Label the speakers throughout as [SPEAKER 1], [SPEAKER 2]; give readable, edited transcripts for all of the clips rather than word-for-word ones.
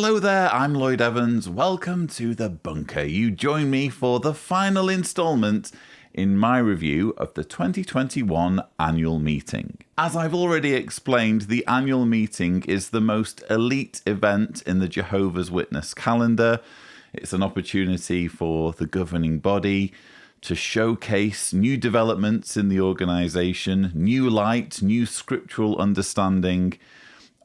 [SPEAKER 1] Hello there, I'm Lloyd Evans. Welcome to The Bunker. You join me for the final instalment in my review of the 2021 annual meeting. As I've already explained, the annual meeting is the most elite event in the Jehovah's Witness calendar. It's an opportunity for the governing body to showcase new developments in the organisation, new light, new scriptural understanding,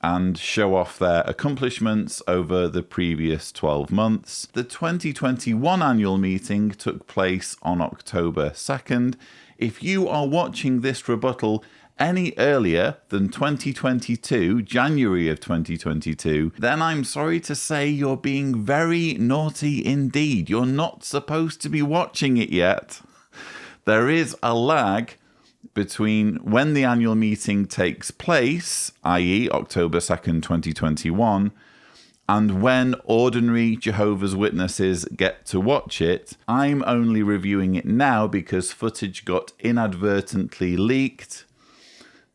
[SPEAKER 1] and show off their accomplishments over the previous 12 months. The 2021 annual meeting took place on October 2nd. If you are watching this rebuttal any earlier than 2022, January of 2022, then I'm sorry to say you're being very naughty indeed. You're not supposed to be watching it yet. There is a lag between when the annual meeting takes place, i.e. October 2nd, 2021, and when ordinary Jehovah's Witnesses get to watch it. I'm only reviewing it now because footage got inadvertently leaked.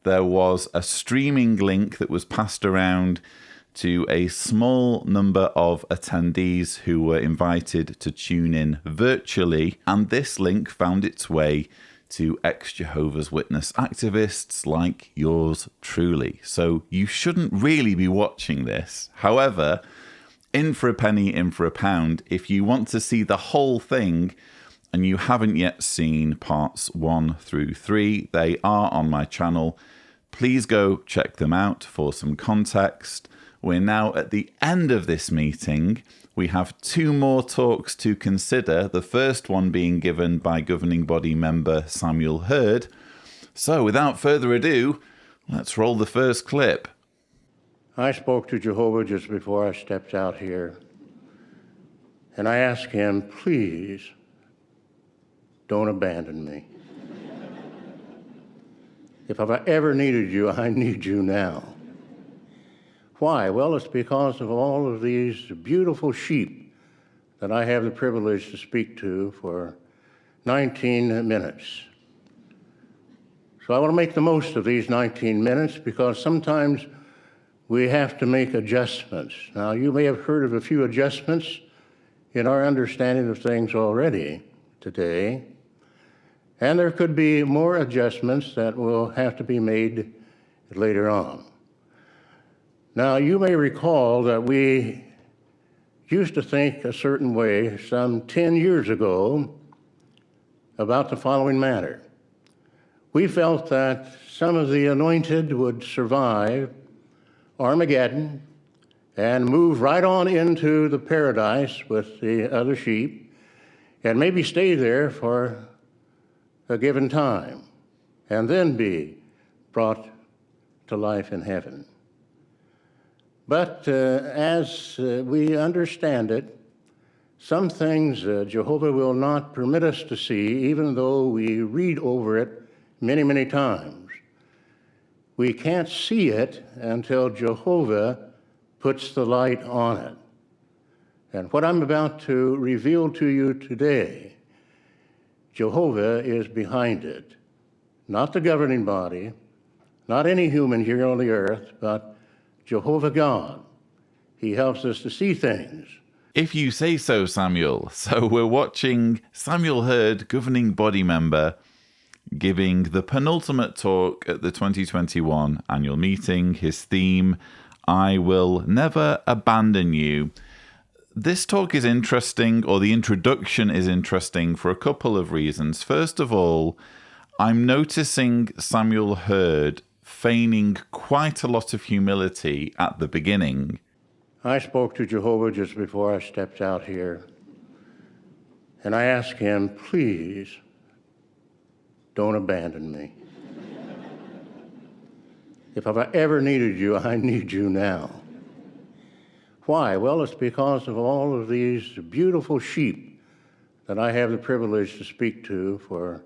[SPEAKER 1] There was a streaming link that was passed around to a small number of attendees who were invited to tune in virtually, and this link found its way to ex-Jehovah's Witness activists like yours truly. So you shouldn't really be watching this. However, in for a penny, in for a pound, if you want to see the whole thing and you haven't yet seen parts 1 through 3, they are on my channel. Please go check them out for some context. We're now at the end of this meeting. We have 2 more talks to consider, the first one being given by governing body member Samuel Hurd. So without further ado, let's roll the first clip.
[SPEAKER 2] I spoke to Jehovah just before I stepped out here, and I asked him, please don't abandon me. If I've ever needed you, I need you now. Why? Well, it's because of all of these beautiful sheep that I have the privilege to speak to for 19 minutes. So I want to make the most of these 19 minutes because sometimes we have to make adjustments. Now, you may have heard of a few adjustments in our understanding of things already today, and there could be more adjustments that will have to be made later on. Now, you may recall that we used to think a certain way some 10 years ago about the following matter. We felt that some of the anointed would survive Armageddon and move right on into the paradise with the other sheep and maybe stay there for a given time and then be brought to life in heaven. But as we understand it, some things Jehovah will not permit us to see, even though we read over it many, many times. We can't see it until Jehovah puts the light on it. And what I'm about to reveal to you today, Jehovah is behind it. Not the governing body, not any human here on the earth, but Jehovah God. He helps us to see things.
[SPEAKER 1] If you say so, Samuel. So we're watching Samuel Hurd, governing body member, giving the penultimate talk at the 2021 annual meeting. His theme, I will never abandon you. This talk is interesting, or the introduction is interesting, for a couple of reasons. First of all, I'm noticing Samuel Hurd feigning quite a lot of humility at the beginning.
[SPEAKER 2] I spoke to Jehovah just before I stepped out here, and I asked him, please don't abandon me. If I've ever needed you, I need you now. Why? Well, it's because of all of these beautiful sheep that I have the privilege to speak to for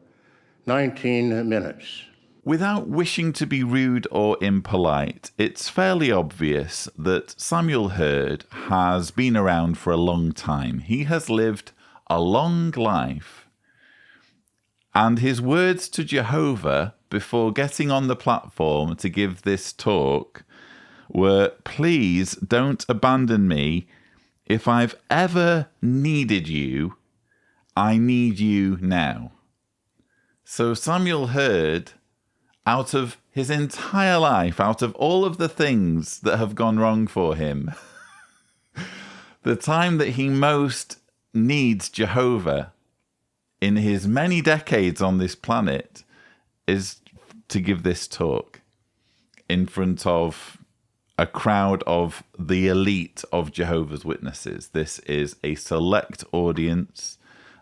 [SPEAKER 2] 19 minutes.
[SPEAKER 1] Without wishing to be rude or impolite, it's fairly obvious that Samuel Hurd has been around for a long time. He has lived a long life. And his words to Jehovah before getting on the platform to give this talk were, please don't abandon me. If I've ever needed you, I need you now. So Samuel heard, out of his entire life, out of all of the things that have gone wrong for him, the time that he most needs Jehovah in his many decades on this planet is to give this talk in front of a crowd of the elite of Jehovah's Witnesses. This is a select audience.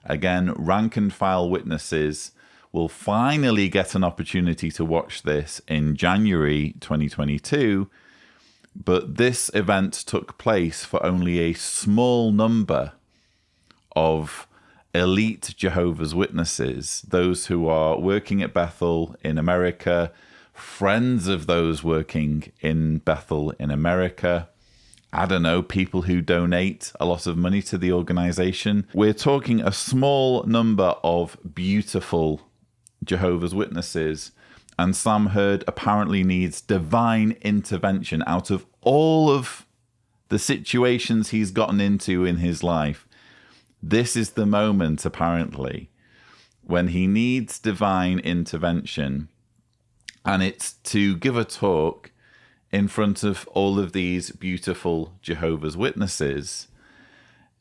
[SPEAKER 1] Again, rank and file witnesses will finally get an opportunity to watch this in January 2022. But this event took place for only a small number of elite Jehovah's Witnesses, those who are working at Bethel in America, friends of those working in Bethel in America. I don't know, people who donate a lot of money to the organization. We're talking a small number of beautiful Jehovah's Witnesses, and Sam Hurd apparently needs divine intervention out of all of the situations he's gotten into in his life. This is the moment, apparently, when he needs divine intervention, and it's to give a talk in front of all of these beautiful Jehovah's Witnesses.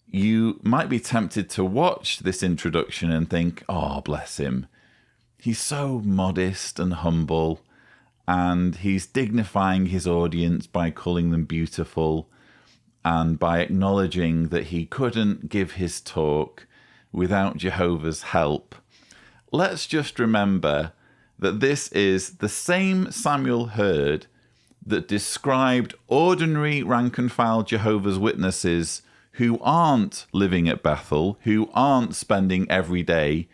[SPEAKER 1] You might be tempted to watch this introduction and think, oh, bless him. He's so modest and humble, and he's dignifying his audience by calling them beautiful and by acknowledging that he couldn't give his talk without Jehovah's help. Let's just remember that this is the same Samuel Hurd that described ordinary rank and file Jehovah's Witnesses who aren't living at Bethel, who aren't spending every day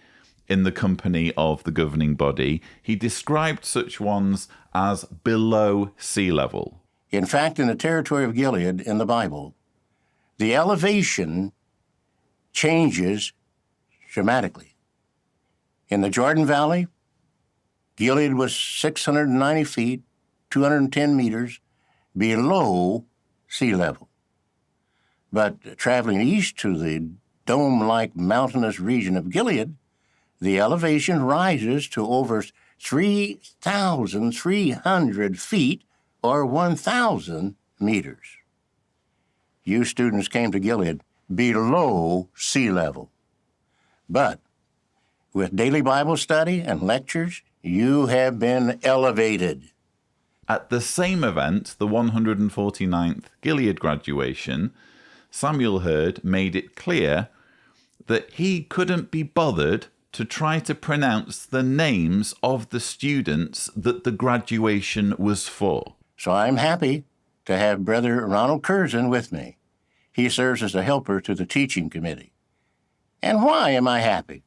[SPEAKER 1] in the company of the governing body. He described such ones as below sea level.
[SPEAKER 2] In fact, in the territory of Gilead in the Bible, the elevation changes dramatically. In the Jordan Valley, Gilead was 690 feet, 210 meters below sea level. But traveling east to the dome-like mountainous region of Gilead, the elevation rises to over 3,300 feet or 1,000 meters. You students came to Gilead below sea level. But with daily Bible study and lectures, you have been elevated.
[SPEAKER 1] At the same event, the 149th Gilead graduation, Samuel Hurd made it clear that he couldn't be bothered to try to pronounce the names of the students that the graduation was for.
[SPEAKER 2] So I'm happy to have Brother Ronald Curzon with me. He serves as a helper to the teaching committee. And why am I happy?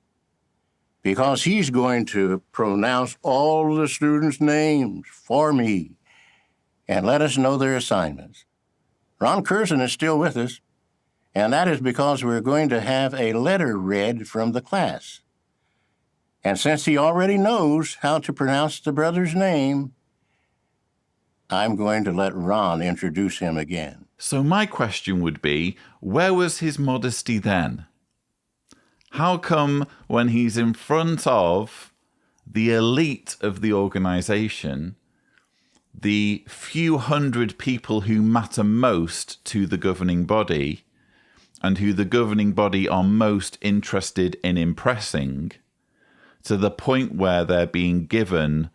[SPEAKER 2] Because he's going to pronounce all the students' names for me and let us know their assignments. Ron Curzon is still with us, and that is because we're going to have a letter read from the class. And since he already knows how to pronounce the brother's name, I'm going to let Ron introduce him again.
[SPEAKER 1] So my question would be, where was his modesty then? How come when he's in front of the elite of the organization, the few hundred people who matter most to the governing body and who the governing body are most interested in impressing, to the point where they're being given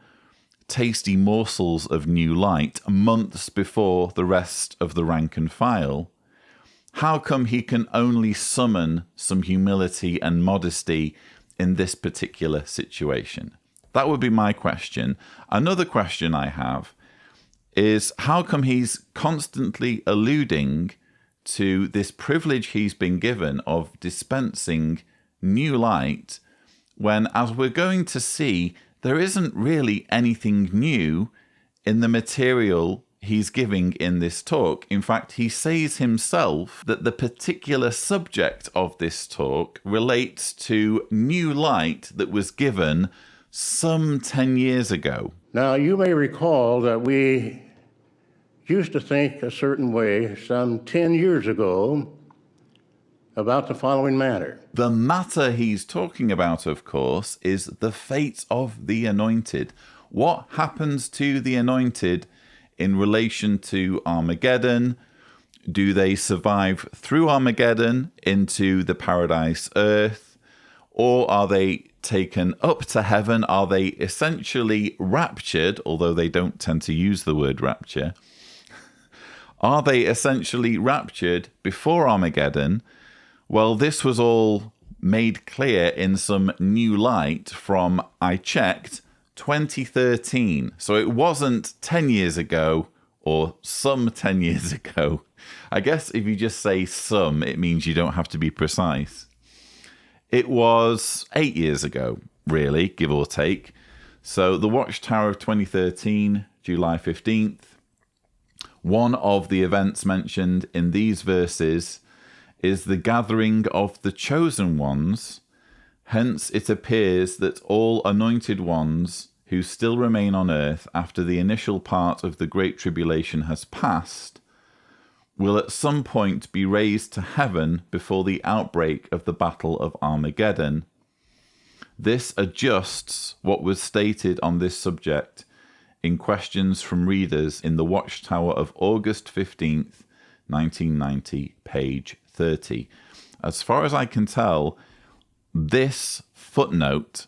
[SPEAKER 1] tasty morsels of new light months before the rest of the rank and file, how come he can only summon some humility and modesty in this particular situation? That would be my question. Another question I have is, how come he's constantly alluding to this privilege he's been given of dispensing new light when, as we're going to see, there isn't really anything new in the material he's giving in this talk. In fact, he says himself that the particular subject of this talk relates to new light that was given some 10 years ago.
[SPEAKER 2] Now, you may recall that we used to think a certain way some 10 years ago about the following matter.
[SPEAKER 1] The matter he's talking about, of course, is the fate of the anointed. What happens to the anointed in relation to Armageddon? Do they survive through Armageddon into the paradise earth? Or are they taken up to heaven? Are they essentially raptured, although they don't tend to use the word rapture? Are they essentially raptured before Armageddon? Well, this was all made clear in some new light from, I checked, 2013. So it wasn't 10 years ago or some 10 years ago. I guess if you just say some, it means you don't have to be precise. It was 8 years ago, really, give or take. So the Watchtower of 2013, July 15th. One of the events mentioned in these verses is the gathering of the chosen ones. Hence, it appears that all anointed ones who still remain on earth after the initial part of the Great Tribulation has passed will at some point be raised to heaven before the outbreak of the Battle of Armageddon. This adjusts what was stated on this subject in questions from readers in the Watchtower of August 15th, 1990, page 30. As far as I can tell, this footnote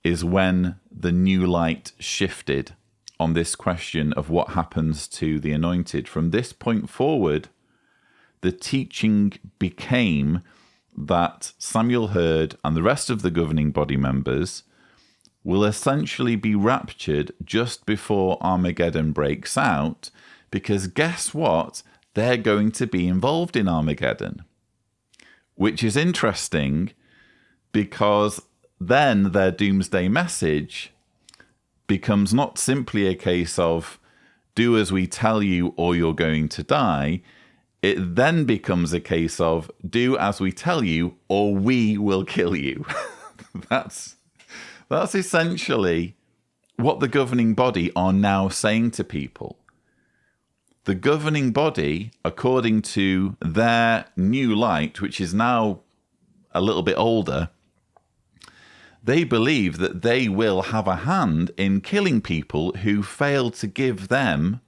[SPEAKER 1] is when the new light shifted on this question of what happens to the anointed. From this point forward, the teaching became that Samuel Hurd and the rest of the governing body members will essentially be raptured just before Armageddon breaks out, because guess what? They're going to be involved in Armageddon, which is interesting because then their doomsday message becomes not simply a case of do as we tell you or you're going to die. It then becomes a case of do as we tell you or we will kill you. That's essentially what the governing body are now saying to people. The governing body, according to their new light, which is now a little bit older, they believe that they will have a hand in killing people who fail to give them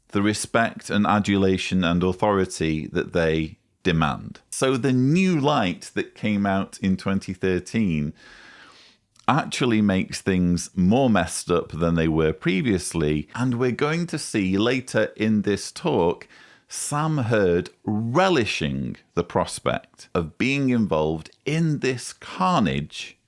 [SPEAKER 1] the respect and adulation and authority that they demand. So the new light that came out in 2013 actually makes things more messed up than they were previously. And we're going to see later in this talk Sam Hurd relishing the prospect of being involved in this carnage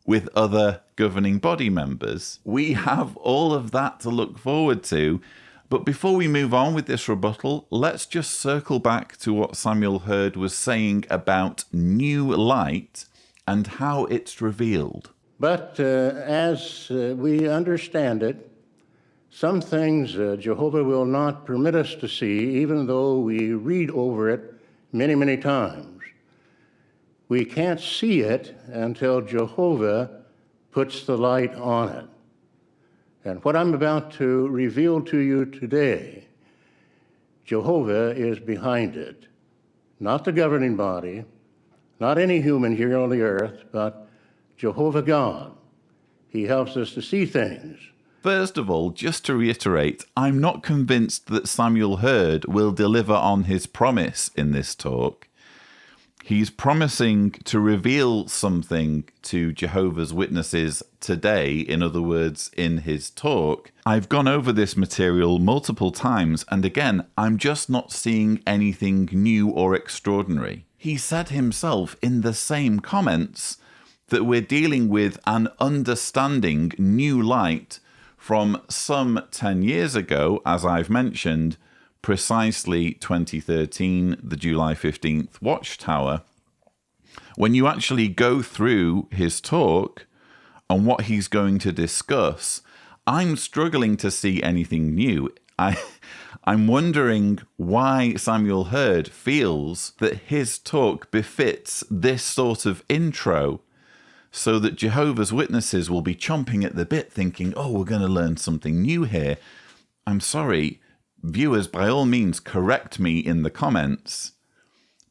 [SPEAKER 1] with other governing body members. We have all of that to look forward to. But before we move on with this rebuttal, let's just circle back to what Samuel Hurd was saying about new light and how it's revealed.
[SPEAKER 2] But as we understand it, some things Jehovah will not permit us to see, even though we read over it many, many times. We can't see it until Jehovah puts the light on it. And what I'm about to reveal to you today, Jehovah is behind it. Not the governing body, not any human here on the earth, but Jehovah God. He helps us to see things.
[SPEAKER 1] First of all, just to reiterate, I'm not convinced that Samuel Hurd will deliver on his promise in this talk. He's promising to reveal something to Jehovah's Witnesses today, in other words, in his talk. I've gone over this material multiple times, and again, I'm just not seeing anything new or extraordinary. He said himself in the same comments that we're dealing with an understanding new light from some 10 years ago, as I've mentioned, precisely 2013, the July 15th Watchtower. When you actually go through his talk and what he's going to discuss, I'm struggling to see anything new. I'm wondering why Samuel Hurd feels that his talk befits this sort of intro, so that Jehovah's Witnesses will be chomping at the bit thinking, oh, we're going to learn something new here. I'm sorry, viewers, by all means, correct me in the comments.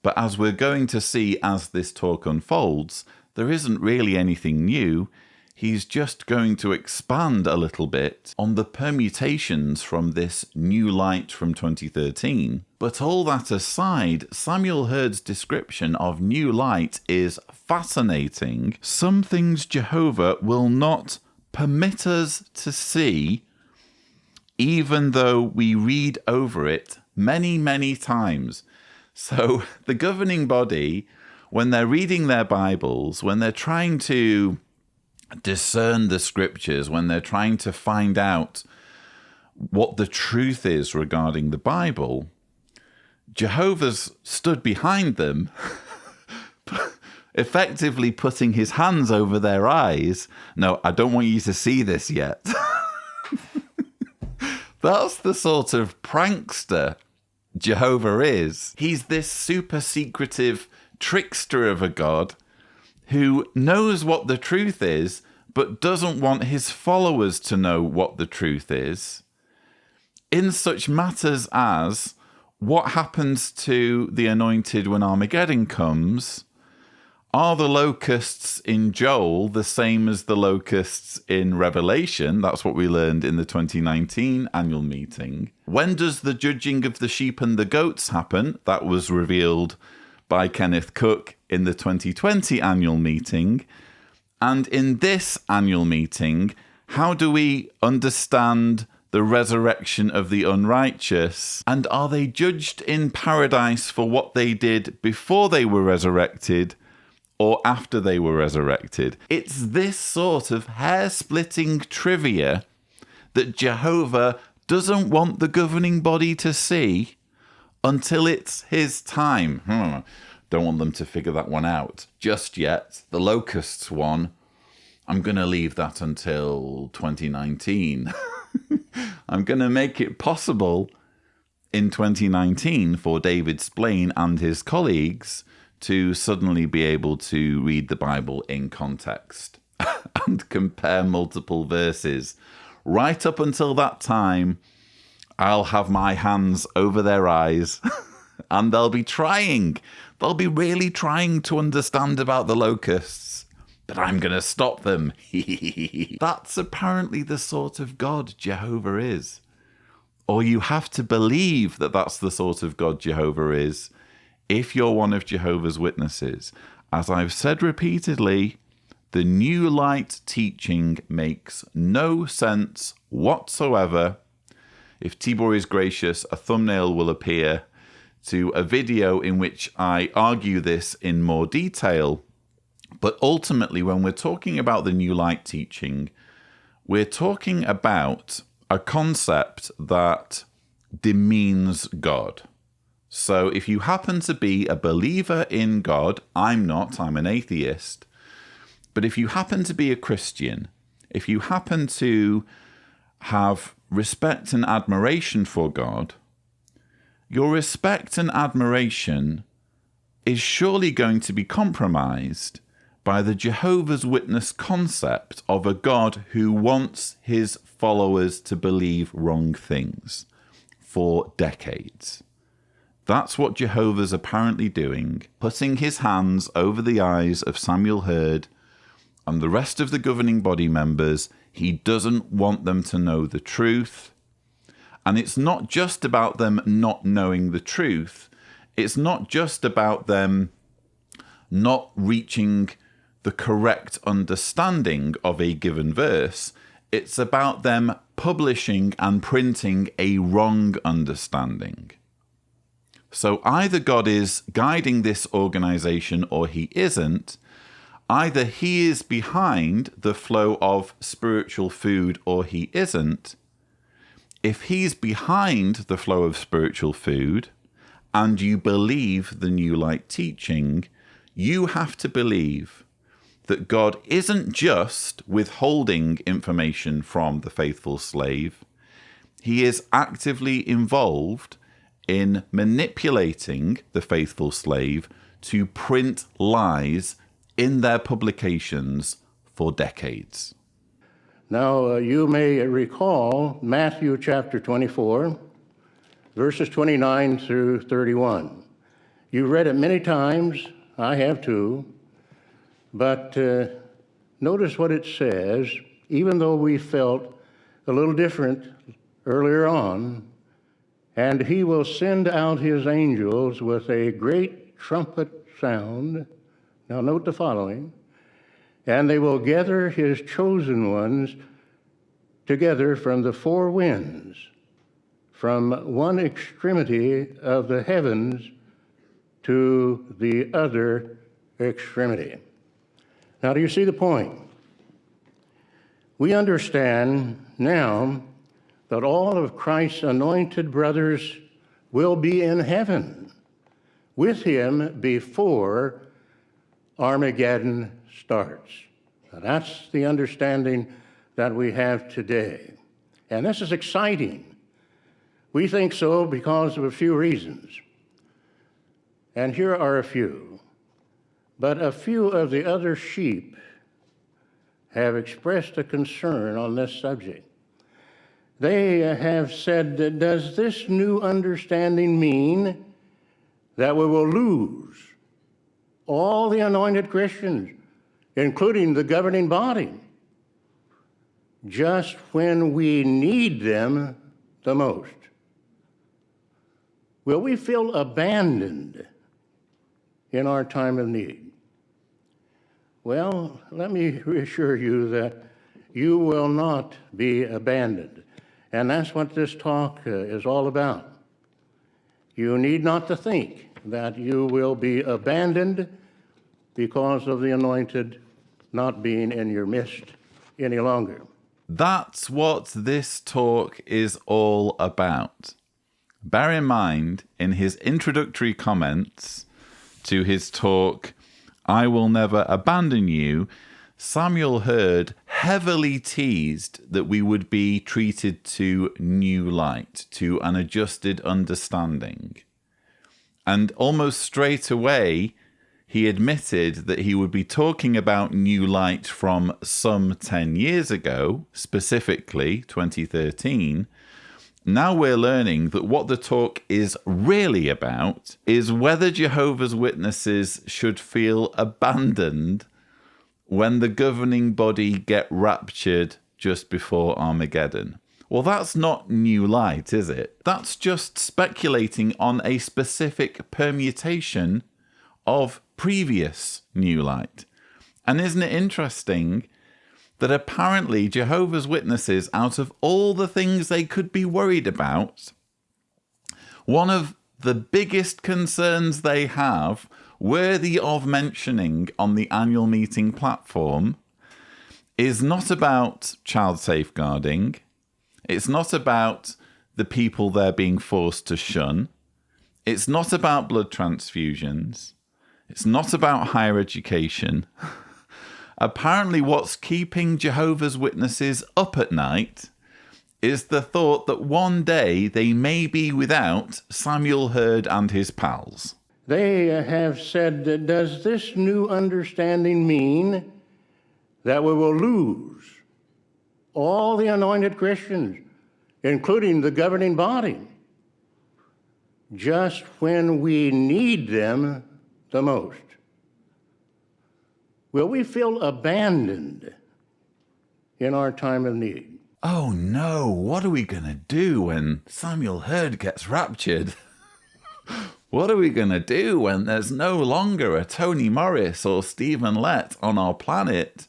[SPEAKER 1] But as we're going to see as this talk unfolds, there isn't really anything new. He's just going to expand a little bit on the permutations from this new light from 2013. But all that aside, Samuel Hurd's description of new light is fascinating. Some things Jehovah will not permit us to see, even though we read over it many, many times. So the governing body, when they're reading their Bibles, when they're trying to discern the scriptures, when they're trying to find out what the truth is regarding the Bible, Jehovah's stood behind them, effectively putting his hands over their eyes. No, I don't want you to see this yet. That's the sort of prankster Jehovah is. He's this super secretive trickster of a God who knows what the truth is, but doesn't want his followers to know what the truth is, in such matters as what happens to the anointed when Armageddon comes. Are the locusts in Joel the same as the locusts in Revelation? That's what we learned in the 2019 annual meeting. When does the judging of the sheep and the goats happen? That was revealed by Kenneth Cook in the 2020 annual meeting. And in this annual meeting, how do we understand the resurrection of the unrighteous? And are they judged in paradise for what they did before they were resurrected or after they were resurrected? It's this sort of hair-splitting trivia that Jehovah doesn't want the governing body to see until it's his time. Don't want them to figure that one out just yet. The locusts one, I'm going to leave that until 2019. I'm going to make it possible in 2019 for David Splain and his colleagues to suddenly be able to read the Bible in context and compare multiple verses. Right up until that time, I'll have my hands over their eyes and they'll be trying. They'll be really trying to understand about the locusts, but I'm going to stop them. That's apparently the sort of God Jehovah is. Or you have to believe that that's the sort of God Jehovah is if you're one of Jehovah's Witnesses. As I've said repeatedly, the new light teaching makes no sense whatsoever. If Tibor is gracious, a thumbnail will appear to a video in which I argue this in more detail. But ultimately, when we're talking about the new light teaching, we're talking about a concept that demeans God. So if you happen to be a believer in God, I'm not, I'm an atheist. But if you happen to be a Christian, if you happen to have respect and admiration for God, your respect and admiration is surely going to be compromised by the Jehovah's Witness concept of a God who wants his followers to believe wrong things for decades. That's what Jehovah's apparently doing, putting his hands over the eyes of Samuel Hurd and the rest of the governing body members. He doesn't want them to know the truth. And it's not just about them not knowing the truth. It's not just about them not reaching the correct understanding of a given verse. It's about them publishing and printing a wrong understanding. So either God is guiding this organization or he isn't. Either he is behind the flow of spiritual food or he isn't. If he's behind the flow of spiritual food and you believe the new light teaching, you have to believe that God isn't just withholding information from the faithful slave. He is actively involved in manipulating the faithful slave to print lies in their publications for decades.
[SPEAKER 2] Now, you may recall Matthew chapter 24, verses 29 through 31. You've read it many times, I have too, but notice what it says. Even though we felt a little different earlier on, and he will send out his angels with a great trumpet sound. Now note the following. And they will gather his chosen ones together from the four winds, from one extremity of the heavens to the other extremity. Now, do you see the point? We understand now that all of Christ's anointed brothers will be in heaven with him before Armageddon starts. Now, that's the understanding that we have today. And this is exciting. We think so because of a few reasons. And here are a few. But a few of the other sheep have expressed a concern on this subject. They have said, does this new understanding mean that we will lose all the anointed Christians, including the governing body, just when we need them the most? Will we feel abandoned in our time of need? Well, let me reassure you that you will not be abandoned. And that's what this talk is all about. You need not to think that you will be abandoned because of the anointed not being in your midst any longer.
[SPEAKER 1] That's what this talk is all about. Bear in mind, in his introductory comments to his talk, I Will Never Abandon You, Samuel Hurd heavily teased that we would be treated to new light, to an adjusted understanding. And almost straight away, he admitted that he would be talking about new light from some 10 years ago, specifically 2013. Now we're learning that what the talk is really about is whether Jehovah's Witnesses should feel abandoned when the governing body get raptured just before Armageddon. Well, that's not new light, is it? That's just speculating on a specific permutation of previous new light. And isn't it interesting that apparently Jehovah's Witnesses, out of all the things they could be worried about, one of the biggest concerns they have, worthy of mentioning on the annual meeting platform, is not about child safeguarding. It's not about the people they're being forced to shun. It's not about blood transfusions. It's not about higher education. Apparently what's keeping Jehovah's Witnesses up at night is the thought that one day they may be without Samuel Hurd and his pals.
[SPEAKER 2] They have said, does this new understanding mean that we will lose all the anointed Christians, including the governing body, just when we need them the most? Will we feel abandoned in our time of need?
[SPEAKER 1] Oh no, what are we going to do when Samuel Hurd gets raptured? What are we going to do when there's no longer a Tony Morris or Stephen Lett on our planet?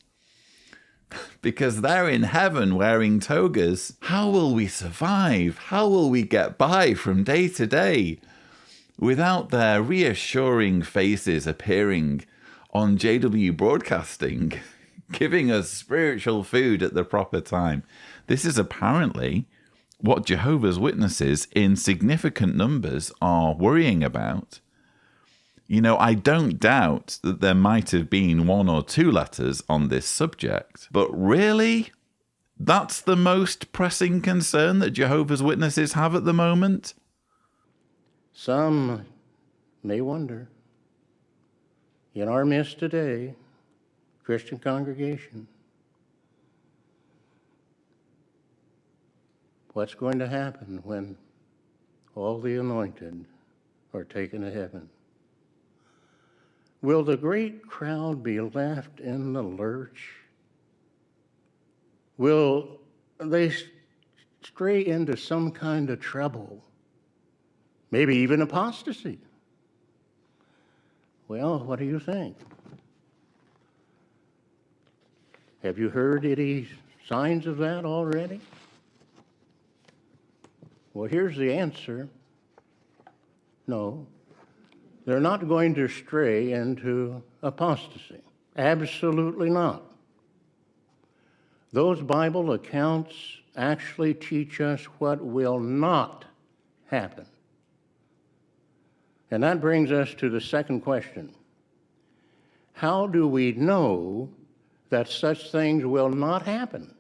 [SPEAKER 1] Because they're in heaven wearing togas. How will we survive? How will we get by from day to day without their reassuring faces appearing on JW Broadcasting, giving us spiritual food at the proper time? This is apparently what Jehovah's Witnesses in significant numbers are worrying about. You know, I don't doubt that there might have been one or two letters on this subject, but really? That's the most pressing concern that Jehovah's Witnesses have at the moment?
[SPEAKER 2] Some may wonder, in our midst today, Christian congregation, what's going to happen when all the anointed are taken to heaven. Will the great crowd be left in the lurch? Will they stray into some kind of trouble? Maybe even apostasy? Well, what do you think? Have you heard any signs of that already? Well, here's the answer. No, they're not going to stray into apostasy. Absolutely not. Those Bible accounts actually teach us what will not happen. And that brings us to the second question. How do we know that such things will not happen?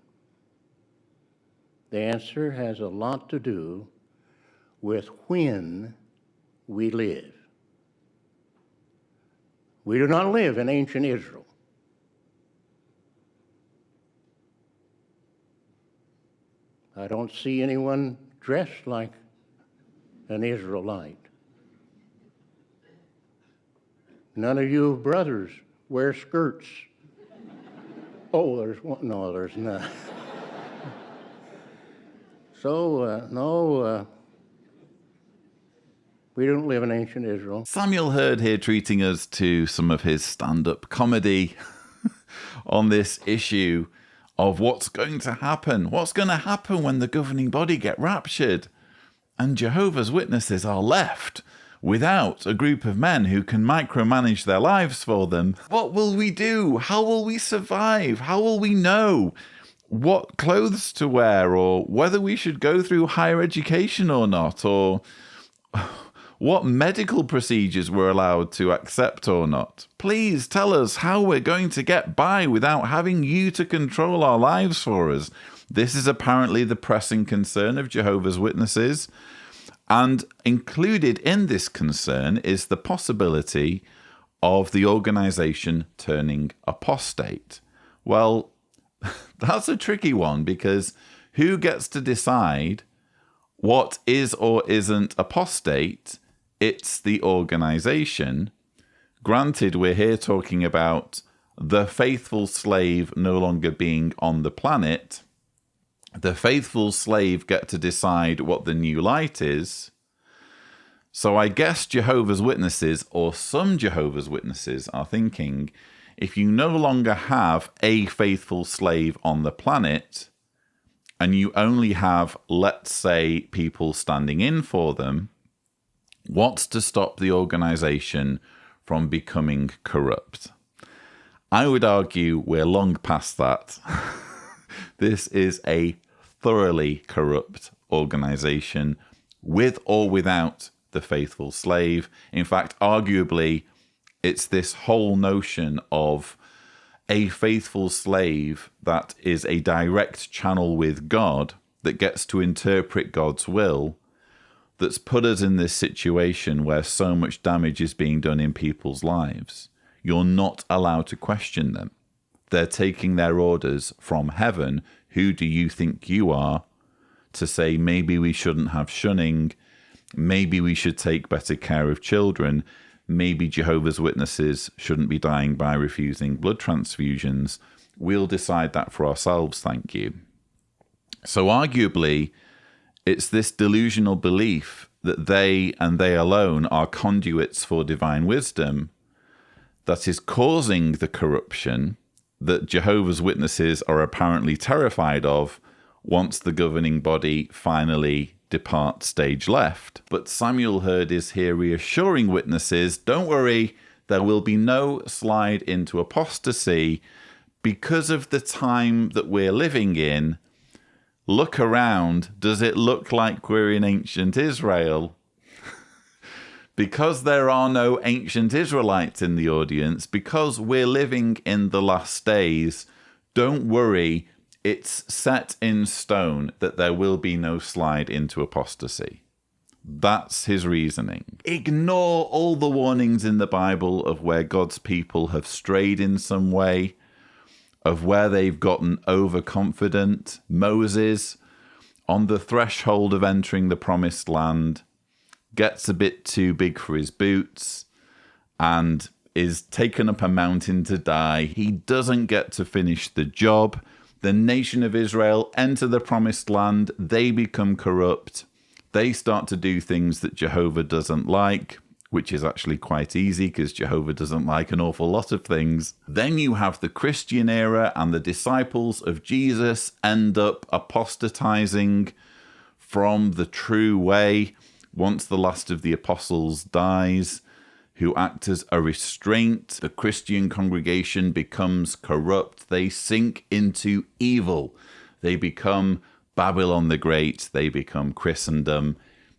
[SPEAKER 2] The answer has a lot to do with when we live. We do not live in ancient Israel. I don't see anyone dressed like an Israelite. None of you brothers wear skirts. Oh, there's one. No, there's not. So, no, we don't live in ancient Israel.
[SPEAKER 1] Samuel Hurd here treating us to some of his stand-up comedy on this issue of what's going to happen. What's going to happen when the governing body get raptured and Jehovah's Witnesses are left without a group of men who can micromanage their lives for them? What will we do? How will we survive? How will we know what clothes to wear, or whether we should go through higher education or not, or what medical procedures we're allowed to accept or not? Please tell us how we're going to get by without having you to control our lives for us. This is apparently the pressing concern of Jehovah's Witnesses. And included in this concern is the possibility of the organization turning apostate. Well, that's a tricky one, because who gets to decide what is or isn't apostate? It's the organization. Granted, we're here talking about the faithful slave no longer being on the planet. The faithful slave get to decide what the new light is. So I guess Jehovah's Witnesses, or some Jehovah's Witnesses, are thinking, if you no longer have a faithful slave on the planet, and you only have, let's say, people standing in for them, what's to stop the organization from becoming corrupt? I would argue we're long past that. This is a thoroughly corrupt organization, with or without the faithful slave. In fact, arguably, it's this whole notion of a faithful slave that is a direct channel with God that gets to interpret God's will that's put us in this situation where so much damage is being done in people's lives. You're not allowed to question them. They're taking their orders from heaven. Who do you think you are to say maybe we shouldn't have shunning, maybe we should take better care of children, maybe Jehovah's Witnesses shouldn't be dying by refusing blood transfusions? We'll decide that for ourselves, thank you. So arguably, it's this delusional belief that they and they alone are conduits for divine wisdom that is causing the corruption that Jehovah's Witnesses are apparently terrified of once the governing body finally departs stage left. But Samuel Hurd is here reassuring witnesses, don't worry, there will be no slide into apostasy because of the time that we're living in. Look around. Does it look like we're in ancient Israel? Because there are no ancient Israelites in the audience, because we're living in the last days, don't worry, it's set in stone that there will be no slide into apostasy. That's his reasoning. Ignore all the warnings in the Bible of where God's people have strayed in some way, of where they've gotten overconfident. Moses, on the threshold of entering the promised land, gets a bit too big for his boots and is taken up a mountain to die. He doesn't get to finish the job. The nation of Israel enter the promised land. They become corrupt. They start to do things that Jehovah doesn't like, which is actually quite easy because Jehovah doesn't like an awful lot of things. Then you have the Christian era, and the disciples of Jesus end up apostatizing from the true way once the last of the apostles dies, who act as a restraint. The Christian congregation becomes corrupt. They sink into evil. They become Babylon the Great. They become Christendom.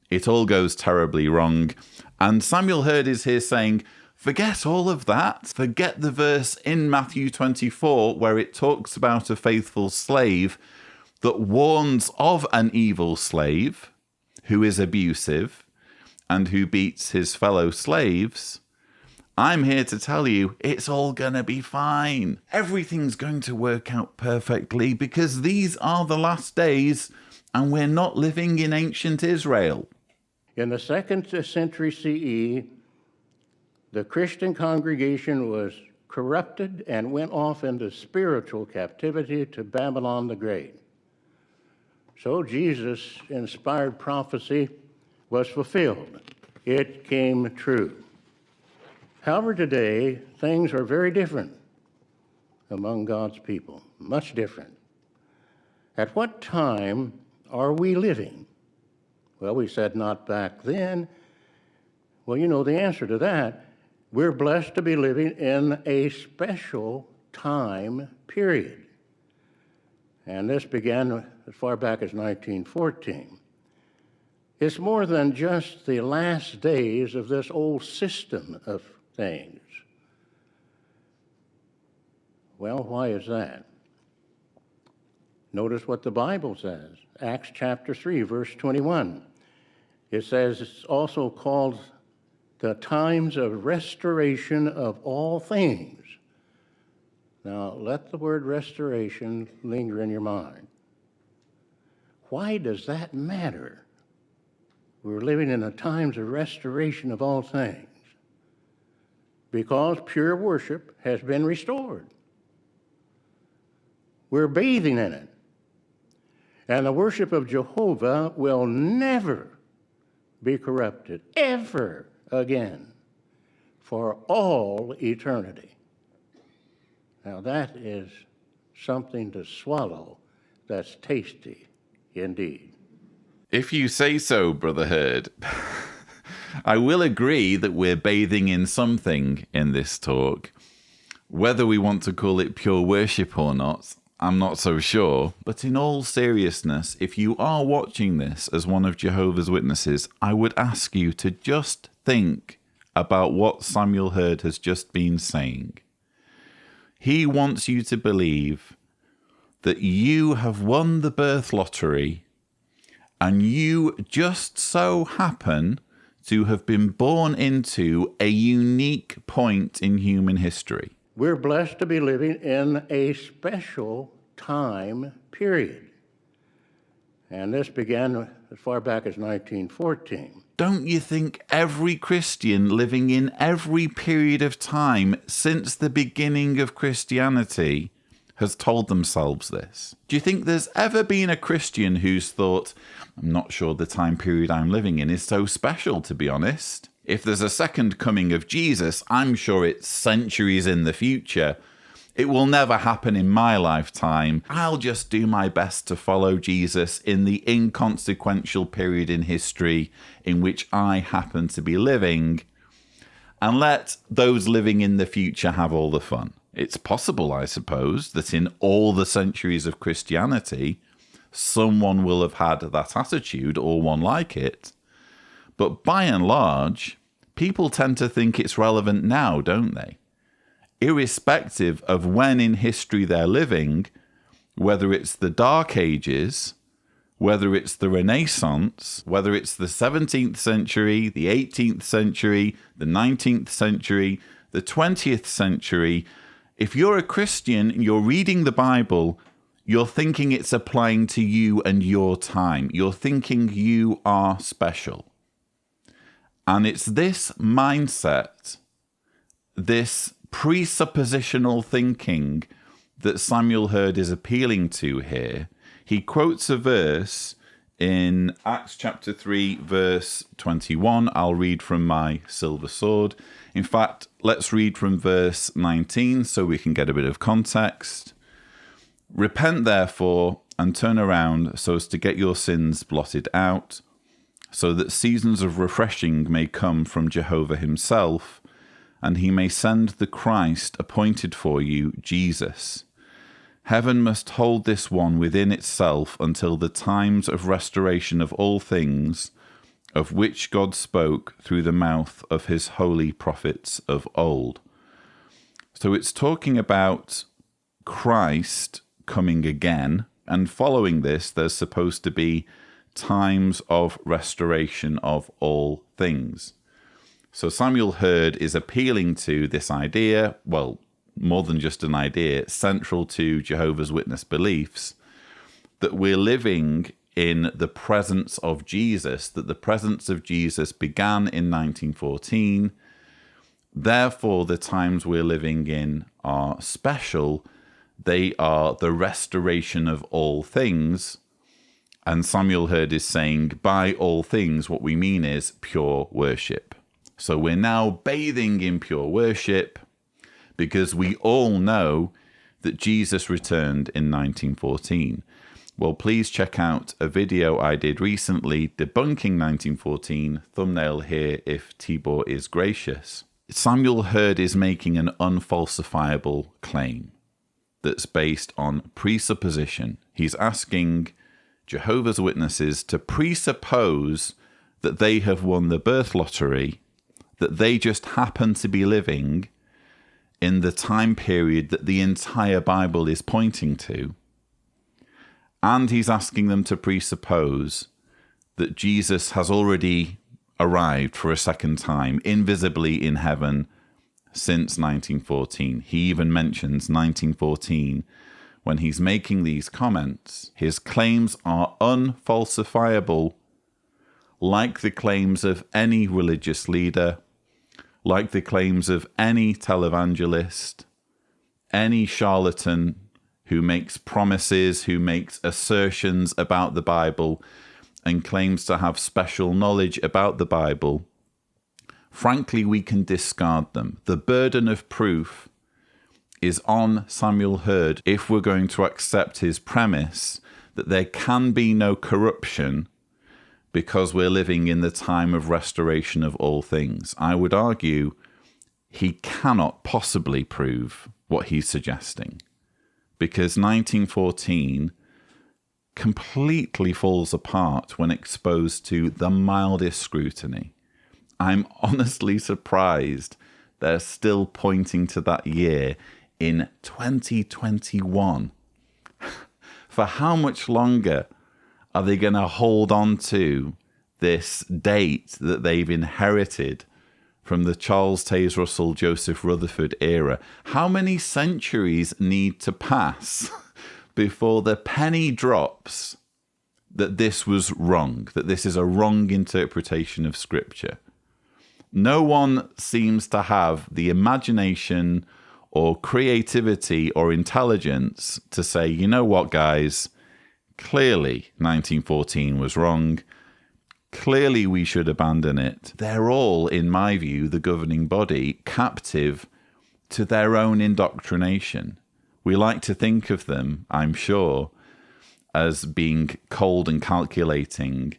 [SPEAKER 1] It all goes terribly wrong. And Samuel Hurd is here saying, forget all of that. Forget the verse in Matthew 24 where it talks about a faithful slave that warns of an evil slave who is abusive and who beats his fellow slaves. I'm here to tell you it's all going to be fine. Everything's going to work out perfectly because these are the last days and we're not living in ancient Israel.
[SPEAKER 2] In the 2nd century CE, the Christian congregation was corrupted and went off into spiritual captivity to Babylon the Great. So Jesus' inspired prophecy was fulfilled. It came true. However, today, things are very different among God's people, much different. At what time are we living? Well, we said not back then. Well, you know the answer to that. We're blessed to be living in a special time period. And this began as far back as 1914. It's more than just the last days of this old system of things. Well, why is that? Notice what the Bible says. Acts chapter 3, verse 21. It says it's also called the times of restoration of all things. Now, let the word restoration linger in your mind. Why does that matter? We're living in the times of restoration of all things. Because pure worship has been restored. We're bathing in it. And the worship of Jehovah will never be corrupted, ever again, for all eternity. Now that is something to swallow that's tasty indeed.
[SPEAKER 1] If you say so, Brother Hurd. I will agree that we're bathing in something in this talk. Whether we want to call it pure worship or not, I'm not so sure. But in all seriousness, if you are watching this as one of Jehovah's Witnesses, I would ask you to just think about what Samuel Hurd has just been saying. He wants you to believe that you have won the birth lottery and you just so happen to have been born into a unique point in human history.
[SPEAKER 2] We're blessed to be living in a special time period. And this began as far back as 1914.
[SPEAKER 1] Don't you think every Christian living in every period of time since the beginning of Christianity has told themselves this? Do you think there's ever been a Christian who's thought, I'm not sure the time period I'm living in is so special, to be honest? If there's a second coming of Jesus, I'm sure it's centuries in the future. It will never happen in my lifetime. I'll just do my best to follow Jesus in the inconsequential period in history in which I happen to be living, and let those living in the future have all the fun. It's possible, I suppose, that in all the centuries of Christianity, someone will have had that attitude or one like it. But by and large, people tend to think it's relevant now, don't they? Irrespective of when in history they're living, whether it's the Dark Ages, whether it's the Renaissance, whether it's the 17th century, the 18th century, the 19th century, the 20th century, if you're a Christian and you're reading the Bible, you're thinking it's applying to you and your time. You're thinking you are special. And it's this mindset, this presuppositional thinking that Samuel Hurd is appealing to here. He quotes a verse in Acts chapter 3, verse 21. I'll read from my silver sword. In fact, let's read from verse 19 so we can get a bit of context. Repent, therefore, and turn around so as to get your sins blotted out, so that seasons of refreshing may come from Jehovah himself, and he may send the Christ appointed for you, Jesus. Heaven must hold this one within itself until the times of restoration of all things, of which God spoke through the mouth of his holy prophets of old. So it's talking about Christ coming again, and following this, there's supposed to be times of restoration of all things. So Samuel Hurd is appealing to this idea, well, more than just an idea, central to Jehovah's Witness beliefs, that we're living in the presence of Jesus, that the presence of Jesus began in 1914. Therefore, the times we're living in are special. They are the restoration of all things. And Samuel Hurd is saying, by all things, what we mean is pure worship. So we're now bathing in pure worship, because we all know that Jesus returned in 1914. Well, please check out a video I did recently debunking 1914, thumbnail here if Tibor is gracious. Samuel Hurd is making an unfalsifiable claim that's based on presupposition. He's asking Jehovah's Witnesses to presuppose that they have won the birth lottery, that they just happen to be living in the time period that the entire Bible is pointing to. And he's asking them to presuppose that Jesus has already arrived for a second time, invisibly in heaven, since 1914. He even mentions 1914 when he's making these comments. His claims are unfalsifiable, like the claims of any religious leader, like the claims of any televangelist, any charlatan who makes promises, who makes assertions about the Bible and claims to have special knowledge about the Bible. Frankly, we can discard them. The burden of proof is on Samuel Hurd if we're going to accept his premise that there can be no corruption because we're living in the time of restoration of all things. I would argue he cannot possibly prove what he's suggesting, because 1914 completely falls apart when exposed to the mildest scrutiny. I'm honestly surprised they're still pointing to that year in 2021. For how much longer are they going to hold on to this date that they've inherited from the Charles Taze Russell, Joseph Rutherford era? How many centuries need to pass before the penny drops that this was wrong, that this is a wrong interpretation of Scripture? No one seems to have the imagination or creativity or intelligence to say, you know what, guys, clearly 1914 was wrong. Clearly we should abandon it. They're all, in my view, the governing body, captive to their own indoctrination. We like to think of them, I'm sure, as being cold and calculating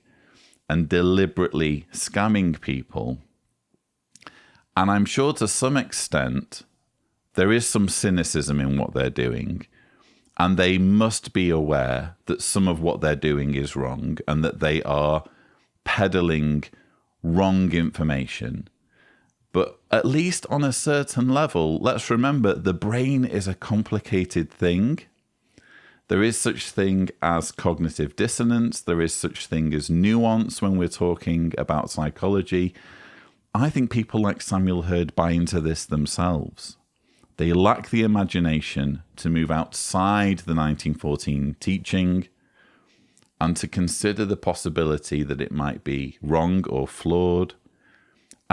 [SPEAKER 1] and deliberately scamming people. And I'm sure to some extent there is some cynicism in what they're doing. And they must be aware that some of what they're doing is wrong and that they are peddling wrong information. But at least on a certain level, let's remember the brain is a complicated thing. There is such thing as cognitive dissonance. There is such thing as nuance when we're talking about psychology. I think people like Samuel Hurd buy into this themselves. They lack the imagination to move outside the 1914 teaching and to consider the possibility that it might be wrong or flawed.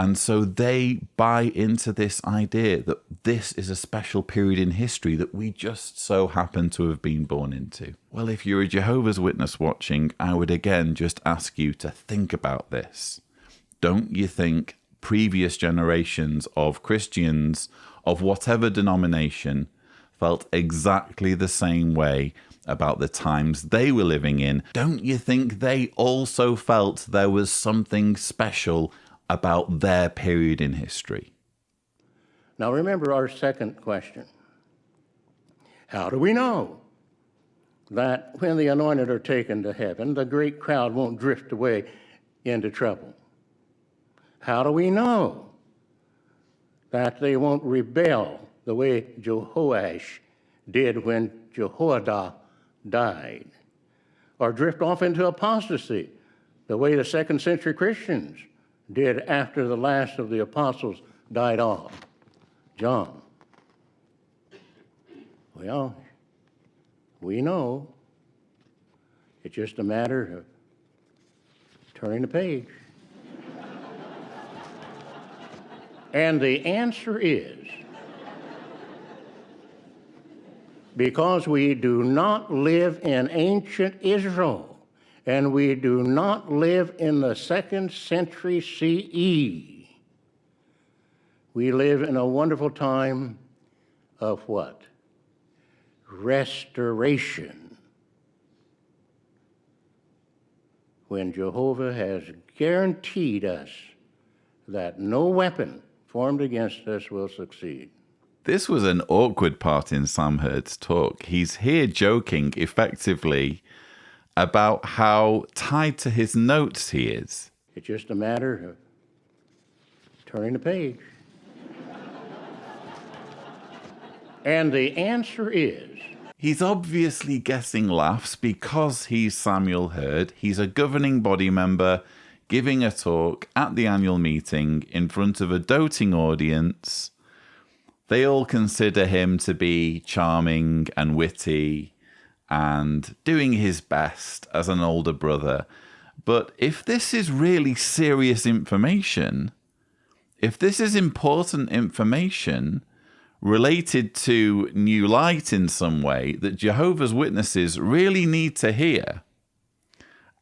[SPEAKER 1] And so they buy into this idea that this is a special period in history that we just so happen to have been born into. Well, if you're a Jehovah's Witness watching, I would again just ask you to think about this. Don't you think previous generations of Christians of whatever denomination felt exactly the same way about the times they were living in? Don't you think they also felt there was something special about their period in history?
[SPEAKER 2] Now remember our second question. How do we know that when the anointed are taken to heaven, the great crowd won't drift away into trouble? How do we know that they won't rebel the way Jehoash did when Jehoiada died? Or drift off into apostasy the way the second century Christians did after the last of the apostles died off, John? Well, we know. It's just a matter of turning the page. And the answer is, because we do not live in ancient Israel, and we do not live in the 2nd century CE. We live in a wonderful time of what? Restoration. When Jehovah has guaranteed us that no weapon formed against us will succeed.
[SPEAKER 1] This was an awkward part in Sam Hurd's talk. He's here joking effectively about how tied to his notes he is.
[SPEAKER 2] It's just a matter of turning the page. And the answer is,
[SPEAKER 1] He's obviously guessing laughs because he's Samuel Hurd. He's a governing body member giving a talk at the annual meeting in front of a doting audience. They all consider him to be charming and witty and doing his best as an older brother. But if this is really serious information, if this is important information related to new light in some way that Jehovah's Witnesses really need to hear,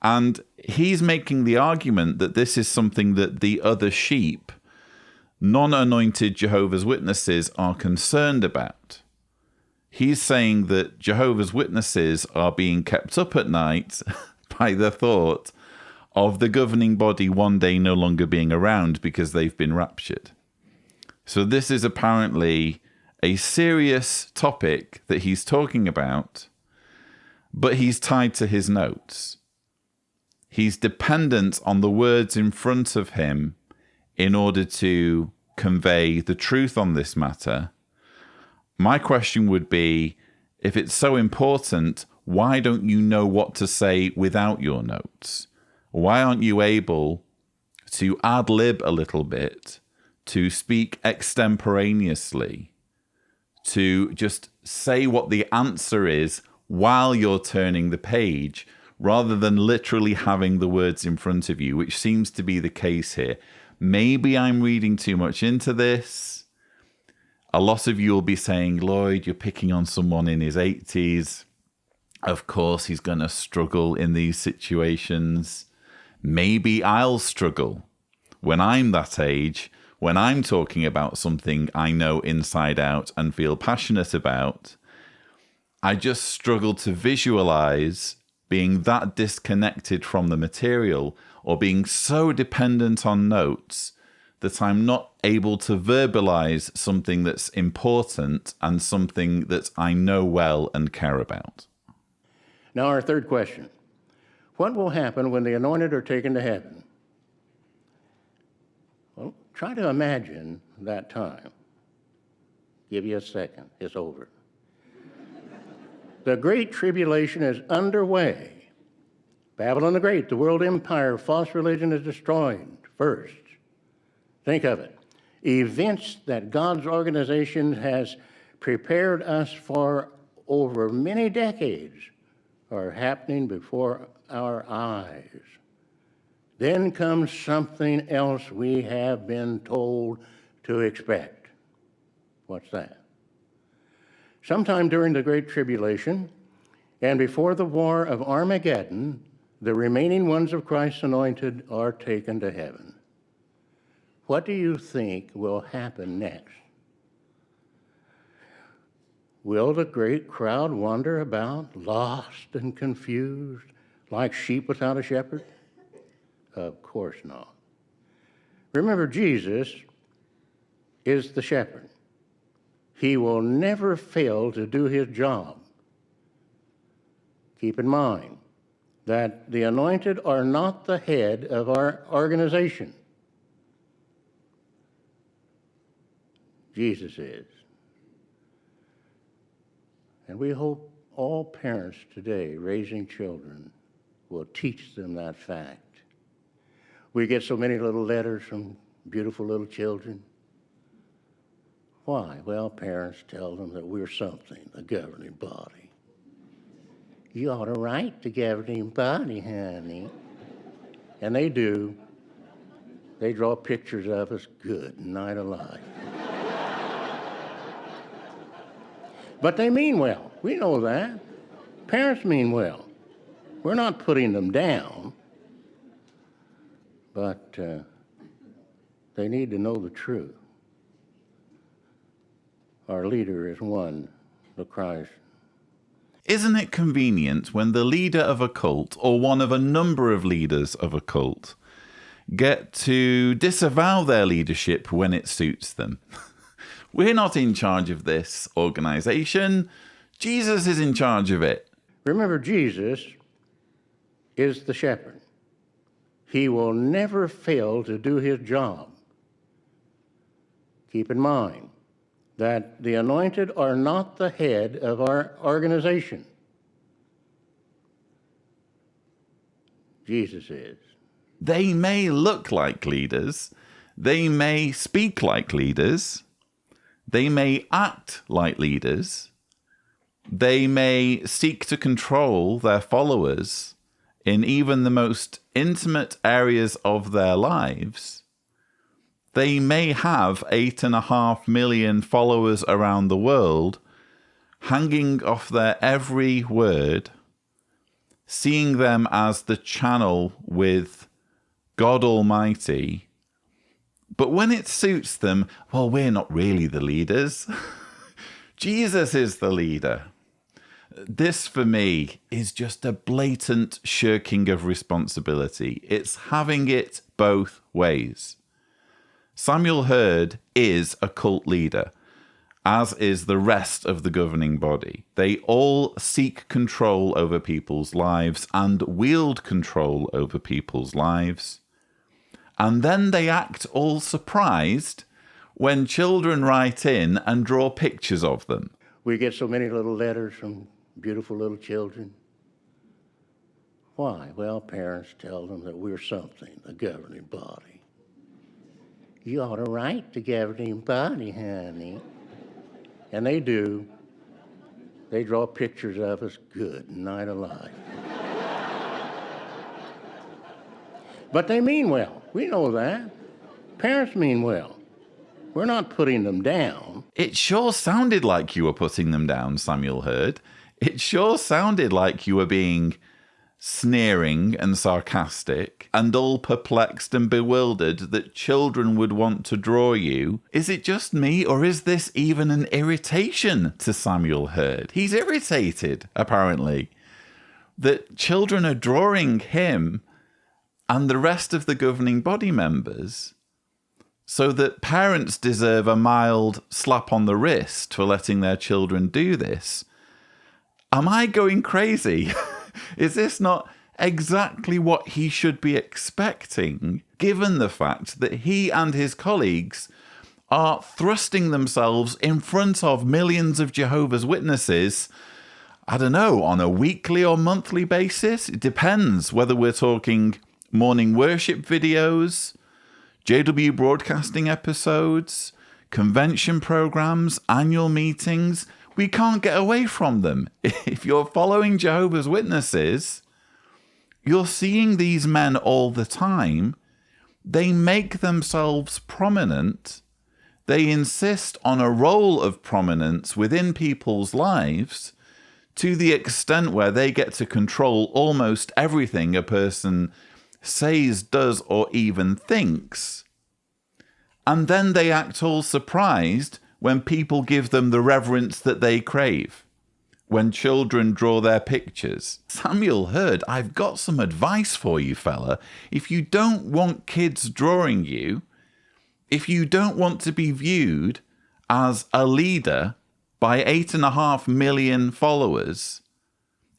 [SPEAKER 1] and he's making the argument that this is something that the other sheep, non-anointed Jehovah's Witnesses, are concerned about. He's saying that Jehovah's Witnesses are being kept up at night by the thought of the governing body one day no longer being around because they've been raptured. So this is apparently a serious topic that he's talking about, but he's tied to his notes. He's dependent on the words in front of him in order to convey the truth on this matter. My question would be, if it's so important, why don't you know what to say without your notes? Why aren't you able to ad-lib a little bit, to speak extemporaneously, to just say what the answer is while you're turning the page, rather than literally having the words in front of you, which seems to be the case here? Maybe I'm reading too much into this. A lot of you will be saying, Lloyd, you're picking on someone in his 80s. Of course, he's going to struggle in these situations. Maybe I'll struggle when I'm that age, when I'm talking about something I know inside out and feel passionate about. I just struggle to visualize being that disconnected from the material or being so dependent on notes that I'm not able to verbalize something that's important and something that I know well and care about.
[SPEAKER 2] now our third question. What will happen when the anointed are taken to heaven? Well, try to imagine that time. Give you a second. It's over. The Great Tribulation is underway. Babylon the Great, the world empire, false religion is destroyed first. Think of it. Events that God's organization has prepared us for over many decades are happening before our eyes. Then comes something else we have been told to expect. What's that? Sometime during the Great Tribulation and before the war of Armageddon, the remaining ones of Christ's anointed are taken to heaven. What do you think will happen next? Will the great crowd wander about, lost and confused, like sheep without a shepherd? Of course not. Remember, Jesus is the shepherd. He will never fail to do his job. Keep in mind that the anointed are not the head of our organization. Jesus is. And we hope all parents today raising children will teach them that fact. We get so many little letters from beautiful little children. Why? Well, parents tell them that we're something, a governing body. You ought to write the governing body, honey. And they do. They draw pictures of us good night alive. But they mean well. We know that. Parents mean well. We're not putting them down. But they need to know the truth. Our leader is one, the Christ.
[SPEAKER 1] Isn't it convenient when the leader of a cult, or one of a number of leaders of a cult, get to disavow their leadership when it suits them? We're not in charge of this organization. Jesus is in charge of it.
[SPEAKER 2] Remember, Jesus is the shepherd. He will never fail to do his job. Keep in mind that the anointed are not the head of our organization. Jesus is.
[SPEAKER 1] They may look like leaders. They may speak like leaders. They may act like leaders. They may seek to control their followers in even the most intimate areas of their lives. They may have 8.5 million followers around the world, hanging off their every word, seeing them as the channel with God Almighty. But when it suits them, well, we're not really the leaders. Jesus is the leader. This, for me, is just a blatant shirking of responsibility. It's having it both ways. Samuel Hurd is a cult leader, as is the rest of the governing body. They all seek control over people's lives and wield control over people's lives. And then they act all surprised when children write in and draw pictures of them.
[SPEAKER 2] We get so many little letters from beautiful little children. Why? Well, parents tell them that we're something, a governing body. You ought to write the governing body, honey. And they do. They draw pictures of us good night alive. But they mean well. We know that. Parents mean well. We're not putting them down.
[SPEAKER 1] It sure sounded like you were putting them down, Samuel Hurd. It sure sounded like you were being sneering and sarcastic and all perplexed and bewildered that children would want to draw you. Is it just me, or is this even an irritation to Samuel Hurd? He's irritated, apparently, that children are drawing him and the rest of the governing body members, so that parents deserve a mild slap on the wrist for letting their children do this. Am I going crazy? Is this not exactly what he should be expecting, given the fact that he and his colleagues are thrusting themselves in front of millions of Jehovah's Witnesses, I don't know, on a weekly or monthly basis? It depends whether we're talking morning worship videos, JW broadcasting episodes, convention programs, annual meetings. We can't get away from them. If you're following Jehovah's Witnesses, You're seeing these men all the time. They make themselves prominent. They insist on a role of prominence within people's lives to the extent where they get to control almost everything a person says, does, or even thinks. And then they act all surprised when people give them the reverence that they crave. When children draw their pictures. Samuel Hurd, I've got some advice for you, fella. If you don't want kids drawing you, if you don't want to be viewed as a leader by 8.5 million followers,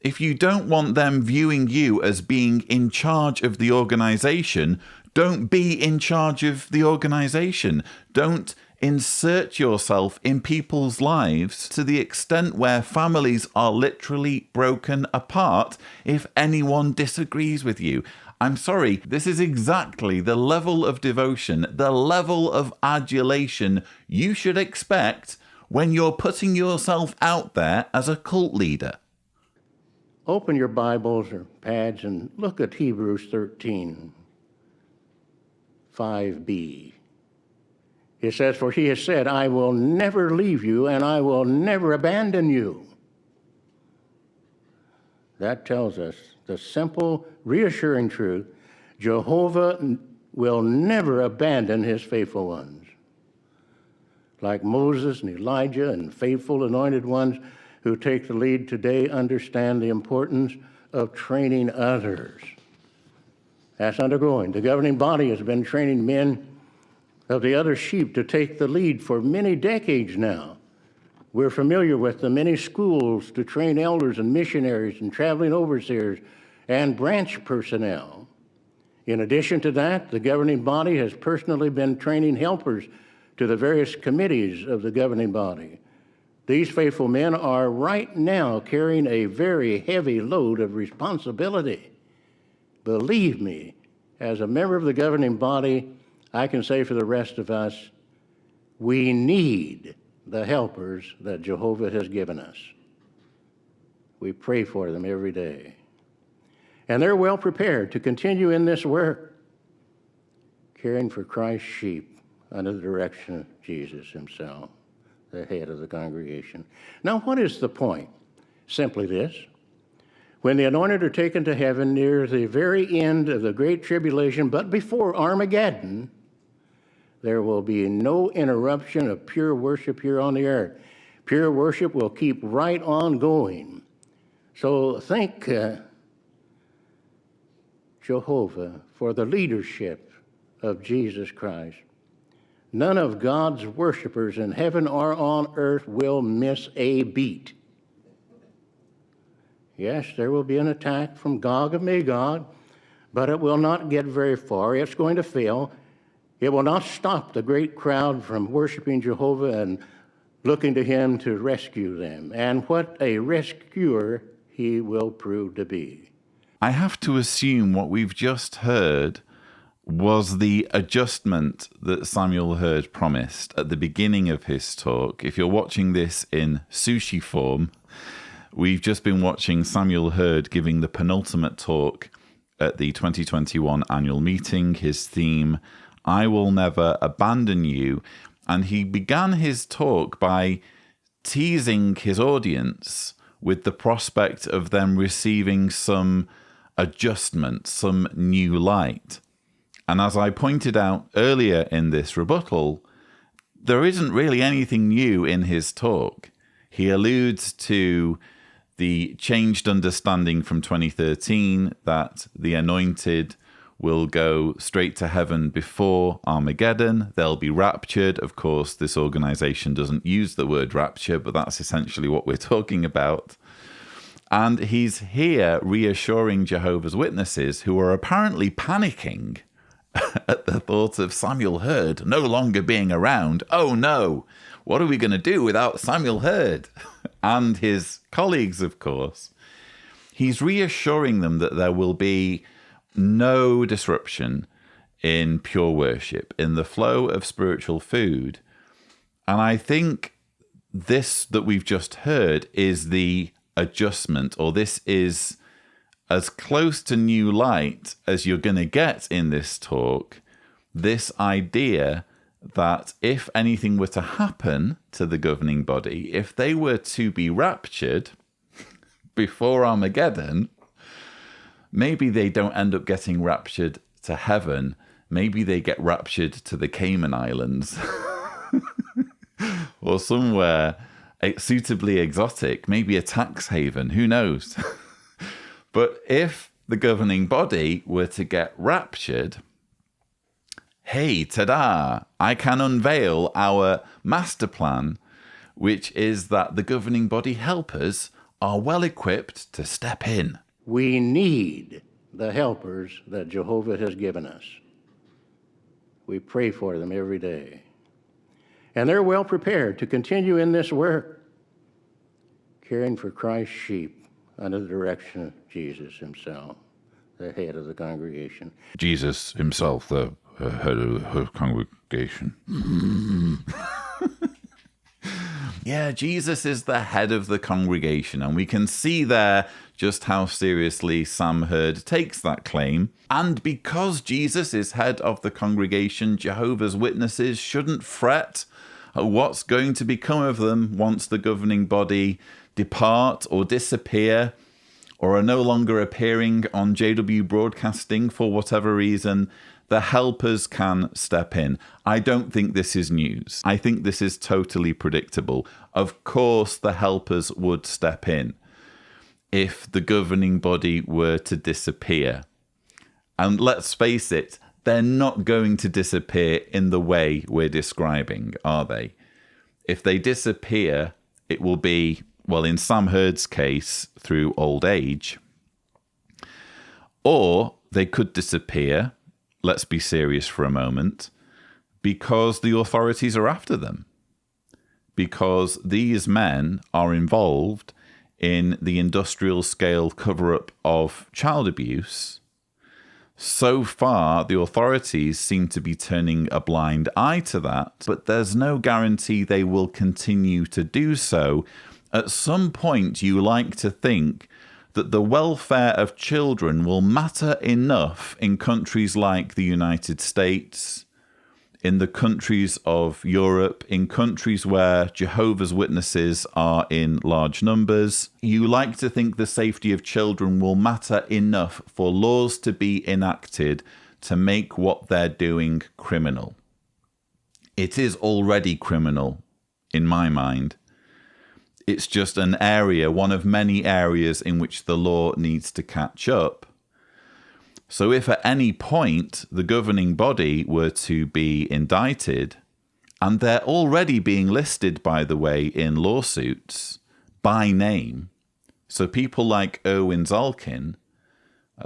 [SPEAKER 1] if you don't want them viewing you as being in charge of the organization, don't be in charge of the organization. Don't insert yourself in people's lives to the extent where families are literally broken apart if anyone disagrees with you. I'm sorry, this is exactly the level of devotion, the level of adulation you should expect when you're putting yourself out there as a cult leader.
[SPEAKER 2] Open your Bibles or pads and look at Hebrews 13, 5b. It says, "For he has said, I will never leave you and I will never abandon you." That tells us the simple, reassuring truth: Jehovah will never abandon his faithful ones. Like Moses and Elijah and faithful anointed ones who take the lead today understand the importance of training others. That's undergoing. The governing body has been training men of the other sheep to take the lead for many decades now. We're familiar with the many schools to train elders and missionaries and traveling overseers and branch personnel. In addition to that, the governing body has personally been training helpers to the various committees of the governing body. These faithful men are right now carrying a very heavy load of responsibility. Believe me, as a member of the governing body, I can say for the rest of us, we need the helpers that Jehovah has given us. We pray for them every day. And they're well prepared to continue in this work, caring for Christ's sheep under the direction of Jesus himself, the head of the congregation. Now, what is the point? Simply this: when the anointed are taken to heaven near the very end of the Great Tribulation, but before Armageddon, there will be no interruption of pure worship here on the earth. Pure worship will keep right on going. So thank Jehovah for the leadership of Jesus Christ. None of God's worshipers in heaven or on earth will miss a beat. Yes, there will be an attack from Gog and Magog, but it will not get very far. It's going to fail. It will not stop the great crowd from worshiping Jehovah and looking to him to rescue them. And what a rescuer he will prove to be.
[SPEAKER 1] I have to assume what we've just heard was the adjustment that Samuel Hurd promised at the beginning of his talk. If you're watching this in sushi form, we've just been watching Samuel Hurd giving the penultimate talk at the 2021 annual meeting. His theme, I will never abandon you. And he began his talk by teasing his audience with the prospect of them receiving some adjustment, some new light. And as I pointed out earlier in this rebuttal, there isn't really anything new in his talk. He alludes to the changed understanding from 2013 that the anointed will go straight to heaven before Armageddon. They'll be raptured. Of course, this organization doesn't use the word rapture, but that's essentially what we're talking about. And he's here reassuring Jehovah's Witnesses, who are apparently panicking at the thought of Samuel Hurd no longer being around. Oh no, what are we going to do without Samuel Hurd? And his colleagues, of course. He's reassuring them that there will be no disruption in pure worship, in the flow of spiritual food. And I think this that we've just heard is the adjustment, or this is as close to new light as you're going to get in this talk, this idea that if anything were to happen to the governing body, if they were to be raptured before Armageddon, maybe they don't end up getting raptured to heaven. Maybe they get raptured to the Cayman Islands or somewhere suitably exotic, maybe a tax haven, who knows? But if the governing body were to get raptured, hey, ta-da, I can unveil our master plan, which is that the governing body helpers are well equipped to step in.
[SPEAKER 2] We need the helpers that Jehovah has given us. We pray for them every day. And they're well prepared to continue in this work, caring for Christ's sheep under the direction of Jesus himself, the head of the congregation.
[SPEAKER 1] Jesus himself, the head of the congregation. Yeah, Jesus is the head of the congregation, and we can see there just how seriously Sam Hurd takes that claim. And because Jesus is head of the congregation, Jehovah's Witnesses shouldn't fret at what's going to become of them once the governing body depart or disappear or are no longer appearing on JW Broadcasting for whatever reason. The helpers can step in. I don't think this is news. I think this is totally predictable. Of course, the helpers would step in if the governing body were to disappear. And let's face it, they're not going to disappear in the way we're describing, are they? If they disappear, it will be, well, in Sam Hurd's case, through old age. Or they could disappear, let's be serious for a moment, because the authorities are after them. Because these men are involved in the industrial scale cover-up of child abuse. So far, the authorities seem to be turning a blind eye to that, but there's no guarantee they will continue to do so. At some point, you like to think that the welfare of children will matter enough in countries like the United States, in the countries of Europe, in countries where Jehovah's Witnesses are in large numbers. You like to think the safety of children will matter enough for laws to be enacted to make what they're doing criminal. It is already criminal, in my mind. It's just an area, one of many areas in which the law needs to catch up. So if at any point the governing body were to be indicted, and they're already being listed, by the way, in lawsuits by name, so people like Erwin Zalkin,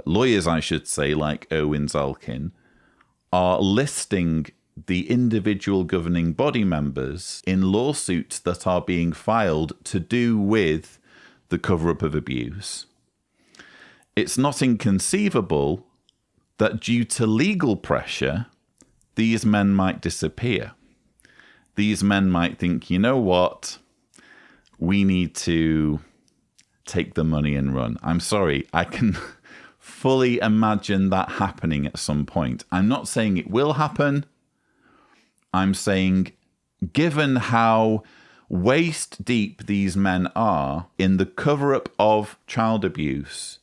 [SPEAKER 1] lawyers I should say like Erwin Zalkin, are listing the individual governing body members in lawsuits that are being filed to do with the cover-up of abuse. It's not inconceivable that due to legal pressure, these men might disappear. These men might think, you know what, we need to take the money and run. I'm sorry, I can fully imagine that happening at some point. I'm not saying it will happen. I'm saying, given how waist deep these men are in the cover-up of child abuse,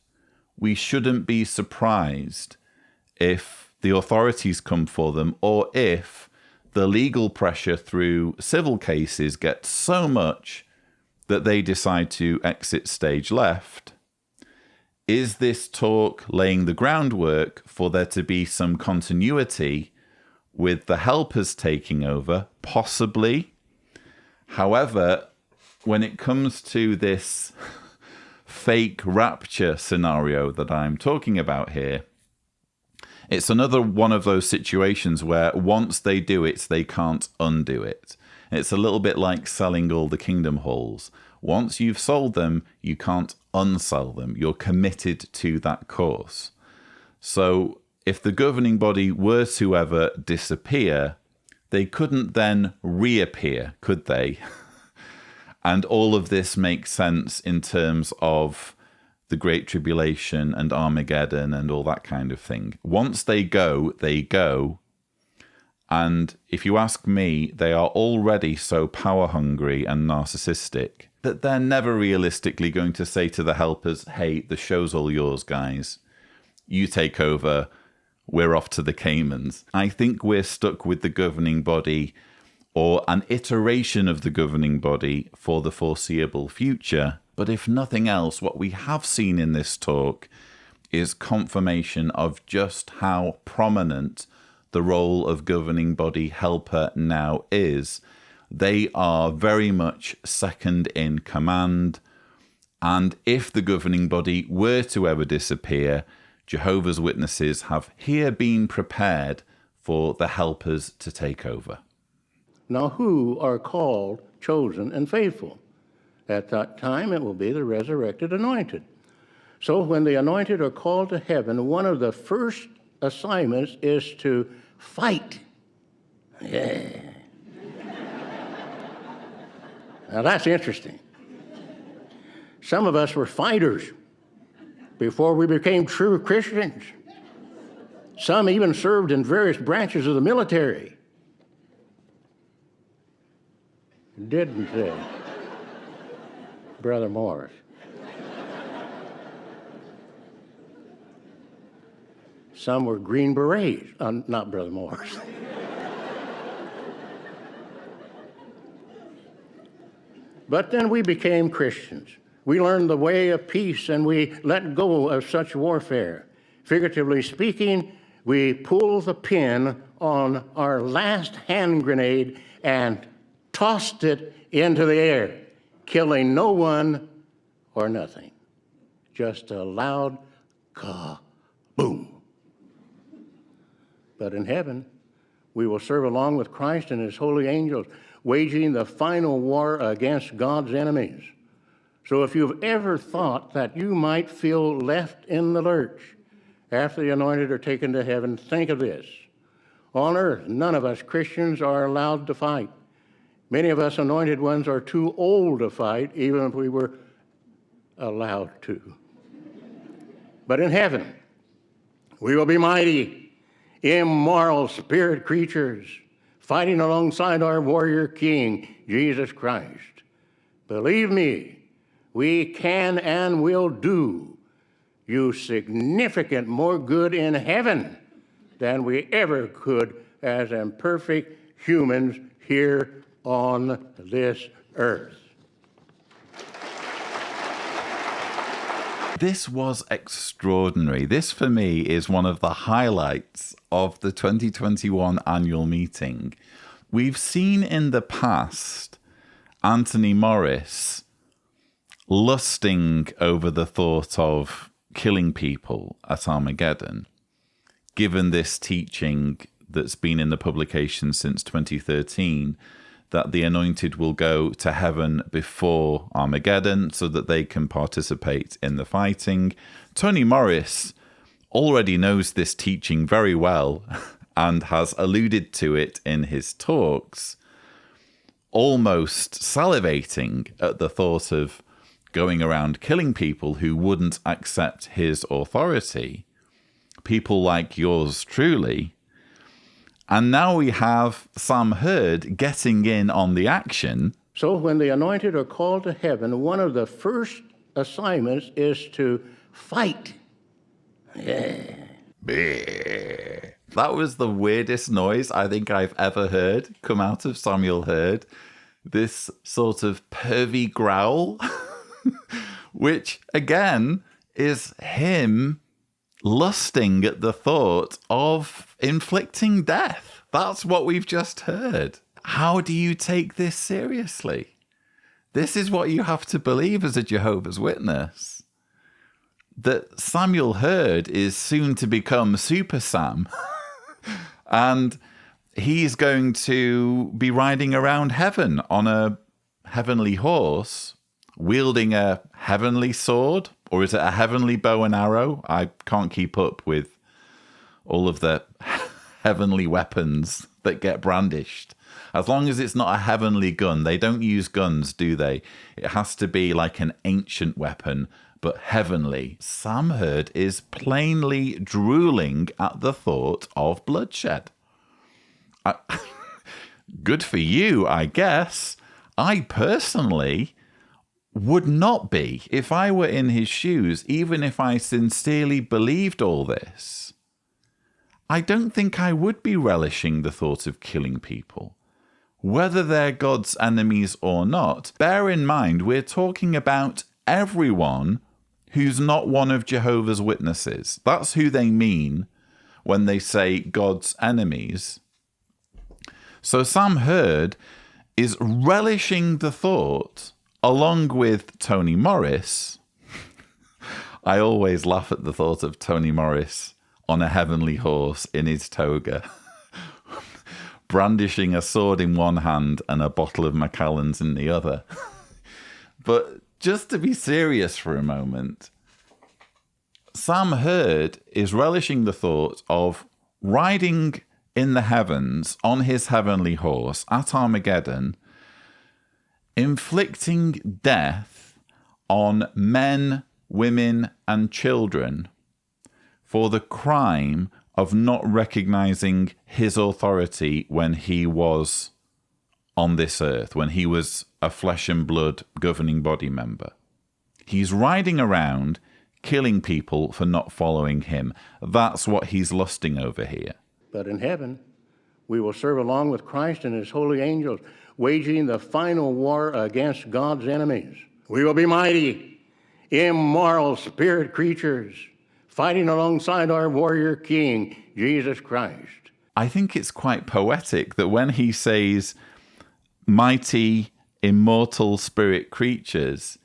[SPEAKER 1] we shouldn't be surprised if the authorities come for them, or if the legal pressure through civil cases gets so much that they decide to exit stage left. Is this talk laying the groundwork for there to be some continuity with the helpers taking over? Possibly. However, when it comes to this fake rapture scenario that I'm talking about here, it's another one of those situations where once they do it, they can't undo it. It's a little bit like selling all the kingdom halls. Once you've sold them, you can't unsell them. You're committed to that course. So if the governing body were to ever disappear, they couldn't then reappear, could they? And all of this makes sense in terms of the Great Tribulation and Armageddon and all that kind of thing. Once they go, they go. And if you ask me, they are already so power hungry and narcissistic that they're never realistically going to say to the helpers, hey, the show's all yours, guys. You take over. We're off to the Caymans. I think we're stuck with the governing body or an iteration of the governing body for the foreseeable future. But if nothing else, what we have seen in this talk is confirmation of just how prominent the role of governing body helper now is. They are very much second in command. And if the governing body were to ever disappear, Jehovah's Witnesses have here been prepared for the helpers to take over.
[SPEAKER 2] Now, who are called, chosen, and faithful? At that time, it will be the resurrected anointed. So when the anointed are called to heaven, one of the first assignments is to fight. Yeah. Now, that's interesting. Some of us were fighters before we became true Christians. Some even served in various branches of the military. Didn't they, Brother Morris? Some were Green Berets, not Brother Morris. But then we became Christians. We learned the way of peace, and we let go of such warfare. Figuratively speaking, we pulled the pin on our last hand grenade and tossed it into the air, killing no one or nothing. Just a loud ka-boom. But in heaven, we will serve along with Christ and his holy angels, waging the final war against God's enemies. So if you've ever thought that you might feel left in the lurch after the anointed are taken to heaven, think of this. On earth, none of us Christians are allowed to fight. Many of us anointed ones are too old to fight, even if we were allowed to. But in heaven, we will be mighty, immoral spirit creatures, fighting alongside our warrior king, Jesus Christ. Believe me, we can and will do you significant more good in heaven than we ever could as imperfect humans here on this earth.
[SPEAKER 1] This was extraordinary. This, for me, is one of the highlights of the 2021 annual meeting. We've seen in the past Anthony Morris lusting over the thought of killing people at Armageddon, given this teaching that's been in the publication since 2013, that the anointed will go to heaven before Armageddon so that they can participate in the fighting. Tony Morris already knows this teaching very well and has alluded to it in his talks, almost salivating at the thought of going around killing people who wouldn't accept his authority. People like yours truly. And now we have Sam Hurd getting in on the action.
[SPEAKER 2] So when the anointed are called to heaven, one of the first assignments is to fight. Yeah.
[SPEAKER 1] That was the weirdest noise I think I've ever heard come out of Samuel Hurd. This sort of pervy growl, which again is him lusting at the thought of inflicting death. That's what we've just heard. How do you take this seriously? This is what you have to believe as a Jehovah's Witness. That Samuel Hurd is soon to become Super Sam. And he's going to be riding around heaven on a heavenly horse, wielding a heavenly sword. Or is it a heavenly bow and arrow? I can't keep up with all of the heavenly weapons that get brandished. As long as it's not a heavenly gun. They don't use guns, do they? It has to be like an ancient weapon, but heavenly. Sam Hurd is plainly drooling at the thought of bloodshed. Good for you, I guess. I personally would not be if I were in his shoes, even if I sincerely believed all this. I don't think I would be relishing the thought of killing people. Whether they're God's enemies or not, bear in mind we're talking about everyone who's not one of Jehovah's Witnesses. That's who they mean when they say God's enemies. So Sam Hurd is relishing the thought, along with Tony Morris. I always laugh at the thought of Tony Morris on a heavenly horse in his toga, brandishing a sword in one hand and a bottle of Macallan's in the other. But just to be serious for a moment, Sam Hurd is relishing the thought of riding in the heavens on his heavenly horse at Armageddon, inflicting death on men, women, and children for the crime of not recognizing his authority when he was on this earth, when he was a flesh and blood governing body member. He's riding around killing people for not following him. That's what he's lusting over here.
[SPEAKER 2] But in heaven, we will serve along with Christ and his holy angels, waging the final war against God's enemies. We will be mighty, immoral spirit creatures, fighting alongside our warrior king, Jesus Christ.
[SPEAKER 1] I think it's quite poetic that when he says mighty, immortal spirit creatures,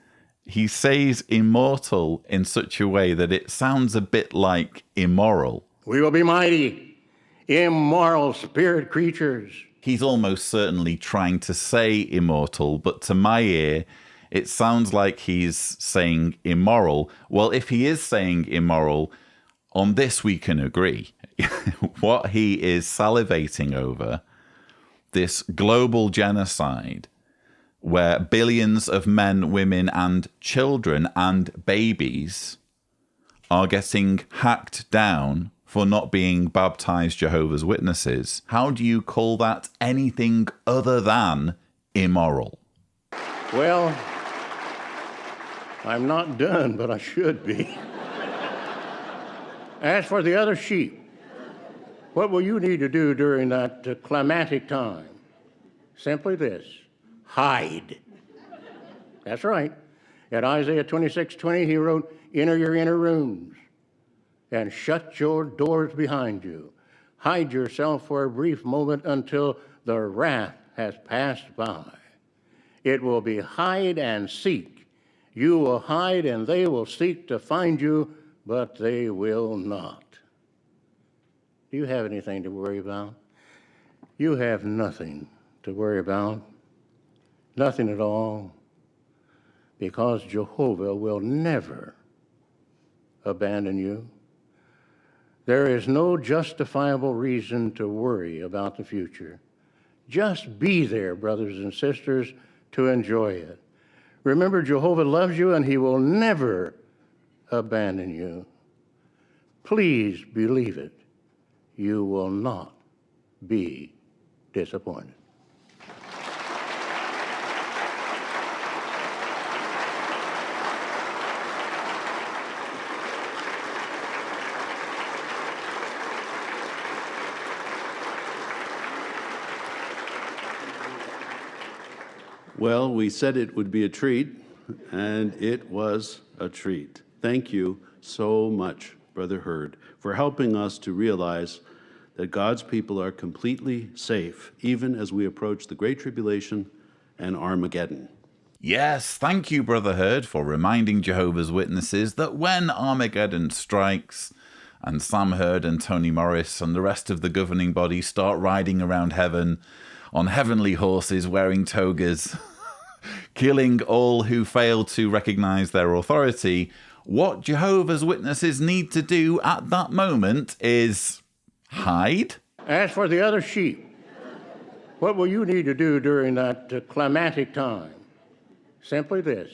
[SPEAKER 1] he says immortal in such a way that it sounds a bit like immoral.
[SPEAKER 2] We will be mighty, immoral spirit creatures.
[SPEAKER 1] He's almost certainly trying to say immortal, but to my ear, it sounds like he's saying immoral. Well, if he is saying immoral, on this we can agree. What he is salivating over, this global genocide, where billions of men, women, and children and babies are getting hacked down for not being baptized Jehovah's Witnesses. How do you call that anything other than immoral?
[SPEAKER 2] Well, I'm not done, but I should be. As for the other sheep, what will you need to do during that climatic time? Simply this: hide. That's right. At Isaiah 26:20, he wrote, "Enter your inner rooms and shut your doors behind you. Hide yourself for a brief moment until the wrath has passed by. It will be hide and seek. You will hide and they will seek to find you, but they will not." Do you have anything to worry about? You have nothing to worry about. Nothing at all. Because Jehovah will never abandon you. There is no justifiable reason to worry about the future. Just be there, brothers and sisters, to enjoy it. Remember, Jehovah loves you and he will never abandon you. Please believe it. You will not be disappointed.
[SPEAKER 3] Well, we said it would be a treat, and it was a treat. Thank you so much, Brother Hurd, for helping us to realize that God's people are completely safe, even as we approach the Great Tribulation and Armageddon.
[SPEAKER 1] Yes, thank you, Brother Hurd, for reminding Jehovah's Witnesses that when Armageddon strikes and Sam Hurd and Tony Morris and the rest of the governing body start riding around heaven on heavenly horses wearing togas, killing all who fail to recognize their authority, what Jehovah's Witnesses need to do at that moment is hide.
[SPEAKER 2] As for the other sheep, what will you need to do during that climatic time? Simply this: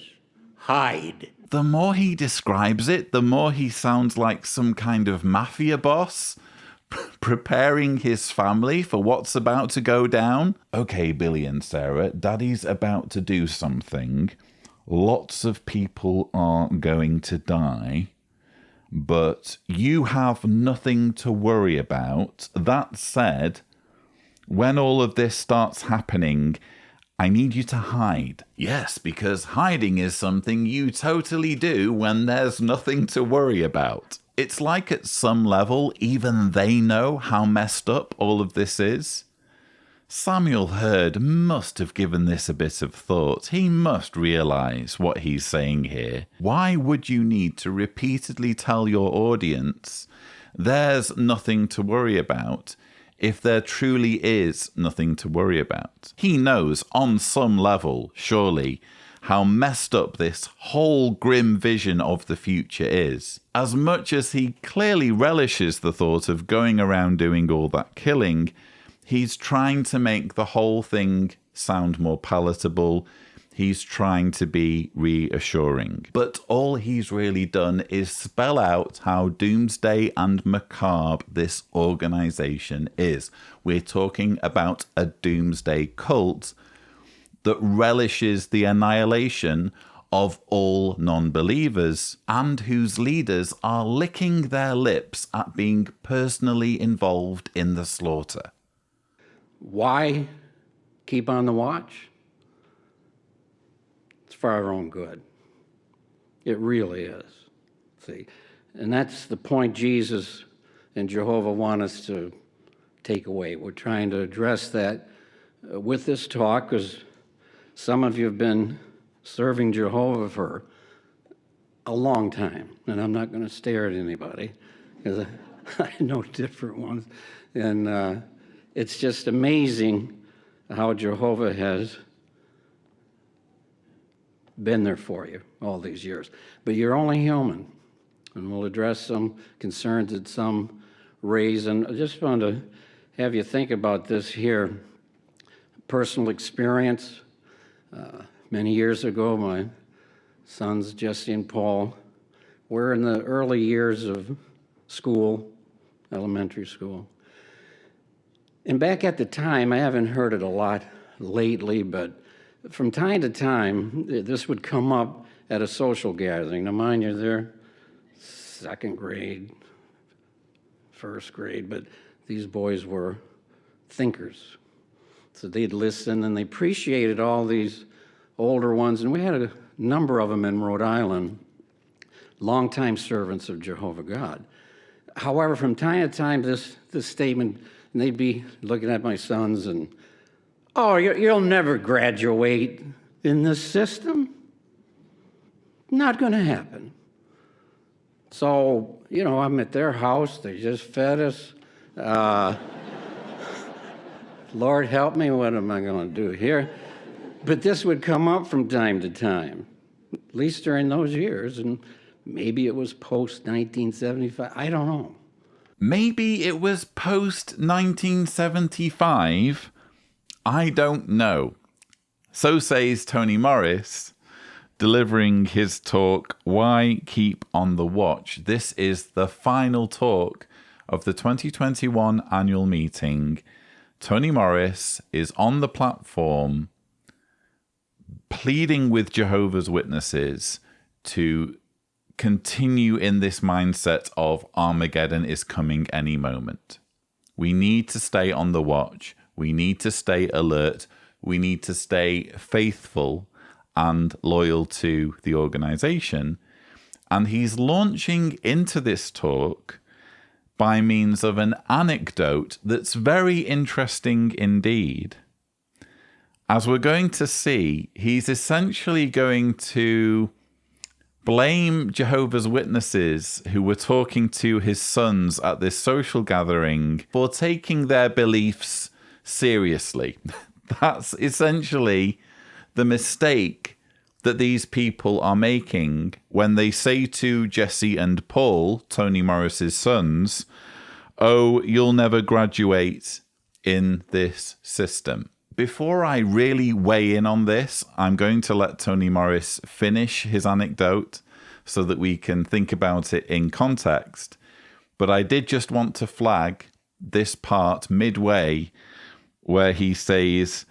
[SPEAKER 2] hide.
[SPEAKER 1] The more he describes it, the more he sounds like some kind of mafia boss preparing his family for what's about to go down. Okay, Billy and Sarah, Daddy's about to do something. Lots of people are going to die, but you have nothing to worry about. That said, when all of this starts happening, I need you to hide. Yes, because hiding is something you totally do when there's nothing to worry about. It's like at some level, even they know how messed up all of this is. Samuel Hurd must have given this a bit of thought. He must realize what he's saying here. Why would you need to repeatedly tell your audience there's nothing to worry about if there truly is nothing to worry about? He knows on some level, surely, how messed up this whole grim vision of the future is. As much as he clearly relishes the thought of going around doing all that killing, he's trying to make the whole thing sound more palatable. He's trying to be reassuring. But all he's really done is spell out how doomsday and macabre this organization is. We're talking about a doomsday cult that relishes the annihilation of all non-believers and whose leaders are licking their lips at being personally involved in the slaughter.
[SPEAKER 4] Why keep on the watch? It's for our own good. It really is. See, and that's the point Jesus and Jehovah want us to take away. We're trying to address that with this talk, because some of you have been serving Jehovah for a long time, and I'm not going to stare at anybody, because I know different ones. And it's just amazing how Jehovah has been there for you all these years. But you're only human, and we'll address some concerns that some raise. And I just want to have you think about this here. Personal experience. Many years ago, my sons, Jesse and Paul, were in the early years of school, elementary school. And back at the time, I haven't heard it a lot lately, but from time to time, this would come up at a social gathering. Now, mind you, they're second grade, first grade, but these boys were thinkers. So they'd listen, and they appreciated all these older ones. And we had a number of them in Rhode Island, longtime servants of Jehovah God. However, from time to time, this statement, and they'd be looking at my sons and, oh, you'll never graduate in this system. Not going to happen. So, I'm at their house. They just fed us. Lord help me, what am I going to do here? But this would come up from time to time, at least during those years, and maybe it was post-1975. I don't know.
[SPEAKER 1] Maybe it was post-1975. I don't know. So says Tony Morris, delivering his talk, Why Keep on the Watch? This is the final talk of the 2021 annual meeting. Tony Morris is on the platform pleading with Jehovah's Witnesses to continue in this mindset of Armageddon is coming any moment. We need to stay on the watch. We need to stay alert. We need to stay faithful and loyal to the organization. And he's launching into this talk by means of an anecdote that's very interesting indeed. As we're going to see, he's essentially going to blame Jehovah's Witnesses who were talking to his sons at this social gathering for taking their beliefs seriously. That's essentially the mistake that these people are making when they say to Jesse and Paul, Tony Morris's sons, oh, you'll never graduate in this system. Before I really weigh in on this, I'm going to let Tony Morris finish his anecdote, so that we can think about it in context. But I did just want to flag this part midway where he says,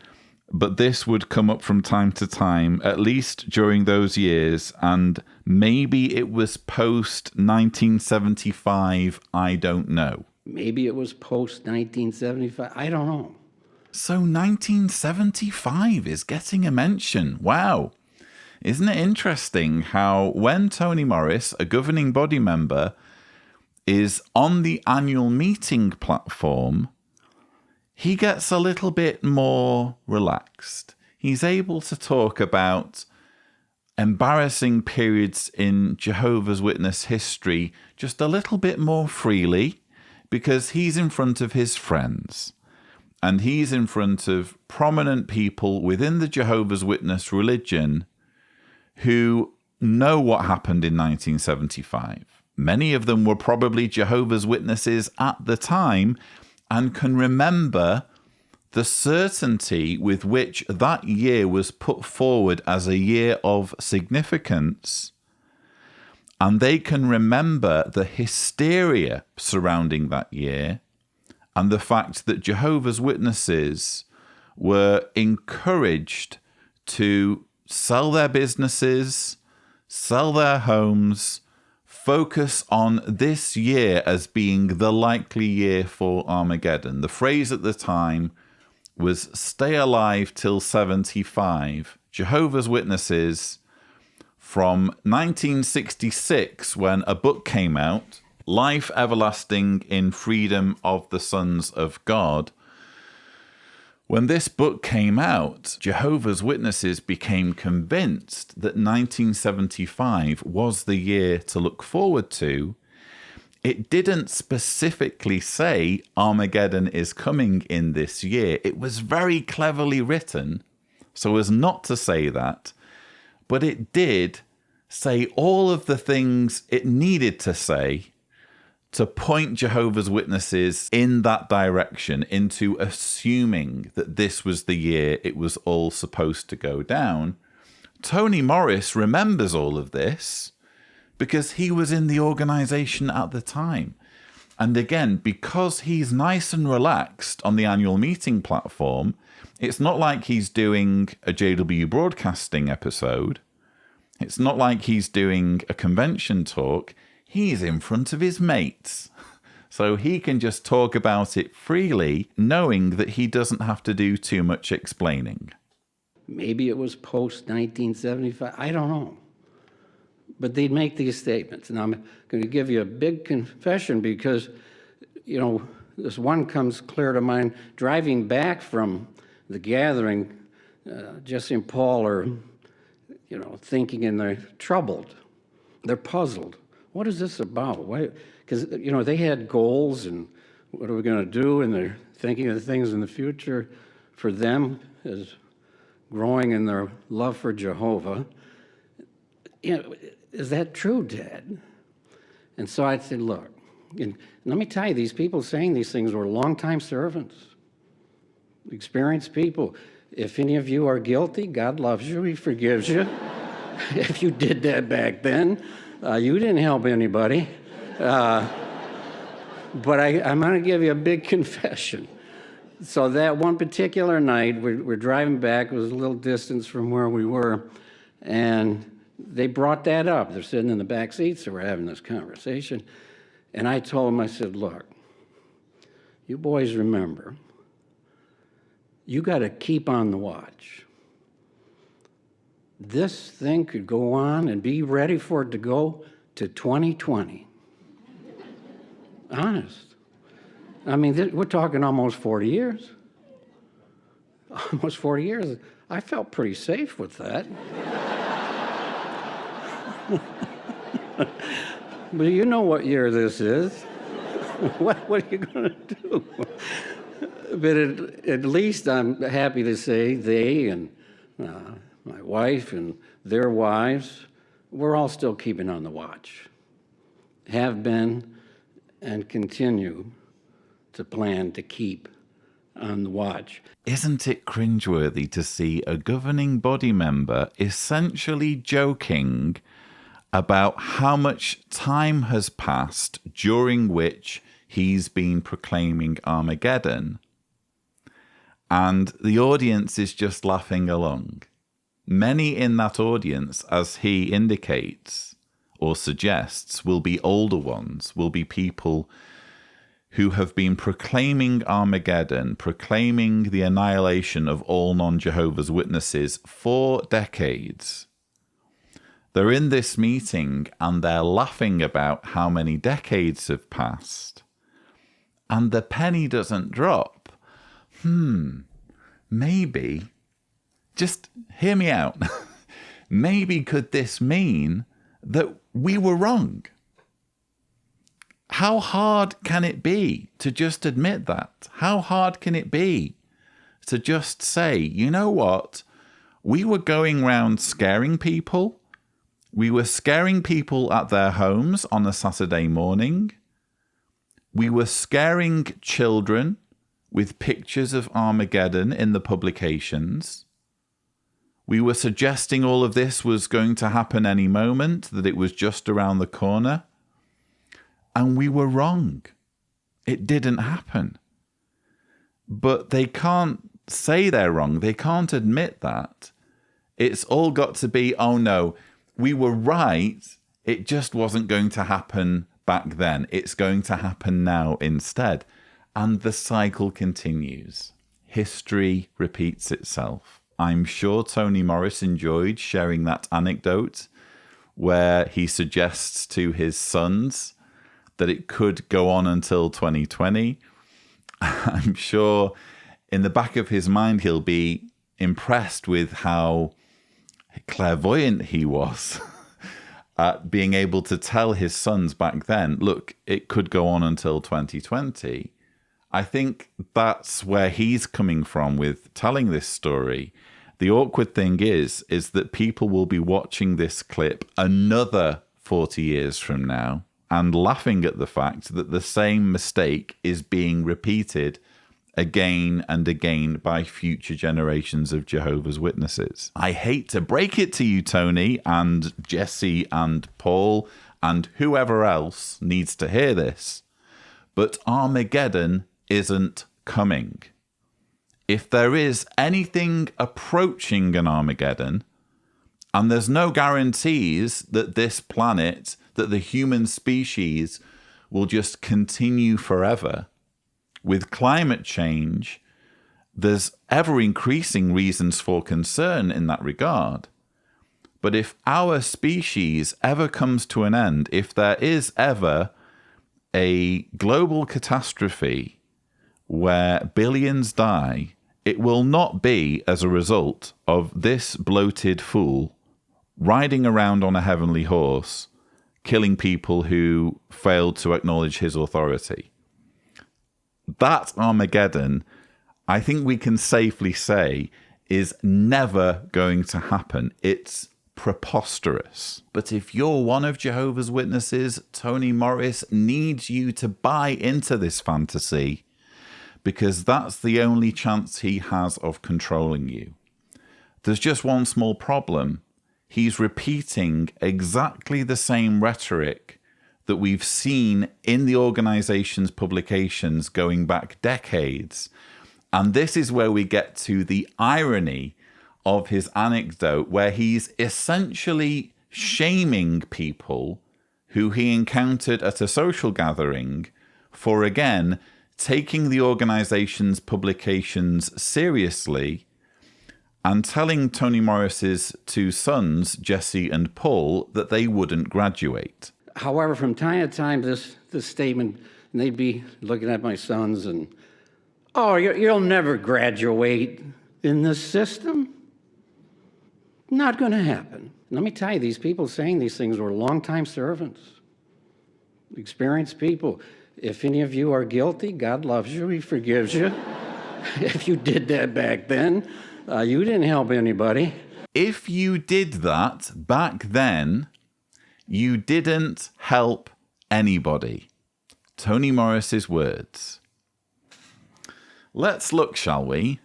[SPEAKER 1] but this would come up from time to time, at least during those years, and maybe it was post 1975, I don't know.
[SPEAKER 4] Maybe it was post 1975. I don't know.
[SPEAKER 1] So 1975 is getting a mention. Wow. Isn't it interesting how when Tony Morris, a governing body member, is on the annual meeting platform, he gets a little bit more relaxed. He's able to talk about embarrassing periods in Jehovah's Witness history just a little bit more freely because he's in front of his friends and he's in front of prominent people within the Jehovah's Witness religion who know what happened in 1975. Many of them were probably Jehovah's Witnesses at the time and can remember the certainty with which that year was put forward as a year of significance. And they can remember the hysteria surrounding that year and the fact that Jehovah's Witnesses were encouraged to sell their businesses, sell their homes, focus on this year as being the likely year for Armageddon. The phrase at the time was stay alive till 75. Jehovah's Witnesses from 1966, when a book came out, Life Everlasting in Freedom of the Sons of God. When this book came out, Jehovah's Witnesses became convinced that 1975 was the year to look forward to. It didn't specifically say Armageddon is coming in this year. It was very cleverly written so as not to say that, but it did say all of the things it needed to say to point Jehovah's Witnesses in that direction, into assuming that this was the year it was all supposed to go down. Tony Morris remembers all of this because he was in the organization at the time. And again, because he's nice and relaxed on the annual meeting platform, it's not like he's doing a JW Broadcasting episode. It's not like he's doing a convention talk. He's in front of his mates. So he can just talk about it freely, knowing that he doesn't have to do too much explaining.
[SPEAKER 4] Maybe it was post 1975. I don't know. But they'd make these statements. And I'm going to give you a big confession because, you know, this one comes clear to mind. Driving back from the gathering, Jesse and Paul are, you know, thinking and they're troubled. They're puzzled. What is this about? Why? Because, you know, they had goals and what are we going to do? And they're thinking of things in the future for them as growing in their love for Jehovah. You know, is that true, Dad? And so I said, look, and let me tell you, these people saying these things were longtime servants, experienced people. If any of you are guilty, God loves you. He forgives you. If you did that back then, you didn't help anybody. But I'm going to give you a big confession. So that one particular night, we're driving back. It was a little distance from where we were. And they brought that up. They're sitting in the back seat, so we're having this conversation. And I told them, I said, look, you boys remember, you got to keep on the watch. This thing could go on and be ready for it to go to 2020. Honest. I mean, we're talking almost 40 years. Almost 40 years. I felt pretty safe with that. But you know what year this is. What are you going to do? But at least I'm happy to say they and my wife and their wives, we're all still keeping on the watch. Have been and continue to plan to keep on the watch.
[SPEAKER 1] Isn't it cringeworthy to see a governing body member essentially joking about how much time has passed during which he's been proclaiming Armageddon. And the audience is just laughing along. Many in that audience, as he indicates or suggests, will be older ones, will be people who have been proclaiming Armageddon, proclaiming the annihilation of all non-Jehovah's Witnesses for decades. They're in this meeting and they're laughing about how many decades have passed. And the penny doesn't drop. Maybe, just hear me out. Maybe could this mean that we were wrong? How hard can it be to just admit that? How hard can it be to just say, you know what? We were going around scaring people. We were scaring people at their homes on a Saturday morning. We were scaring children with pictures of Armageddon in the publications. We were suggesting all of this was going to happen any moment, that it was just around the corner. And we were wrong. It didn't happen. But they can't say they're wrong. They can't admit that. It's all got to be, oh no, we were right. It just wasn't going to happen back then. It's going to happen now instead. And the cycle continues. History repeats itself. I'm sure Tony Morris enjoyed sharing that anecdote where he suggests to his sons that it could go on until 2020. I'm sure in the back of his mind, he'll be impressed with how clairvoyant he was at being able to tell his sons back then, look, it could go on until 2020. I think that's where he's coming from with telling this story. The awkward thing is that people will be watching this clip another 40 years from now and laughing at the fact that the same mistake is being repeated again and again by future generations of Jehovah's Witnesses. I hate to break it to you, Tony, and Jesse and Paul, and whoever else needs to hear this, but Armageddon isn't coming. If there is anything approaching an Armageddon, and there's no guarantees that this planet, that the human species will just continue forever. With climate change, there's ever-increasing reasons for concern in that regard. But if our species ever comes to an end, if there is ever a global catastrophe where billions die, it will not be as a result of this bloated fool riding around on a heavenly horse, killing people who failed to acknowledge his authority. That Armageddon, I think we can safely say, is never going to happen. It's preposterous. But if you're one of Jehovah's Witnesses, Tony Morris needs you to buy into this fantasy, because that's the only chance he has of controlling you. There's just one small problem. He's repeating exactly the same rhetoric that we've seen in the organization's publications going back decades. And this is where we get to the irony of his anecdote, where he's essentially shaming people who he encountered at a social gathering for, again, taking the organization's publications seriously and telling Tony Morris's two sons, Jesse and Paul, that they wouldn't graduate.
[SPEAKER 4] However, from time to time, this statement, and they'd be looking at my sons and, oh, you'll never graduate in this system. Not going to happen. Let me tell you, these people saying these things were longtime servants, experienced people. If any of you are guilty, God loves you. He forgives you. If you did that back then, you didn't help anybody.
[SPEAKER 1] If you did that back then, you didn't help anybody. Tony Morris's words. Let's look, shall we,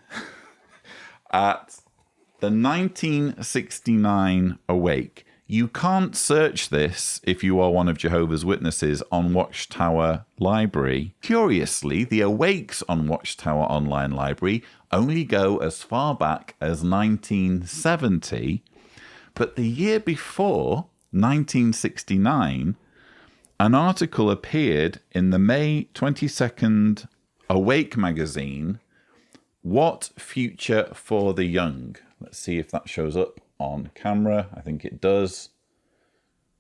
[SPEAKER 1] at the 1969 Awake. You can't search this if you are one of Jehovah's Witnesses on Watchtower Library. Curiously, the Awakes on Watchtower Online Library only go as far back as 1970, but the year before, 1969, an article appeared in the May 22nd Awake magazine, What Future for the Young? Let's see if that shows up on camera. I think it does.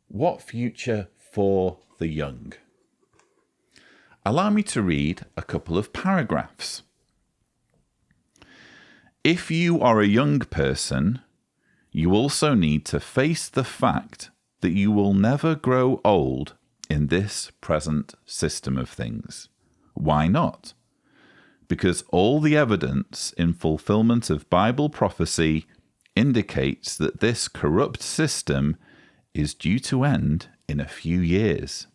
[SPEAKER 1] What Future for the Young? Allow me to read a couple of paragraphs. If you are a young person, you also need to face the fact that you will never grow old in this present system of things. Why not? Because all the evidence in fulfillment of Bible prophecy indicates that this corrupt system is due to end in a few years.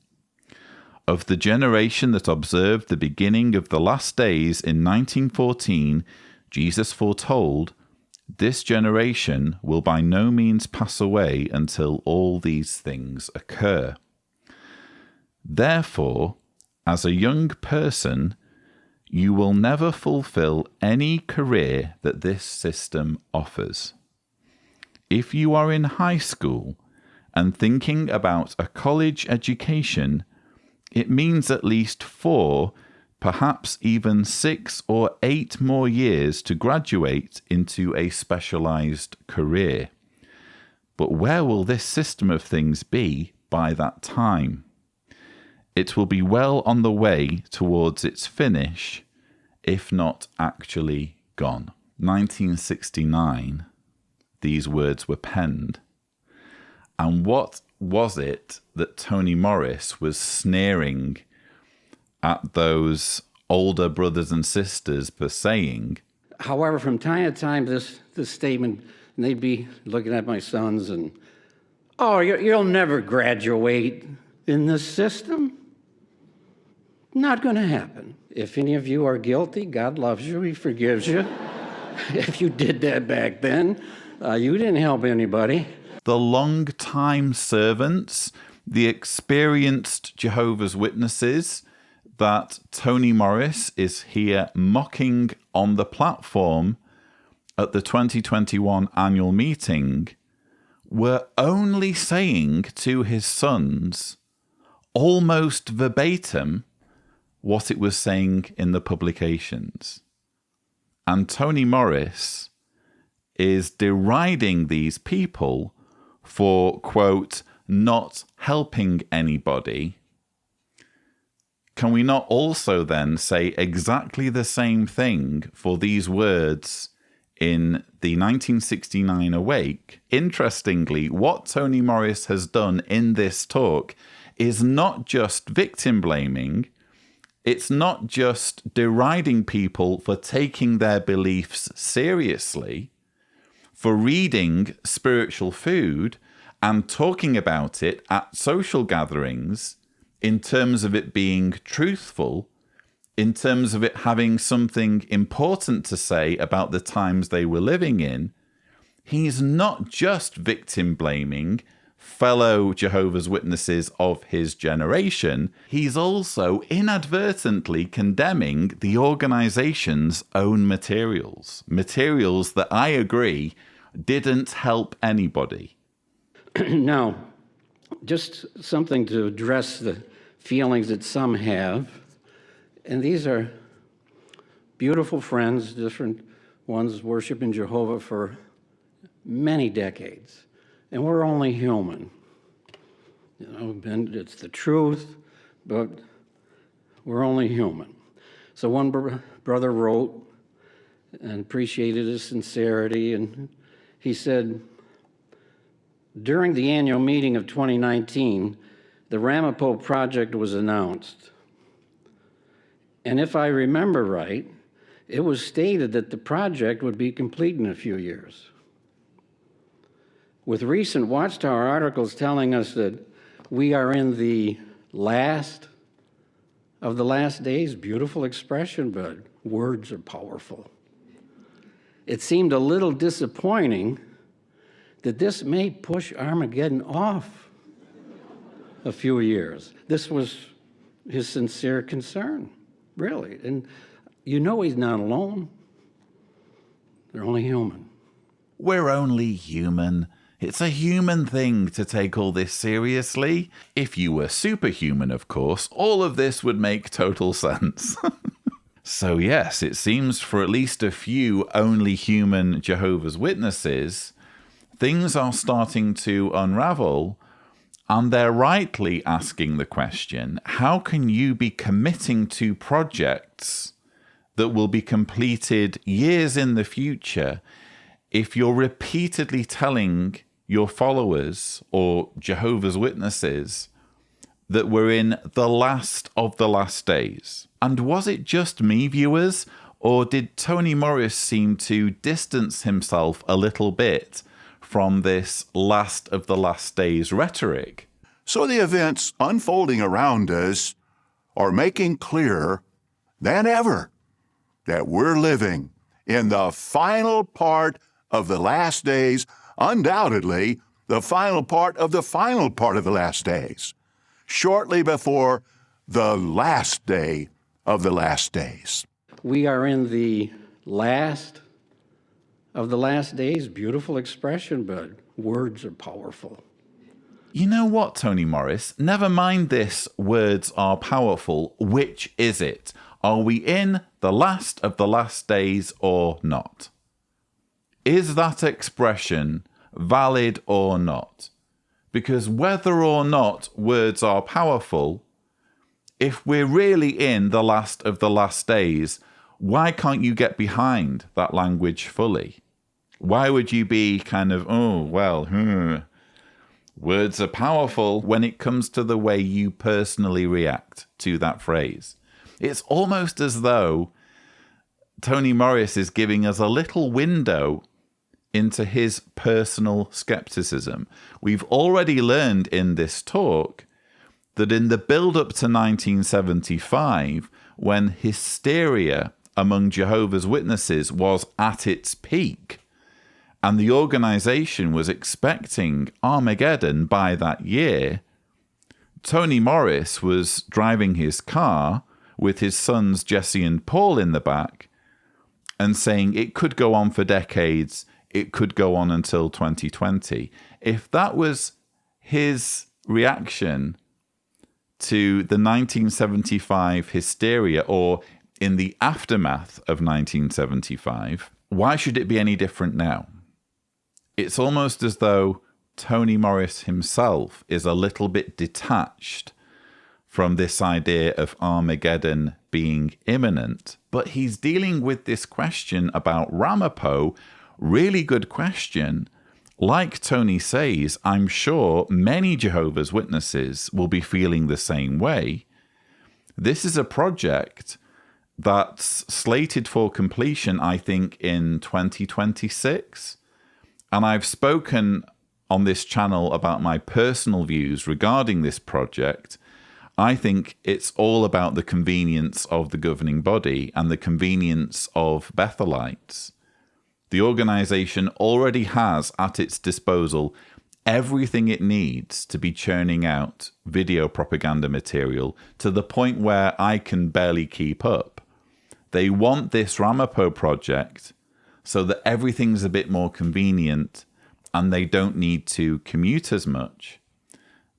[SPEAKER 1] Of the generation that observed the beginning of the last days in 1914, Jesus foretold, this generation will by no means pass away until all these things occur. Therefore, as a young person, you will never fulfill any career that this system offers. If you are in high school and thinking about a college education, it means at least 4, perhaps even 6 or 8 more years to graduate into a specialized career. But where will this system of things be by that time? It will be well on the way towards its finish, if not actually gone. 1969, these words were penned. And what was it that Tony Morris was sneering at those older brothers and sisters for saying?
[SPEAKER 4] However, from time to time, this statement, and they'd be looking at my sons and, oh, you'll never graduate in this system. Not going to happen. If any of you are guilty, God loves you. He forgives you. If you did that back then, you didn't help anybody.
[SPEAKER 1] The long-time servants, the experienced Jehovah's Witnesses that Tony Morris is here mocking on the platform at the 2021 annual meeting were only saying to his sons almost verbatim what it was saying in the publications. And Tony Morris is deriding these people for, quote, not helping anybody. Can we not also then say exactly the same thing for these words in the 1969 Awake? Interestingly, what Tony Morris has done in this talk is not just victim blaming. It's not just deriding people for taking their beliefs seriously, for reading spiritual food and talking about it at social gatherings in terms of it being truthful, in terms of it having something important to say about the times they were living in. He's not just victim blaming fellow Jehovah's Witnesses of his generation, he's also inadvertently condemning the organization's own materials that I agree didn't help anybody.
[SPEAKER 4] Now, just something to address the feelings that some have, and these are beautiful friends, different ones worshiping Jehovah for many decades. And we're only human. You know, and it's the truth, but we're only human. So one brother wrote and appreciated his sincerity, and he said, during the annual meeting of 2019, the Ramapo project was announced. And if I remember right, it was stated that the project would be complete in a few years. With recent Watchtower articles telling us that we are in the last of the last days, beautiful expression, but words are powerful. It seemed a little disappointing that this may push Armageddon off a few years. This was his sincere concern, really. And you know he's not alone. They're only human.
[SPEAKER 1] We're only human. It's a human thing to take all this seriously. If you were superhuman, of course, all of this would make total sense. So yes, it seems for at least a few only human Jehovah's Witnesses, things are starting to unravel, and they're rightly asking the question, how can you be committing to projects that will be completed years in the future if you're repeatedly telling your followers or Jehovah's Witnesses that we're in the last of the last days? And was it just me, viewers, or did Tony Morris seem to distance himself a little bit from this last of the last days rhetoric?
[SPEAKER 5] So the events unfolding around us are making clearer than ever that we're living in the final part of the last days, undoubtedly the final part of the final part of the last days, shortly before the last day of the last days.
[SPEAKER 4] We are in the last of the last days. Beautiful expression, but words are powerful.
[SPEAKER 1] You know what, Tony Morris? Never mind this, words are powerful. Which is it? Are we in the last of the last days or not? Is that expression valid or not? Because whether or not words are powerful, if we're really in the last of the last days, why can't you get behind that language fully? Why would you be kind of, words are powerful when it comes to the way you personally react to that phrase? It's almost as though Tony Morris is giving us a little window into his personal skepticism. We've already learned in this talk that in the build-up to 1975, when hysteria among Jehovah's Witnesses was at its peak, and the organization was expecting Armageddon by that year, Tony Morris was driving his car with his sons Jesse and Paul in the back and saying it could go on for decades, it could go on until 2020. If that was his reaction to the 1975 hysteria, or in the aftermath of 1975, why should it be any different now? It's almost as though Tony Morris himself is a little bit detached from this idea of Armageddon being imminent, but he's dealing with this question about Ramapo. Really good question. Like Tony says, I'm sure many Jehovah's Witnesses will be feeling the same way. This is a project that's slated for completion, I think, in 2026. And I've spoken on this channel about my personal views regarding this project. I think it's all about the convenience of the governing body and the convenience of Bethelites. The organization already has at its disposal everything it needs to be churning out video propaganda material to the point where I can barely keep up. They want this Ramapo project so that everything's a bit more convenient and they don't need to commute as much.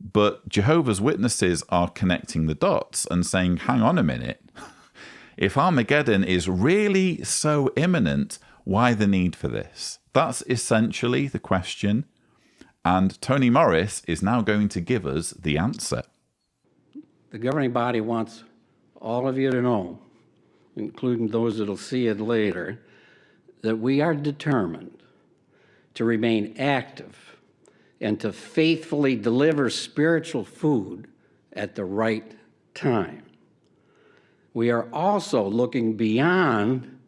[SPEAKER 1] But Jehovah's Witnesses are connecting the dots and saying, hang on a minute, if Armageddon is really so imminent, why the need for this? That's essentially the question. And Tony Morris is now going to give us the answer.
[SPEAKER 4] The governing body wants all of you to know, including those that'll see it later, that we are determined to remain active and to faithfully deliver spiritual food at the right time. We are also looking beyond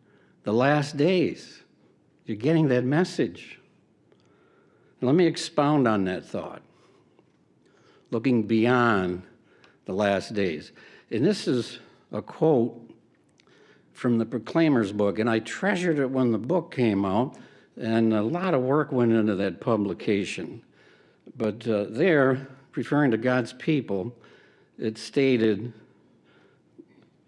[SPEAKER 4] the last days. You're getting that message. Let me expound on that thought. Looking beyond the last days. And this is a quote from the Proclaimer's book, and I treasured it when the book came out. And a lot of work went into that publication. But there, referring to God's people, it stated,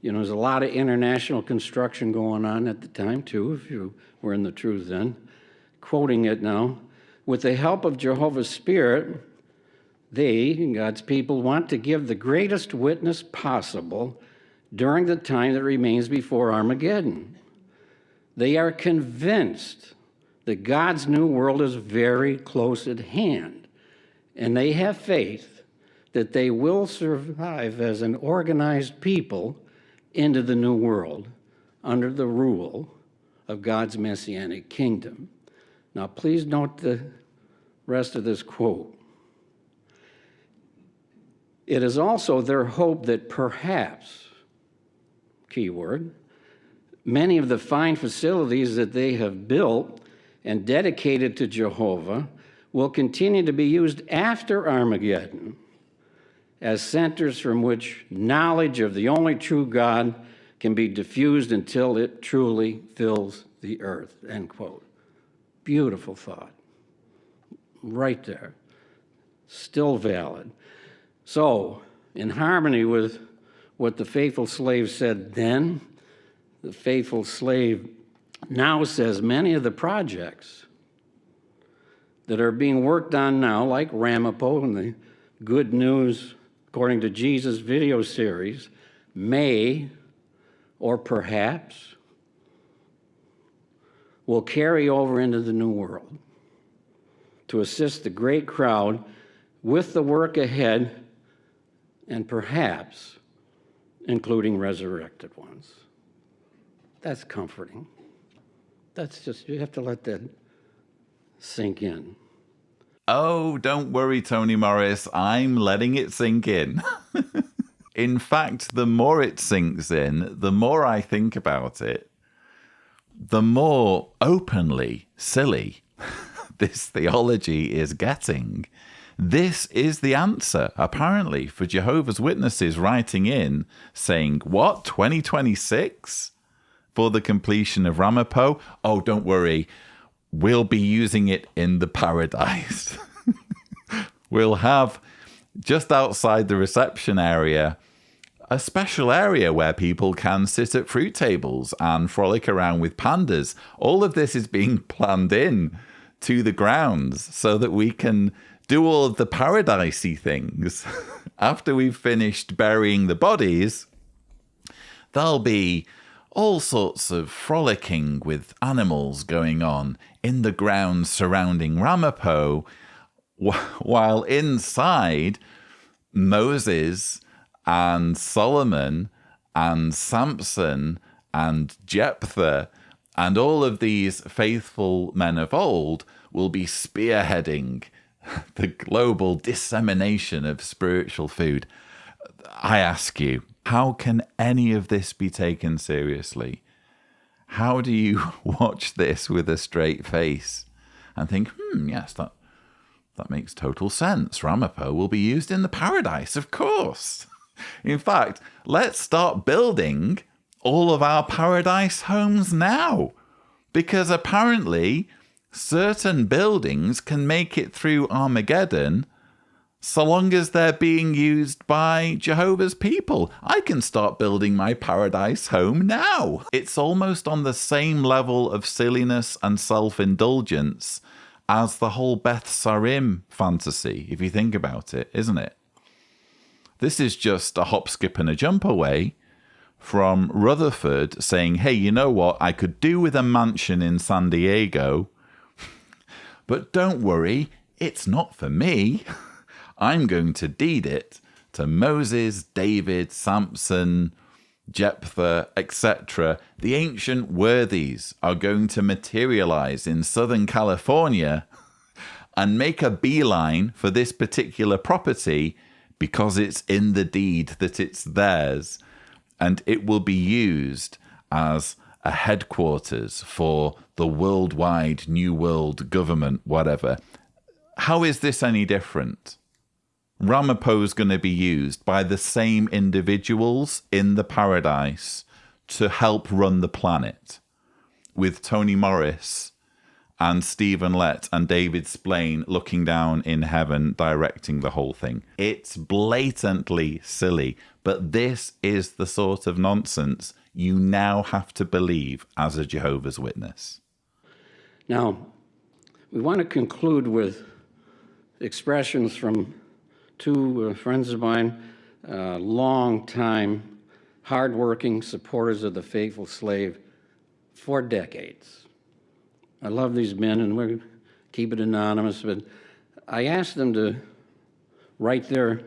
[SPEAKER 4] there's a lot of international construction going on at the time, too, if you were in the truth then. Quoting it now, with the help of Jehovah's Spirit, they, God's people, want to give the greatest witness possible during the time that remains before Armageddon. They are convinced that God's new world is very close at hand, and they have faith that they will survive as an organized people into the new world under the rule of God's messianic kingdom. Now, please note the rest of this quote. It is also their hope that perhaps, keyword, many of the fine facilities that they have built and dedicated to Jehovah will continue to be used after Armageddon as centers from which knowledge of the only true God can be diffused until it truly fills the earth, end quote. Beautiful thought. Right there. Still valid. So, in harmony with what the faithful slave said then, the faithful slave now says many of the projects that are being worked on now, like Ramapo and the Good News According to Jesus video series, may, or perhaps, will carry over into the new world to assist the great crowd with the work ahead, and perhaps including resurrected ones. That's comforting. That's just, you have to let that sink in.
[SPEAKER 1] Oh, don't worry, Tony Morris. I'm letting it sink in. In fact, the more it sinks in, the more I think about it, the more openly silly this theology is getting. This is the answer, apparently, for Jehovah's Witnesses writing in, saying, what, 2026? For the completion of Ramapo? Oh, don't worry, we'll be using it in the paradise. We'll have, just outside the reception area, a special area where people can sit at fruit tables and frolic around with pandas. All of this is being planned in to the grounds so that we can do all of the paradisey things. After we've finished burying the bodies, there'll be all sorts of frolicking with animals going on in the grounds surrounding Ramapo, while inside Moses and Solomon and Samson and Jephthah and all of these faithful men of old will be spearheading the global dissemination of spiritual food. I ask you, how can any of this be taken seriously? How do you watch this with a straight face and think, yes, that makes total sense. Ramapo will be used in the paradise, of course. In fact, let's start building all of our paradise homes now, because apparently certain buildings can make it through Armageddon so long as they're being used by Jehovah's people. I can start building my paradise home now. It's almost on the same level of silliness and self-indulgence as the whole Beth Sarim fantasy, if you think about it, isn't it? This is just a hop, skip, and a jump away from Rutherford saying, hey, you know what? I could do with a mansion in San Diego, but don't worry, it's not for me. I'm going to deed it to Moses, David, Samson, Jephthah, etc. The ancient worthies are going to materialize in Southern California and make a beeline for this particular property because it's in the deed that it's theirs, and it will be used as a headquarters for the worldwide New World government, whatever. How is this any different? Ramapo is going to be used by the same individuals in the paradise to help run the planet, with Tony Morris and Stephen Lett and David Splane looking down in heaven, directing the whole thing. It's blatantly silly, but this is the sort of nonsense you now have to believe as a Jehovah's Witness.
[SPEAKER 4] Now, we want to conclude with expressions from two friends of mine, long-time, hardworking supporters of the faithful slave for decades. I love these men, and we'll keep it anonymous, but I asked them to write their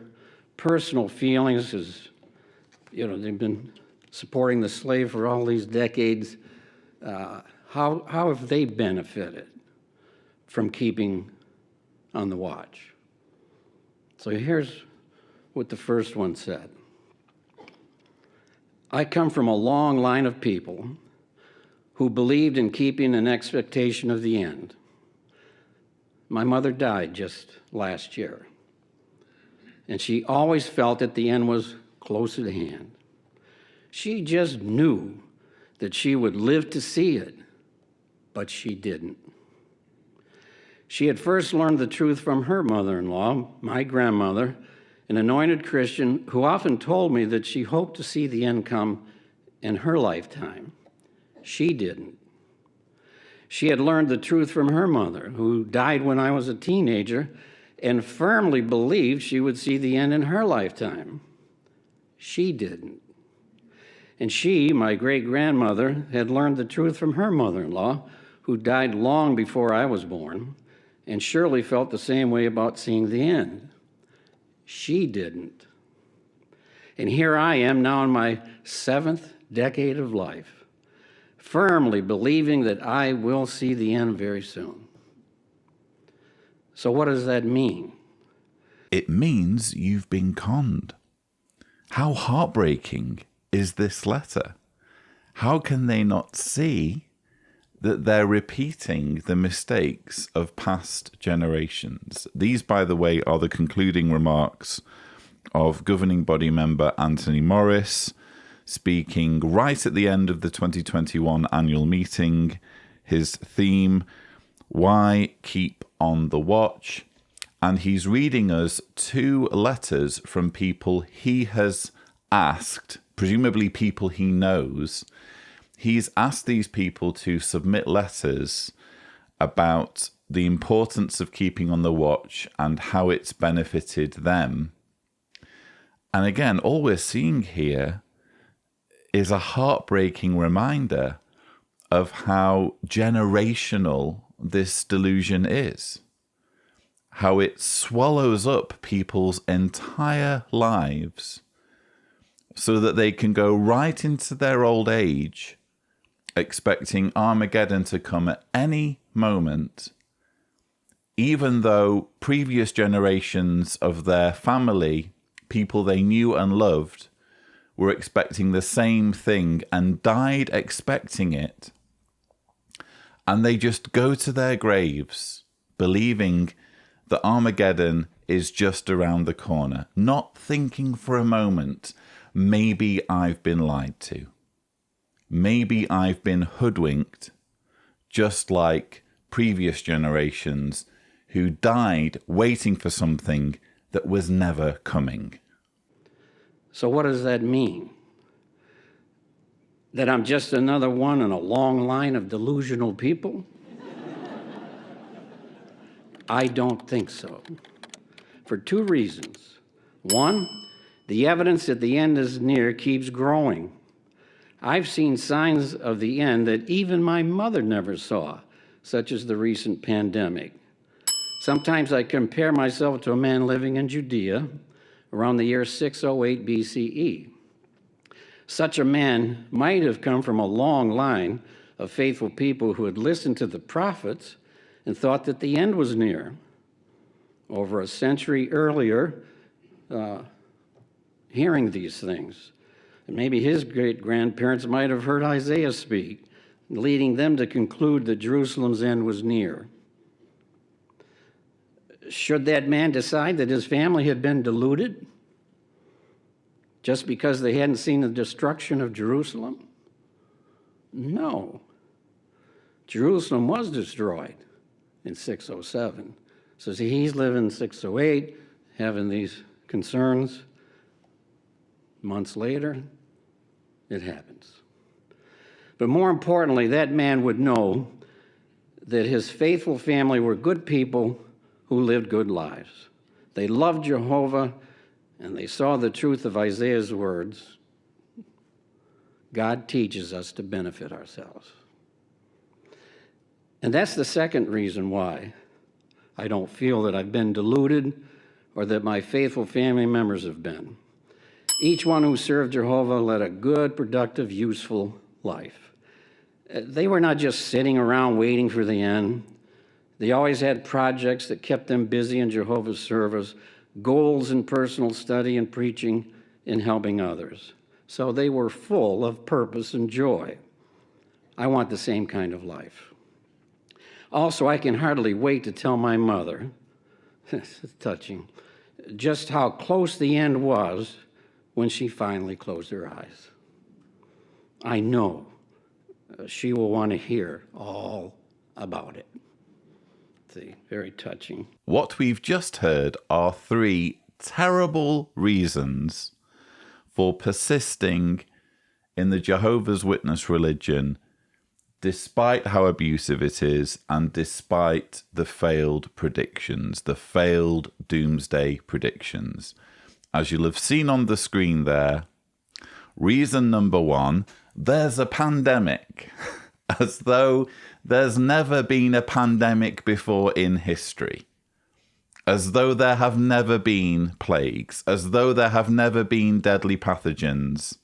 [SPEAKER 4] personal feelings, as you know, they've been supporting the slave for all these decades. How have they benefited from keeping on the watch? So here's what the first one said. I come from a long line of people who believed in keeping an expectation of the end. My mother died just last year, and she always felt that the end was close at hand. She just knew that she would live to see it, but she didn't. She had first learned the truth from her mother-in-law, my grandmother, an anointed Christian who often told me that she hoped to see the end come in her lifetime. She didn't. She had learned the truth from her mother, who died when I was a teenager, and firmly believed she would see the end in her lifetime. She didn't. And she, my great-grandmother, had learned the truth from her mother-in-law, who died long before I was born, and surely felt the same way about seeing the end. She didn't. And here I am now in my 7th decade of life, firmly believing that I will see the end very soon. So what does that mean?
[SPEAKER 1] It means you've been conned. How heartbreaking is this letter? How can they not see that they're repeating the mistakes of past generations? These, by the way, are the concluding remarks of governing body member Anthony Morris, speaking right at the end of the 2021 annual meeting. His theme, Why Keep on the Watch? And he's reading us 2 letters from people he has asked, presumably people he knows. He's asked these people to submit letters about the importance of keeping on the watch and how it's benefited them. And again, all we're seeing here is a heartbreaking reminder of how generational this delusion is, how it swallows up people's entire lives so that they can go right into their old age expecting Armageddon to come at any moment, even though previous generations of their family, people they knew and loved, were expecting the same thing and died expecting it. And they just go to their graves believing that Armageddon is just around the corner, not thinking for a moment, maybe I've been lied to. Maybe I've been hoodwinked, just like previous generations who died waiting for something that was never coming.
[SPEAKER 4] So what does that mean? That I'm just another one in a long line of delusional people? I don't think so, for 2 reasons. One, the evidence that the end is near keeps growing. I've seen signs of the end that even my mother never saw, such as the recent pandemic. Sometimes I compare myself to a man living in Judea around the year 608 BCE. Such a man might have come from a long line of faithful people who had listened to the prophets and thought that the end was near. Over a century earlier, hearing these things. And maybe his great-grandparents might have heard Isaiah speak, leading them to conclude that Jerusalem's end was near. Should that man decide that his family had been deluded just because they hadn't seen the destruction of Jerusalem? No. Jerusalem was destroyed in 607. So see, he's living in 608, having these concerns. Months later, it happens. But more importantly, that man would know that his faithful family were good people who lived good lives. They loved Jehovah, and they saw the truth of Isaiah's words. God teaches us to benefit ourselves. And that's the second reason why I don't feel that I've been deluded or that my faithful family members have been. Each one who served Jehovah led a good, productive, useful life. They were not just sitting around waiting for the end. They always had projects that kept them busy in Jehovah's service, goals in personal study and preaching and helping others. So they were full of purpose and joy. I want the same kind of life. Also, I can hardly wait to tell my mother, this is touching, just how close the end was when she finally closed her eyes. I know she will want to hear all about it. See, very touching.
[SPEAKER 1] What we've just heard are 3 terrible reasons for persisting in the Jehovah's Witness religion, despite how abusive it is and despite the failed predictions, the failed doomsday predictions. As you'll have seen on the screen there, reason number 1, there's a pandemic. As though there's never been a pandemic before in history. As though there have never been plagues. As though there have never been deadly pathogens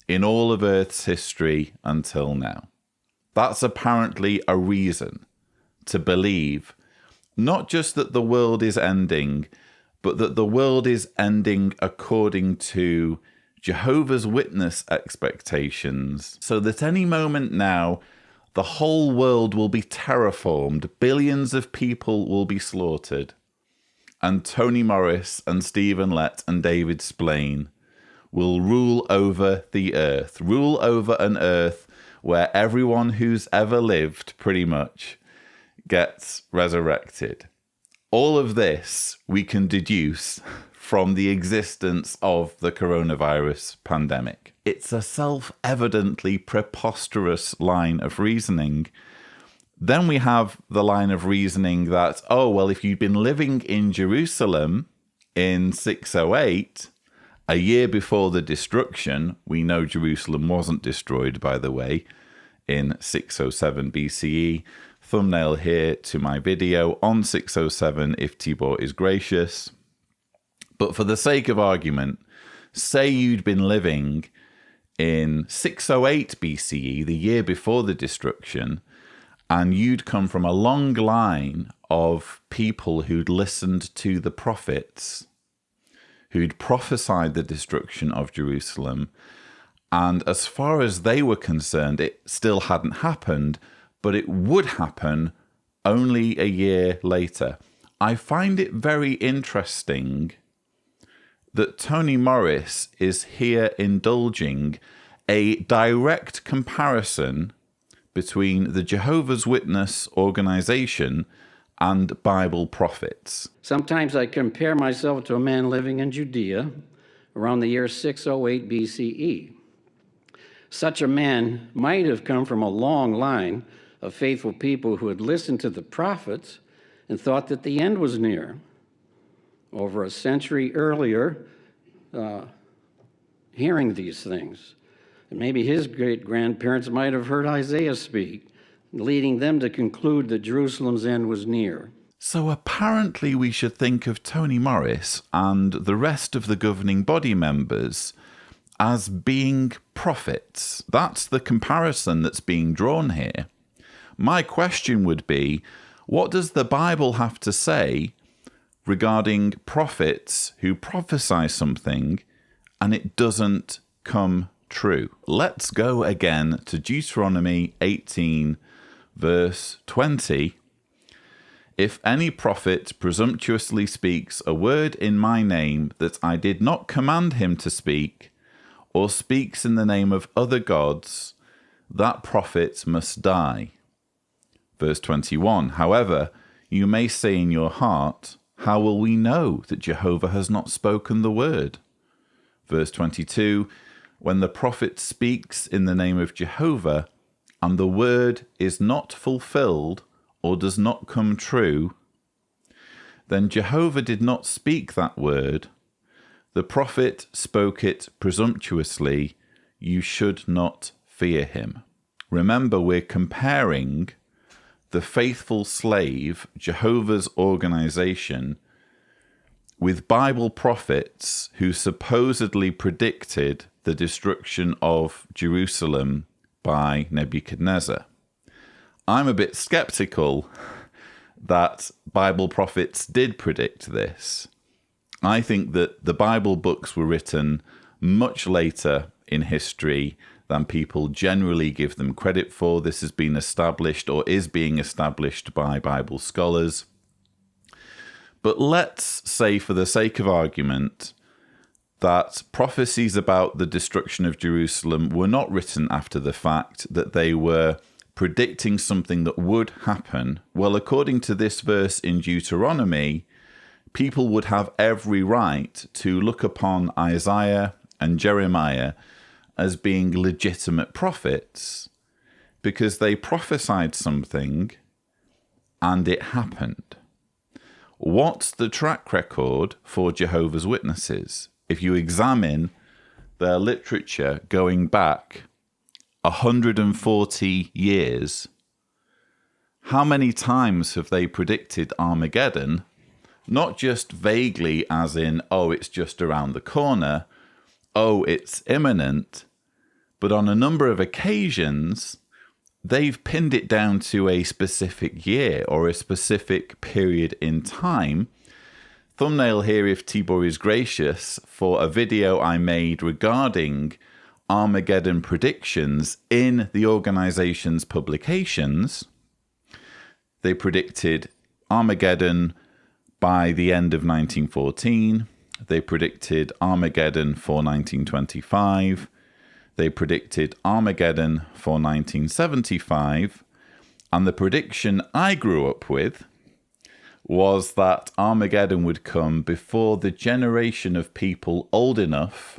[SPEAKER 1] in all of Earth's history until now. That's apparently a reason to believe not just that the world is ending, but that the world is ending according to Jehovah's Witness expectations, so that any moment now, the whole world will be terraformed, billions of people will be slaughtered, and Tony Morris and Stephen Lett and David Splain will rule over the earth, rule over an earth where everyone who's ever lived, pretty much, gets resurrected. All of this we can deduce from the existence of the coronavirus pandemic. It's a self-evidently preposterous line of reasoning. Then we have the line of reasoning that, oh, well, if you'd been living in Jerusalem in 608, a year before the destruction, we know Jerusalem wasn't destroyed, by the way, in 607 BCE. Thumbnail here to my video on 607 if Tibor is gracious. But for the sake of argument, say you'd been living in 608 BCE, the year before the destruction, and you'd come from a long line of people who'd listened to the prophets, who'd prophesied the destruction of Jerusalem, and as far as they were concerned, it still hadn't happened, but it would happen only a year later. I find it very interesting that Tony Morris is here indulging a direct comparison between the Jehovah's Witness organization and Bible prophets.
[SPEAKER 4] Sometimes I compare myself to a man living in Judea around the year 608 BCE. Such a man might have come from a long line of faithful people who had listened to the prophets and thought that the end was near. Over a century earlier, hearing these things. And maybe his great-grandparents might have heard Isaiah speak, leading them to conclude that Jerusalem's end was near.
[SPEAKER 1] So apparently we should think of Tony Morris and the rest of the governing body members as being prophets. That's the comparison that's being drawn here. My question would be, what does the Bible have to say regarding prophets who prophesy something and it doesn't come true? Let's go again to Deuteronomy 18, verse 20. If any prophet presumptuously speaks a word in my name that I did not command him to speak, or speaks in the name of other gods, that prophet must die. Verse 21, however, you may say in your heart, how will we know that Jehovah has not spoken the word? Verse 22, when the prophet speaks in the name of Jehovah, and the word is not fulfilled or does not come true, then Jehovah did not speak that word. The prophet spoke it presumptuously. You should not fear him. Remember, we're comparing the faithful slave, Jehovah's organization, with Bible prophets who supposedly predicted the destruction of Jerusalem by Nebuchadnezzar. I'm a bit skeptical that Bible prophets did predict this. I think that the Bible books were written much later in history than people generally give them credit for. This has been established or is being established by Bible scholars. But let's say, for the sake of argument, that prophecies about the destruction of Jerusalem were not written after the fact, that they were predicting something that would happen. Well, according to this verse in Deuteronomy, people would have every right to look upon Isaiah and Jeremiah as being legitimate prophets because they prophesied something and it happened. What's the track record for Jehovah's Witnesses? If you examine their literature going back 140 years, how many times have they predicted Armageddon? Not just vaguely as in, oh, it's just around the corner, oh, it's imminent, but on a number of occasions, they've pinned it down to a specific year or a specific period in time. Thumbnail here, if Tibor is gracious, for a video I made regarding Armageddon predictions in the organization's publications. They predicted Armageddon by the end of 1914. They predicted Armageddon for 1925. They predicted Armageddon for 1975. And the prediction I grew up with was that Armageddon would come before the generation of people old enough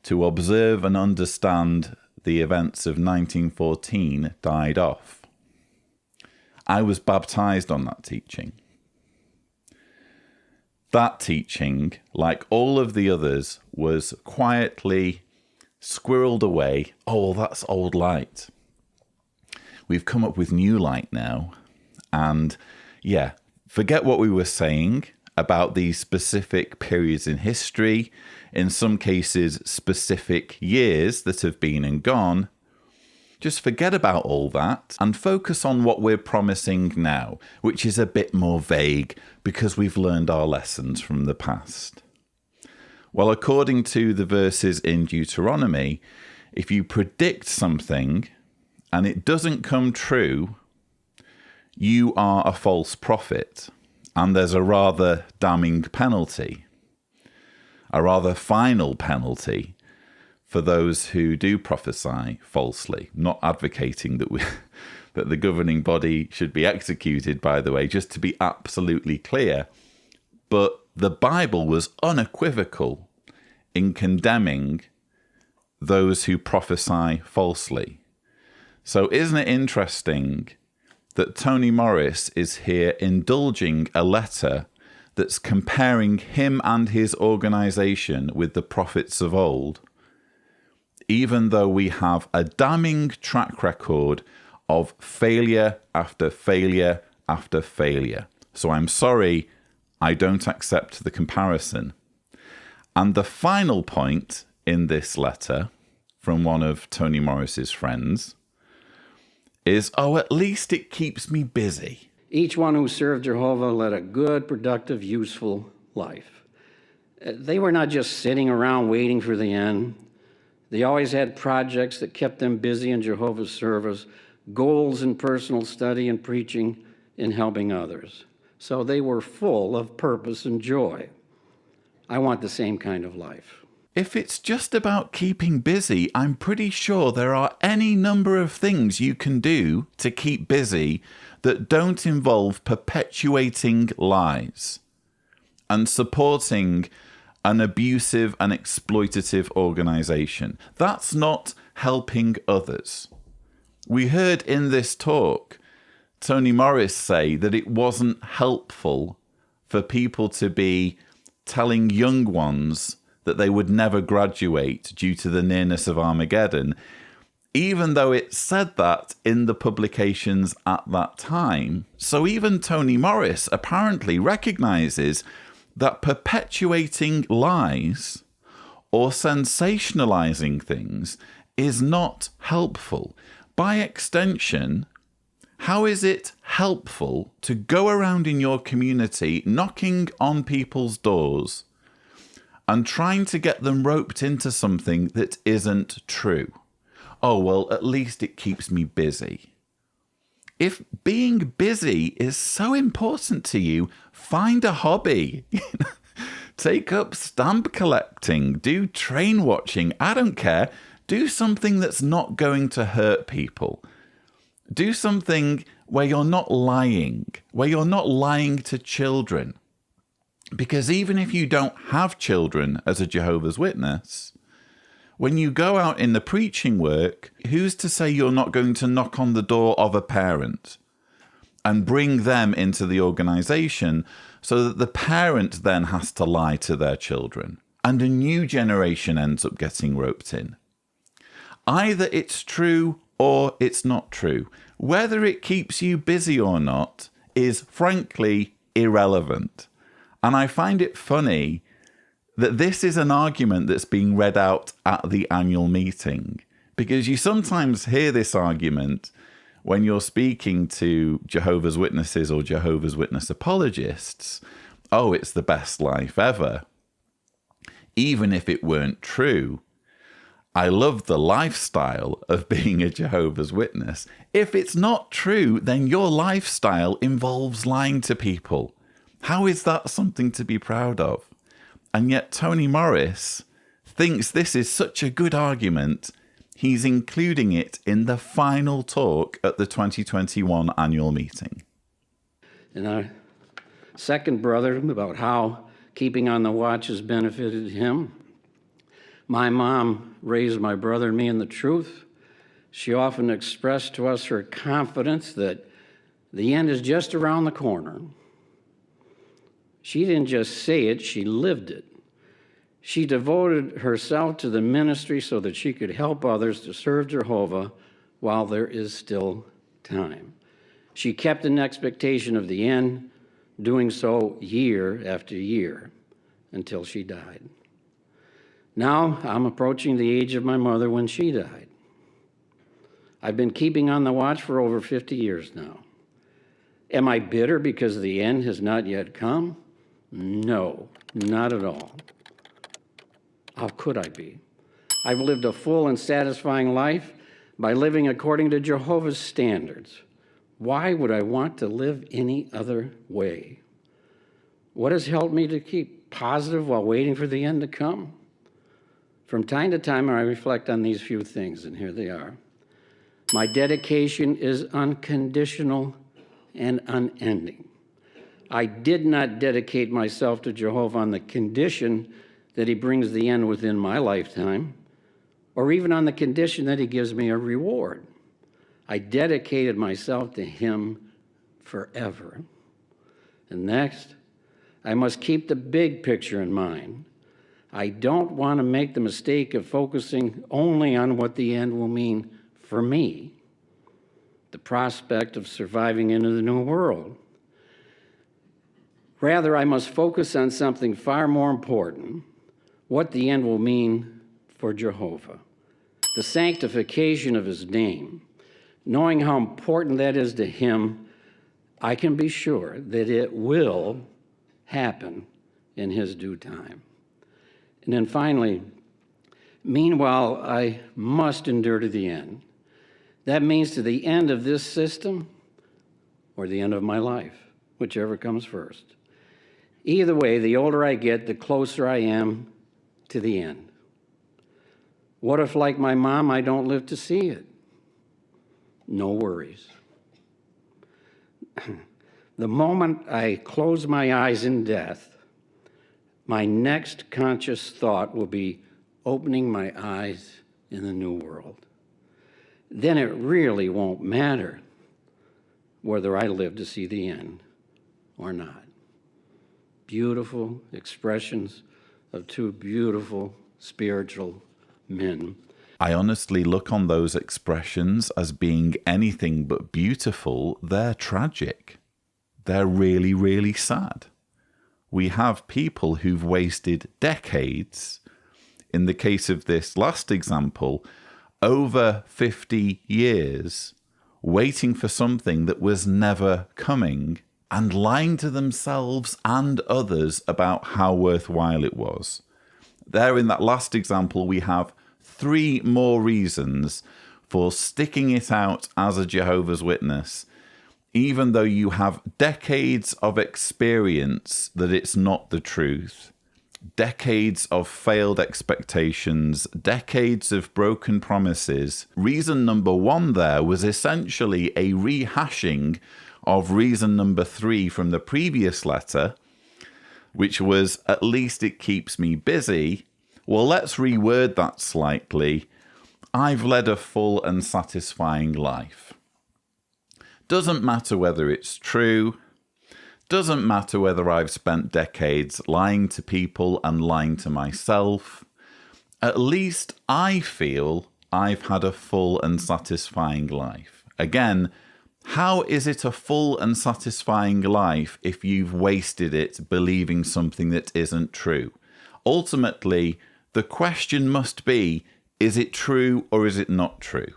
[SPEAKER 1] to observe and understand the events of 1914 died off. I was baptized on that teaching. That teaching, like all of the others, was quietly squirreled away. Oh, well, that's old light. We've come up with new light now. And yeah, forget what we were saying about these specific periods in history, in some cases specific years that have been and gone. Just forget about all that and focus on what we're promising now, which is a bit more vague because we've learned our lessons from the past. Well, according to the verses in Deuteronomy, if you predict something and it doesn't come true, you are a false prophet, and there's a rather damning penalty, a rather final penalty for those who do prophesy falsely. Not advocating that that the governing body should be executed, by the way, just to be absolutely clear. But the Bible was unequivocal in condemning those who prophesy falsely. So isn't it interesting that Tony Morris is here indulging a letter that's comparing him and his organization with the prophets of old, even though we have a damning track record of failure after failure after failure. So I'm sorry, I don't accept the comparison. And the final point in this letter from one of Tony Morris's friends is, oh, at least it keeps me busy.
[SPEAKER 4] Each one who served Jehovah led a good, productive, useful life. They were not just sitting around waiting for the end. They always had projects that kept them busy in Jehovah's service, goals in personal study and preaching and helping others. So they were full of purpose and joy. I want the same kind of life.
[SPEAKER 1] If it's just about keeping busy, I'm pretty sure there are any number of things you can do to keep busy that don't involve perpetuating lies and supporting an abusive and exploitative organization. That's not helping others. We heard in this talk Tony Morris say that it wasn't helpful for people to be telling young ones that they would never graduate due to the nearness of Armageddon, even though it said that in the publications at that time. So even Tony Morris apparently recognizes that perpetuating lies or sensationalizing things is not helpful. By extension, how is it helpful to go around in your community knocking on people's doors and trying to get them roped into something that isn't true? Oh, well, at least it keeps me busy. If being busy is so important to you, find a hobby. Take up stamp collecting, do train watching, I don't care. Do something that's not going to hurt people. Do something where you're not lying, to children. Because even if you don't have children as a Jehovah's Witness, when you go out in the preaching work, who's to say you're not going to knock on the door of a parent and bring them into the organization so that the parent then has to lie to their children and a new generation ends up getting roped in? Either it's true or it's not true. Whether it keeps you busy or not is frankly irrelevant. And I find it funny that this is an argument that's being read out at the annual meeting, because you sometimes hear this argument when you're speaking to Jehovah's Witnesses or Jehovah's Witness apologists. Oh, it's the best life ever. Even if it weren't true, I love the lifestyle of being a Jehovah's Witness. If it's not true, then your lifestyle involves lying to people. How is that something to be proud of? And yet Tony Morris thinks this is such a good argument, he's including it in the final talk at the 2021 annual meeting.
[SPEAKER 4] And our second brother, about how keeping on the watch has benefited him. My mom raised my brother and me in the truth. She often expressed to us her confidence that the end is just around the corner. She didn't just say it, she lived it. She devoted herself to the ministry so that she could help others to serve Jehovah while there is still time. She kept an expectation of the end, doing so year after year until she died. Now I'm approaching the age of my mother when she died. I've been keeping on the watch for over 50 years now. Am I bitter because the end has not yet come? No, not at all. How could I be? I've lived a full and satisfying life by living according to Jehovah's standards. Why would I want to live any other way? What has helped me to keep positive while waiting for the end to come? From time to time, I reflect on these few things, and here they are. My dedication is unconditional and unending. I did not dedicate myself to Jehovah on the condition that he brings the end within my lifetime, or even on the condition that he gives me a reward. I dedicated myself to him forever. And next, I must keep the big picture in mind. I don't want to make the mistake of focusing only on what the end will mean for me, the prospect of surviving into the new world. Rather, I must focus on something far more important, what the end will mean for Jehovah, the sanctification of his name. Knowing how important that is to him, I can be sure that it will happen in his due time. And then finally, meanwhile, I must endure to the end. That means to the end of this system or the end of my life, whichever comes first. Either way, the older I get, the closer I am to the end. What if, like my mom, I don't live to see it? No worries. The moment I close my eyes in death, my next conscious thought will be opening my eyes in the new world. Then it really won't matter whether I live to see the end or not. Beautiful expressions of two beautiful spiritual men.
[SPEAKER 1] I honestly look on those expressions as being anything but beautiful. They're tragic. They're really, really sad. We have people who've wasted decades, in the case of this last example, over 50 years, waiting for something that was never coming and lying to themselves and others about how worthwhile it was. There in that last example, we have 3 more reasons for sticking it out as a Jehovah's Witness, even though you have decades of experience that it's not the truth, decades of failed expectations, decades of broken promises. Reason number 1 there was essentially a rehashing of reason number 3 from the previous letter, which was, at least it keeps me busy. Well, let's reword that slightly. I've led a full and satisfying life. Doesn't matter whether it's true. Doesn't matter whether I've spent decades lying to people and lying to myself. At least I feel I've had a full and satisfying life. Again, how is it a full and satisfying life if you've wasted it believing something that isn't true? Ultimately, the question must be, is it true or is it not true?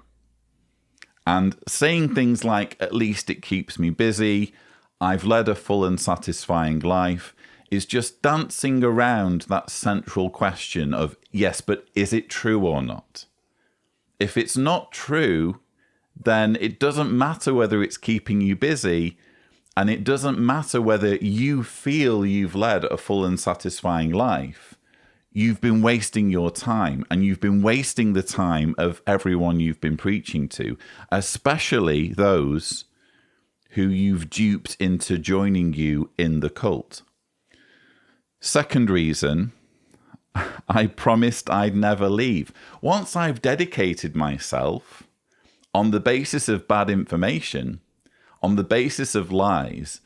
[SPEAKER 1] And saying things like, at least it keeps me busy, I've led a full and satisfying life, is just dancing around that central question of, yes, but is it true or not? If it's not true, then it doesn't matter whether it's keeping you busy, and it doesn't matter whether you feel you've led a full and satisfying life. You've been wasting your time, and you've been wasting the time of everyone you've been preaching to, especially those who you've duped into joining you in the cult. Second reason, I promised I'd never leave. Once I've dedicated myself on the basis of bad information, on the basis of lies,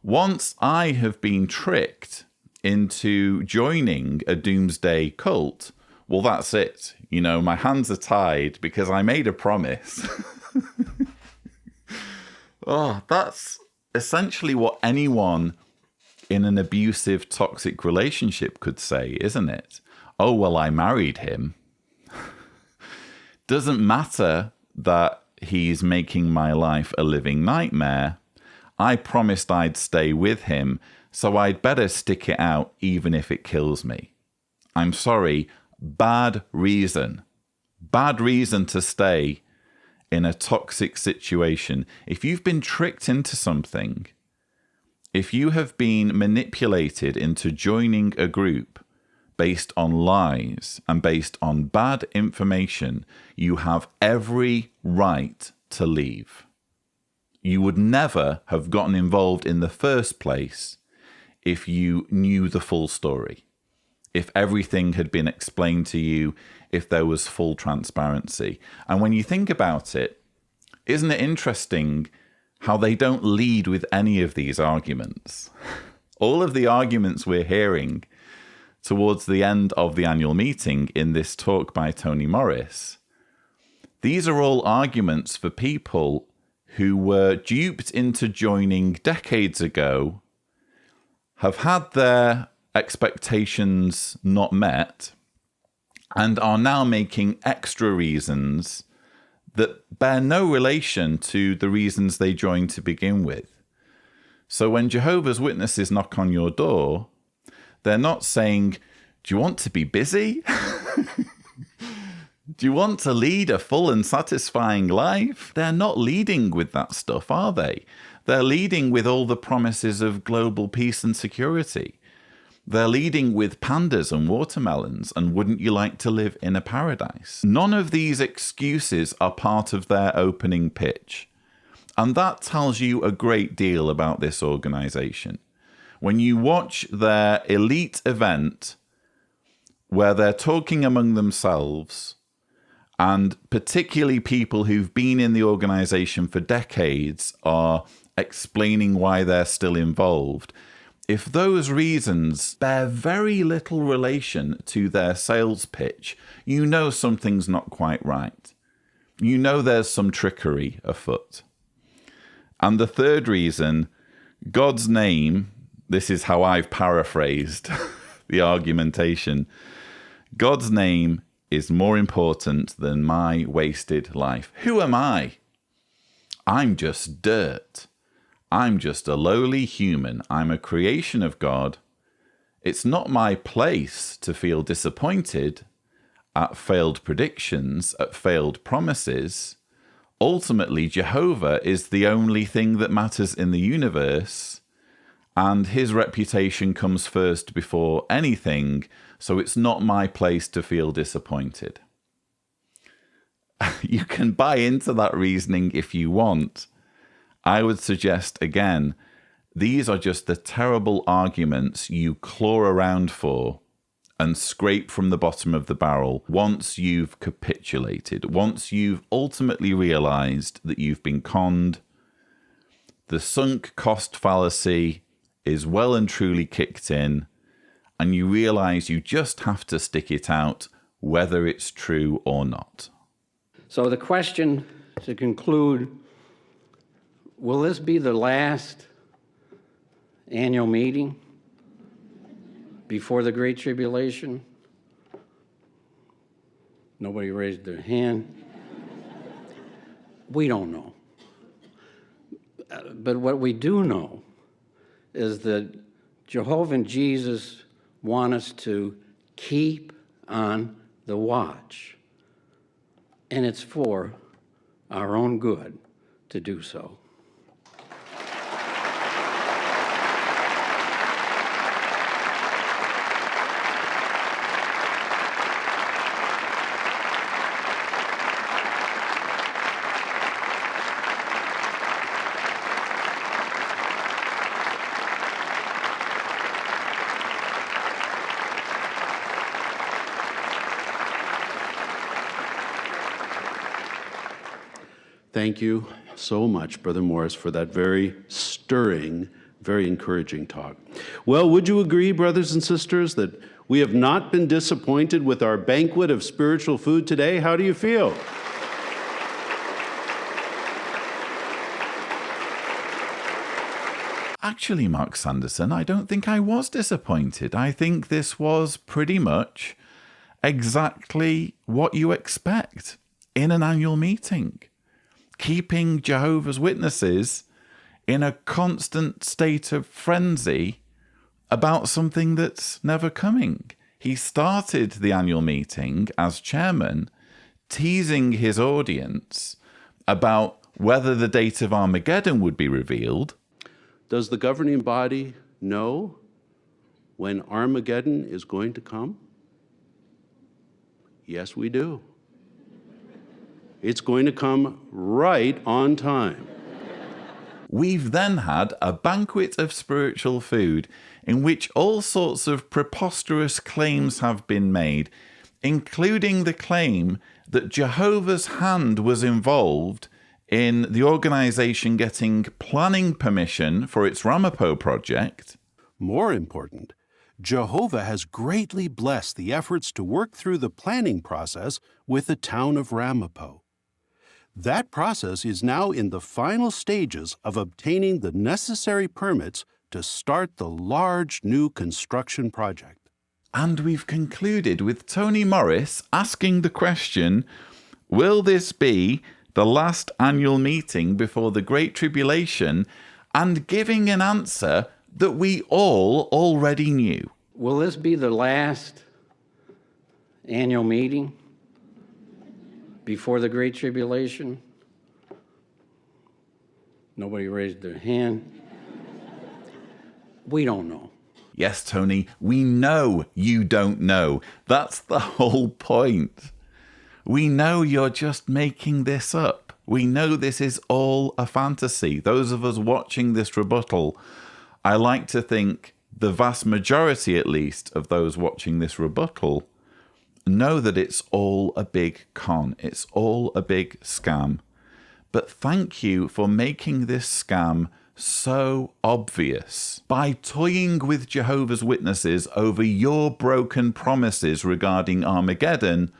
[SPEAKER 1] once I have been tricked into joining a doomsday cult, well, that's it. You know, my hands are tied because I made a promise. Oh, that's essentially what anyone in an abusive, toxic relationship could say, isn't it? Oh, well, I married him. Doesn't matter that he's making my life a living nightmare. I promised I'd stay with him, so I'd better stick it out even if it kills me. I'm sorry, bad reason. Bad reason to stay in a toxic situation. If you've been tricked into something, if you have been manipulated into joining a group based on lies and based on bad information, you have every right to leave. You would never have gotten involved in the first place if you knew the full story, if everything had been explained to you, if there was full transparency. And when you think about it, isn't it interesting how they don't lead with any of these arguments? All of the arguments we're hearing towards the end of the annual meeting in this talk by Tony Morris, these are all arguments for people who were duped into joining decades ago, have had their expectations not met, and are now making extra reasons that bear no relation to the reasons they joined to begin with. So when Jehovah's Witnesses knock on your door, they're not saying, do you want to be busy? Do you want to lead a full and satisfying life? They're not leading with that stuff, are they? They're leading with all the promises of global peace and security. They're leading with pandas and watermelons, and wouldn't you like to live in a paradise? None of these excuses are part of their opening pitch. And that tells you a great deal about this organization. When you watch their elite event, where they're talking among themselves, and particularly people who've been in the organization for decades are explaining why they're still involved, if those reasons bear very little relation to their sales pitch, you know something's not quite right. You know there's some trickery afoot. And the third reason, God's name, this is how I've paraphrased the argumentation, God's name is more important than my wasted life. Who am I? I'm just dirt. I'm just a lowly human. I'm a creation of God. It's not my place to feel disappointed at failed predictions, at failed promises. Ultimately, Jehovah is the only thing that matters in the universe, and his reputation comes first before anything, so it's not my place to feel disappointed. You can buy into that reasoning if you want. I would suggest, again, these are just the terrible arguments you claw around for and scrape from the bottom of the barrel once you've capitulated, once you've ultimately realized that you've been conned. The sunk cost fallacy is well and truly kicked in, and you realize you just have to stick it out whether it's true or not.
[SPEAKER 4] So the question to conclude, will this be the last annual meeting before the Great Tribulation? Nobody raised their hand. We don't know. But what we do know is that Jehovah and Jesus want us to keep on the watch. And it's for our own good to do so.
[SPEAKER 3] Thank you so much, Brother Morris, for that very stirring, very encouraging talk. Well, would you agree, brothers and sisters, that we have not been disappointed with our banquet of spiritual food today? How do you feel?
[SPEAKER 1] Actually, Mark Sanderson, I don't think I was disappointed. I think this was pretty much exactly what you expect in an annual meeting. Keeping Jehovah's Witnesses in a constant state of frenzy about something that's never coming. He started the annual meeting as chairman, teasing his audience about whether the date of Armageddon would be revealed.
[SPEAKER 3] Does the governing body know when Armageddon is going to come? Yes, we do. It's going to come right on time.
[SPEAKER 1] We've then had a banquet of spiritual food in which all sorts of preposterous claims have been made, including the claim that Jehovah's hand was involved in the organization getting planning permission for its Ramapo project.
[SPEAKER 3] More important, Jehovah has greatly blessed the efforts to work through the planning process with the town of Ramapo. That process is now in the final stages of obtaining the necessary permits to start the large new construction project.
[SPEAKER 1] And we've concluded with Tony Morris asking the question, will this be the last annual meeting before the Great Tribulation, and giving an answer that we all already knew.
[SPEAKER 4] Will this be the last annual meeting before the Great Tribulation? Nobody raised their hand. We don't know.
[SPEAKER 1] Yes, Tony, we know you don't know. That's the whole point. We know you're just making this up. We know this is all a fantasy. Those of us watching this rebuttal, I like to think the vast majority, at least, of those watching this rebuttal know that it's all a big con. It's all a big scam. But thank you for making this scam so obvious by toying with Jehovah's Witnesses over your broken promises regarding Armageddon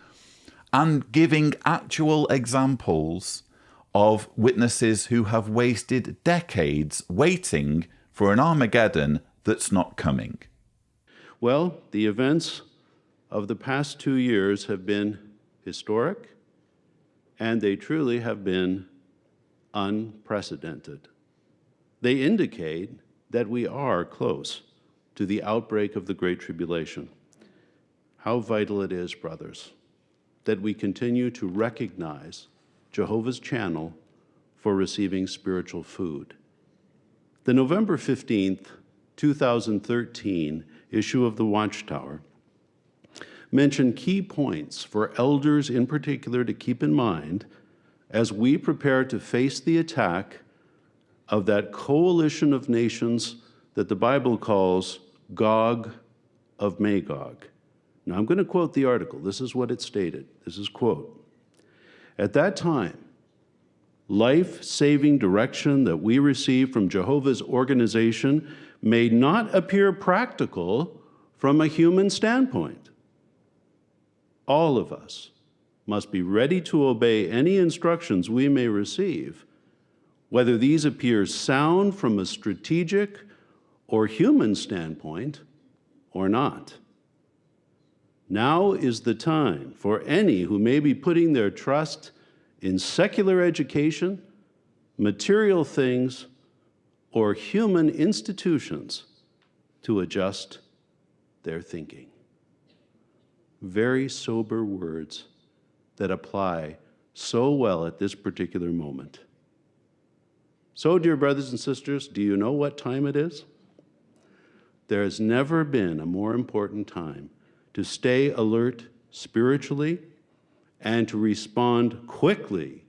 [SPEAKER 1] and giving actual examples of witnesses who have wasted decades waiting for an Armageddon that's not coming.
[SPEAKER 3] Well, the events of the past 2 years have been historic, and they truly have been unprecedented. They indicate that we are close to the outbreak of the Great Tribulation. How vital it is, brothers, that we continue to recognize Jehovah's channel for receiving spiritual food. The November 15th, 2013 issue of the Watchtower mentioned key points for elders in particular to keep in mind as we prepare to face the attack of that coalition of nations that the Bible calls Gog of Magog. Now, I'm going to quote the article. This is what it stated. This is quote. At that time, life-saving direction that we receive from Jehovah's organization may not appear practical from a human standpoint. All of us must be ready to obey any instructions we may receive, whether these appear sound from a strategic or human standpoint or not. Now is the time for any who may be putting their trust in secular education, material things, or human institutions to adjust their thinking. Very sober words that apply so well at this particular moment. So, dear brothers and sisters, do you know what time it is? There has never been a more important time to stay alert spiritually and to respond quickly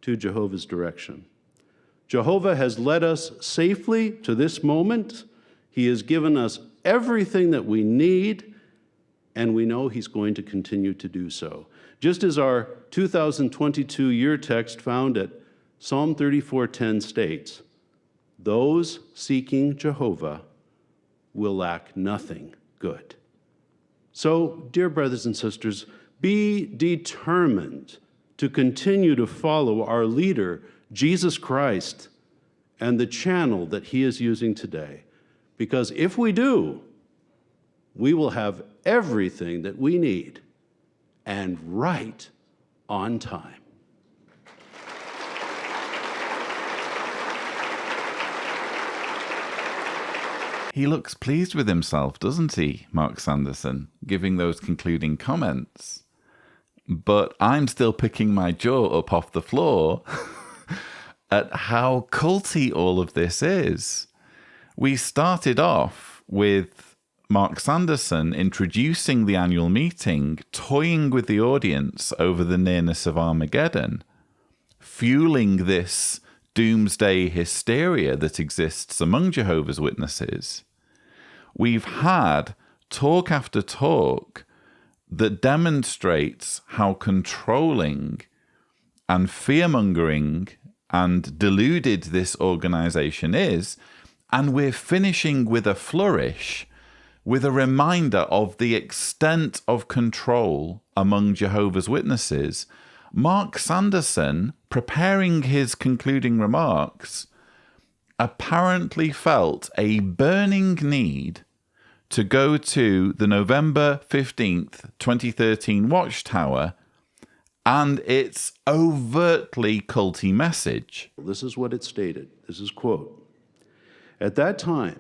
[SPEAKER 3] to Jehovah's direction. Jehovah has led us safely to this moment. He has given us everything that we need, and we know He's going to continue to do so. Just as our 2022 year text found at Psalm 34:10 states, "Those seeking Jehovah will lack nothing good." So, dear brothers and sisters, be determined to continue to follow our leader, Jesus Christ, and the channel that He is using today. Because if we do, we will have everything that we need, and right on time.
[SPEAKER 1] He looks pleased with himself, doesn't he, Mark Sanderson, giving those concluding comments? But I'm still picking my jaw up off the floor at how culty all of this is. We started off with Mark Sanderson introducing the annual meeting, toying with the audience over the nearness of Armageddon, fueling this doomsday hysteria that exists among Jehovah's Witnesses. We've had talk after talk that demonstrates how controlling and fear-mongering and deluded this organization is, and we're finishing with a flourish, with a reminder of the extent of control among Jehovah's Witnesses. Mark Sanderson, preparing his concluding remarks, apparently felt a burning need to go to the November 15th, 2013 Watchtower and its overtly culty message.
[SPEAKER 3] This is what it stated. This is quote. At that time,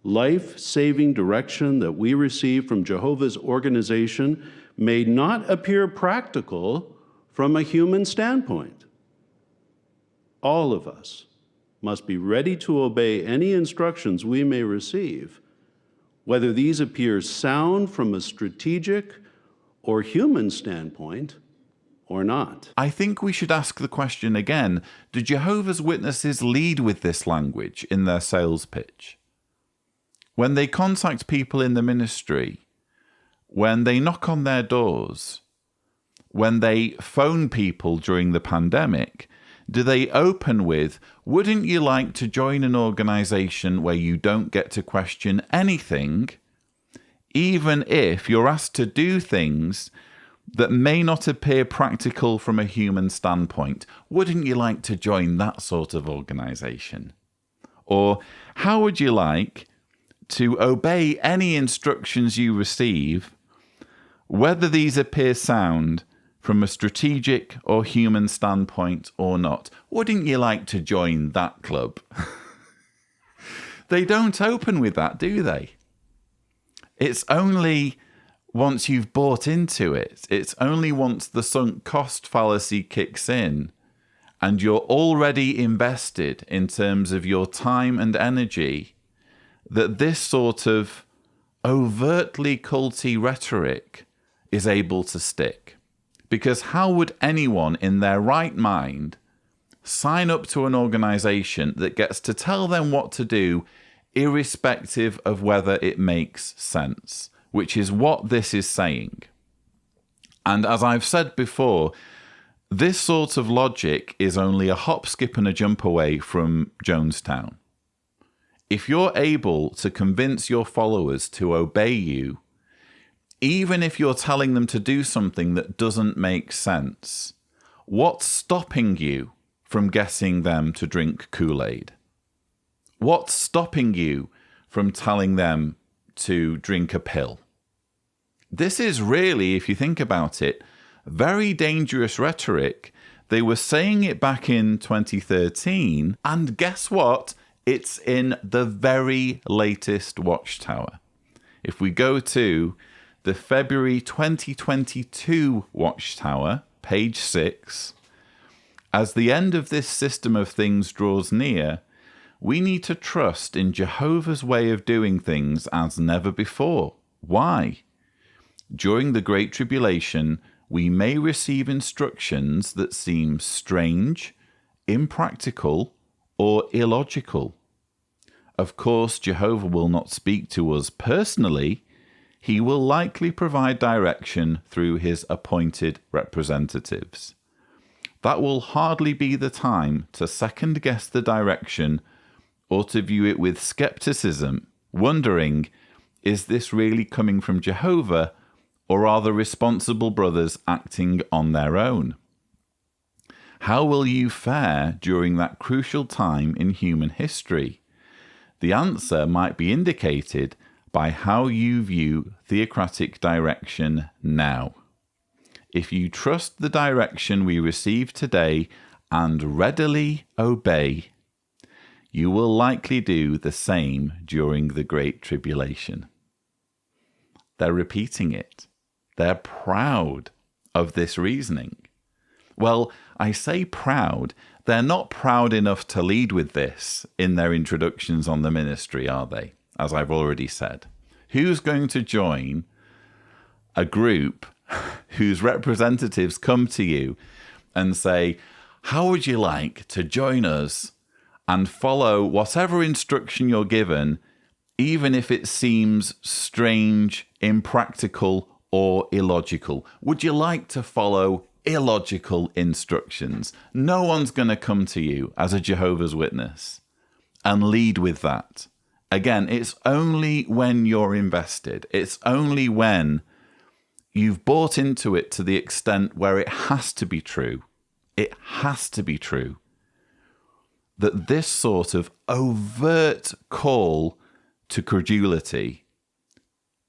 [SPEAKER 3] life-saving direction that we receive from Jehovah's organization may not appear practical from a human standpoint. All of us must be ready to obey any instructions we may receive, whether these appear sound from a strategic or human standpoint or not.
[SPEAKER 1] I think we should ask the question again. Do Jehovah's Witnesses lead with this language in their sales pitch? When they contact people in the ministry, when they knock on their doors, when they phone people during the pandemic, do they open with, wouldn't you like to join an organization where you don't get to question anything, even if you're asked to do things that may not appear practical from a human standpoint? Wouldn't you like to join that sort of organization? Or how would you like to obey any instructions you receive, whether these appear sound from a strategic or human standpoint or not? Wouldn't you like to join that club? They don't open with that, do they? It's only once you've bought into it, it's only once the sunk cost fallacy kicks in and you're already invested in terms of your time and energy that this sort of overtly culty rhetoric is able to stick. Because how would anyone in their right mind sign up to an organization that gets to tell them what to do irrespective of whether it makes sense? Which is what this is saying. And as I've said before, this sort of logic is only a hop, skip and a jump away from Jonestown. If you're able to convince your followers to obey you, even if you're telling them to do something that doesn't make sense, what's stopping you from getting them to drink Kool-Aid? What's stopping you from telling them to drink a pill? This is really, if you think about it, very dangerous rhetoric. They were saying it back in 2013, and guess what? It's in the very latest Watchtower. If we go to the February 2022 Watchtower, page 6, as the end of this system of things draws near, we need to trust in Jehovah's way of doing things as never before. Why? During the Great Tribulation, we may receive instructions that seem strange, impractical, or illogical. Of course, Jehovah will not speak to us personally. He will likely provide direction through his appointed representatives. That will hardly be the time to second-guess the direction or to view it with skepticism, wondering, is this really coming from Jehovah, or are the responsible brothers acting on their own? How will you fare during that crucial time in human history? The answer might be indicated by how you view theocratic direction now. If you trust the direction we receive today and readily obey, you will likely do the same during the Great Tribulation. They're repeating it. They're proud of this reasoning. Well, I say proud. They're not proud enough to lead with this in their introductions on the ministry, are they? As I've already said. Who's going to join a group whose representatives come to you and say, how would you like to join us and follow whatever instruction you're given, even if it seems strange, impractical, or illogical? Would you like to follow illogical instructions? No one's going to come to you as a Jehovah's Witness and lead with that. Again, it's only when you're invested. It's only when you've bought into it to the extent where it has to be true. It has to be true that this sort of overt call to credulity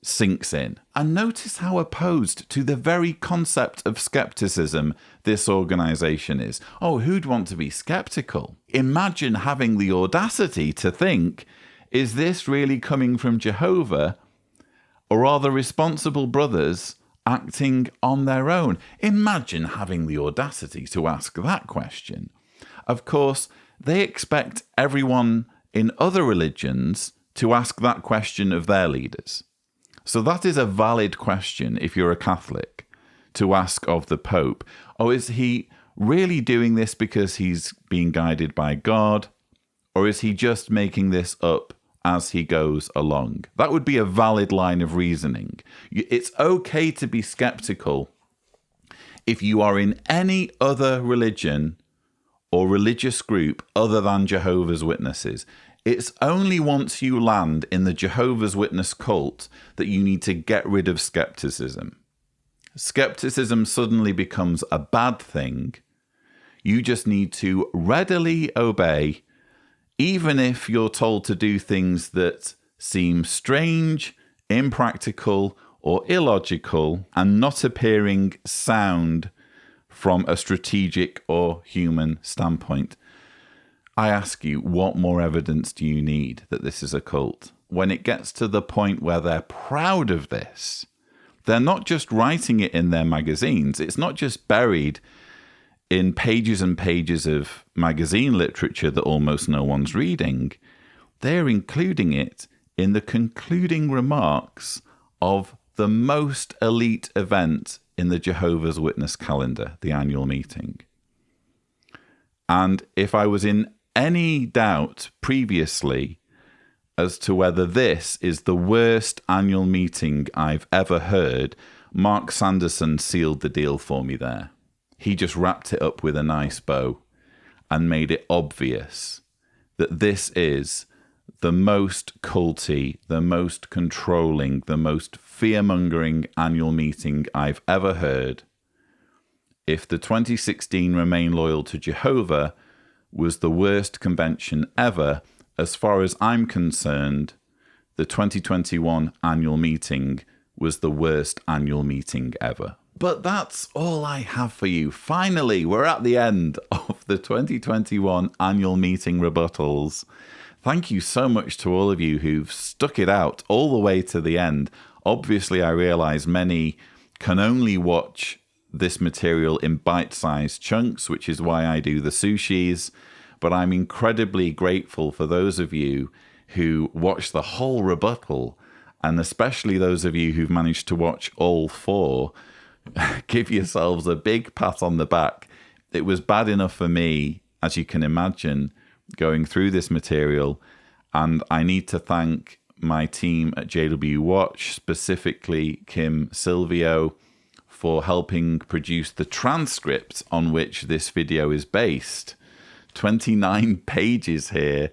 [SPEAKER 1] sinks in. And notice how opposed to the very concept of skepticism this organization is. Oh, who'd want to be skeptical? Imagine having the audacity to think, is this really coming from Jehovah, or are the responsible brothers acting on their own? Imagine having the audacity to ask that question. Of course, they expect everyone in other religions to ask that question of their leaders. So that is a valid question if you're a Catholic to ask of the Pope. Oh, is he really doing this because he's being guided by God? Or is he just making this up as he goes along? That would be a valid line of reasoning. It's okay to be skeptical if you are in any other religion or religious group other than Jehovah's Witnesses. It's only once you land in the Jehovah's Witness cult that you need to get rid of skepticism. Skepticism suddenly becomes a bad thing. You just need to readily obey, even if you're told to do things that seem strange, impractical, or illogical, and not appearing sound from a strategic or human standpoint. I ask you, what more evidence do you need that this is a cult? When it gets to the point where they're proud of this, they're not just writing it in their magazines. It's not just buried in pages and pages of magazine literature that almost no one's reading. They're including it in the concluding remarks of the most elite event in the Jehovah's Witness calendar, the annual meeting. And if I was in any doubt previously as to whether this is the worst annual meeting I've ever heard, Mark Sanderson sealed the deal for me there. He just wrapped it up with a nice bow and made it obvious that this is the most culty, the most controlling, the most fear-mongering annual meeting I've ever heard. If the 2016 Remain Loyal to Jehovah was the worst convention ever, as far as I'm concerned, the 2021 annual meeting was the worst annual meeting ever. But that's all I have for you. Finally, we're at the end of the 2021 annual meeting rebuttals. Thank you so much to all of you who've stuck it out all the way to the end. Obviously, I realize many can only watch this material in bite-sized chunks, which is why I do the sushis. But I'm incredibly grateful for those of you who watched the whole rebuttal, and especially those of you who've managed to watch all 4. Give yourselves a big pat on the back. It was bad enough for me, as you can imagine, going through this material, and I need to thank my team at JW Watch, specifically Kim Silvio, for helping produce the transcript on which this video is based. 29 pages here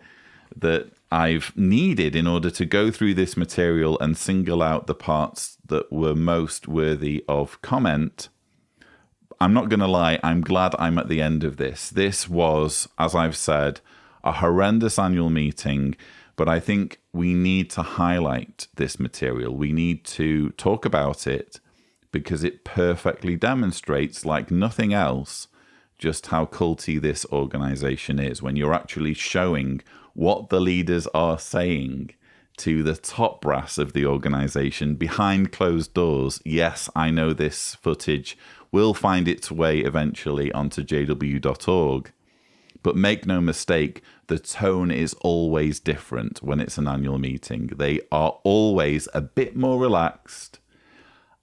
[SPEAKER 1] that I've needed in order to go through this material and single out the parts that were most worthy of comment. I'm not going to lie, I'm glad I'm at the end of this. This was, as I've said, a horrendous annual meeting, but I think we need to highlight this material. We need to talk about it because it perfectly demonstrates, like nothing else, just how culty this organization is when you're actually showing what the leaders are saying to the top brass of the organization behind closed doors. Yes, I know this footage will find its way eventually onto jw.org, but make no mistake, the tone is always different when it's an annual meeting. They are always a bit more relaxed,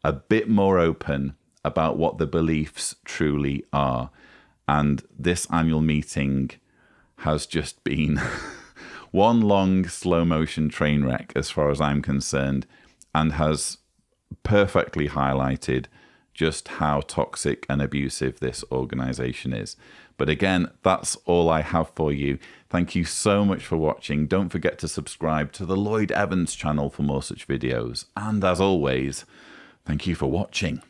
[SPEAKER 1] a bit more open about what the beliefs truly are. And this annual meeting has just been one long slow motion train wreck as far as I'm concerned, and has perfectly highlighted just how toxic and abusive this organization is. But again, that's all I have for you. Thank you so much for watching. Don't forget to subscribe to the Lloyd Evans channel for more such videos. And as always, thank you for watching.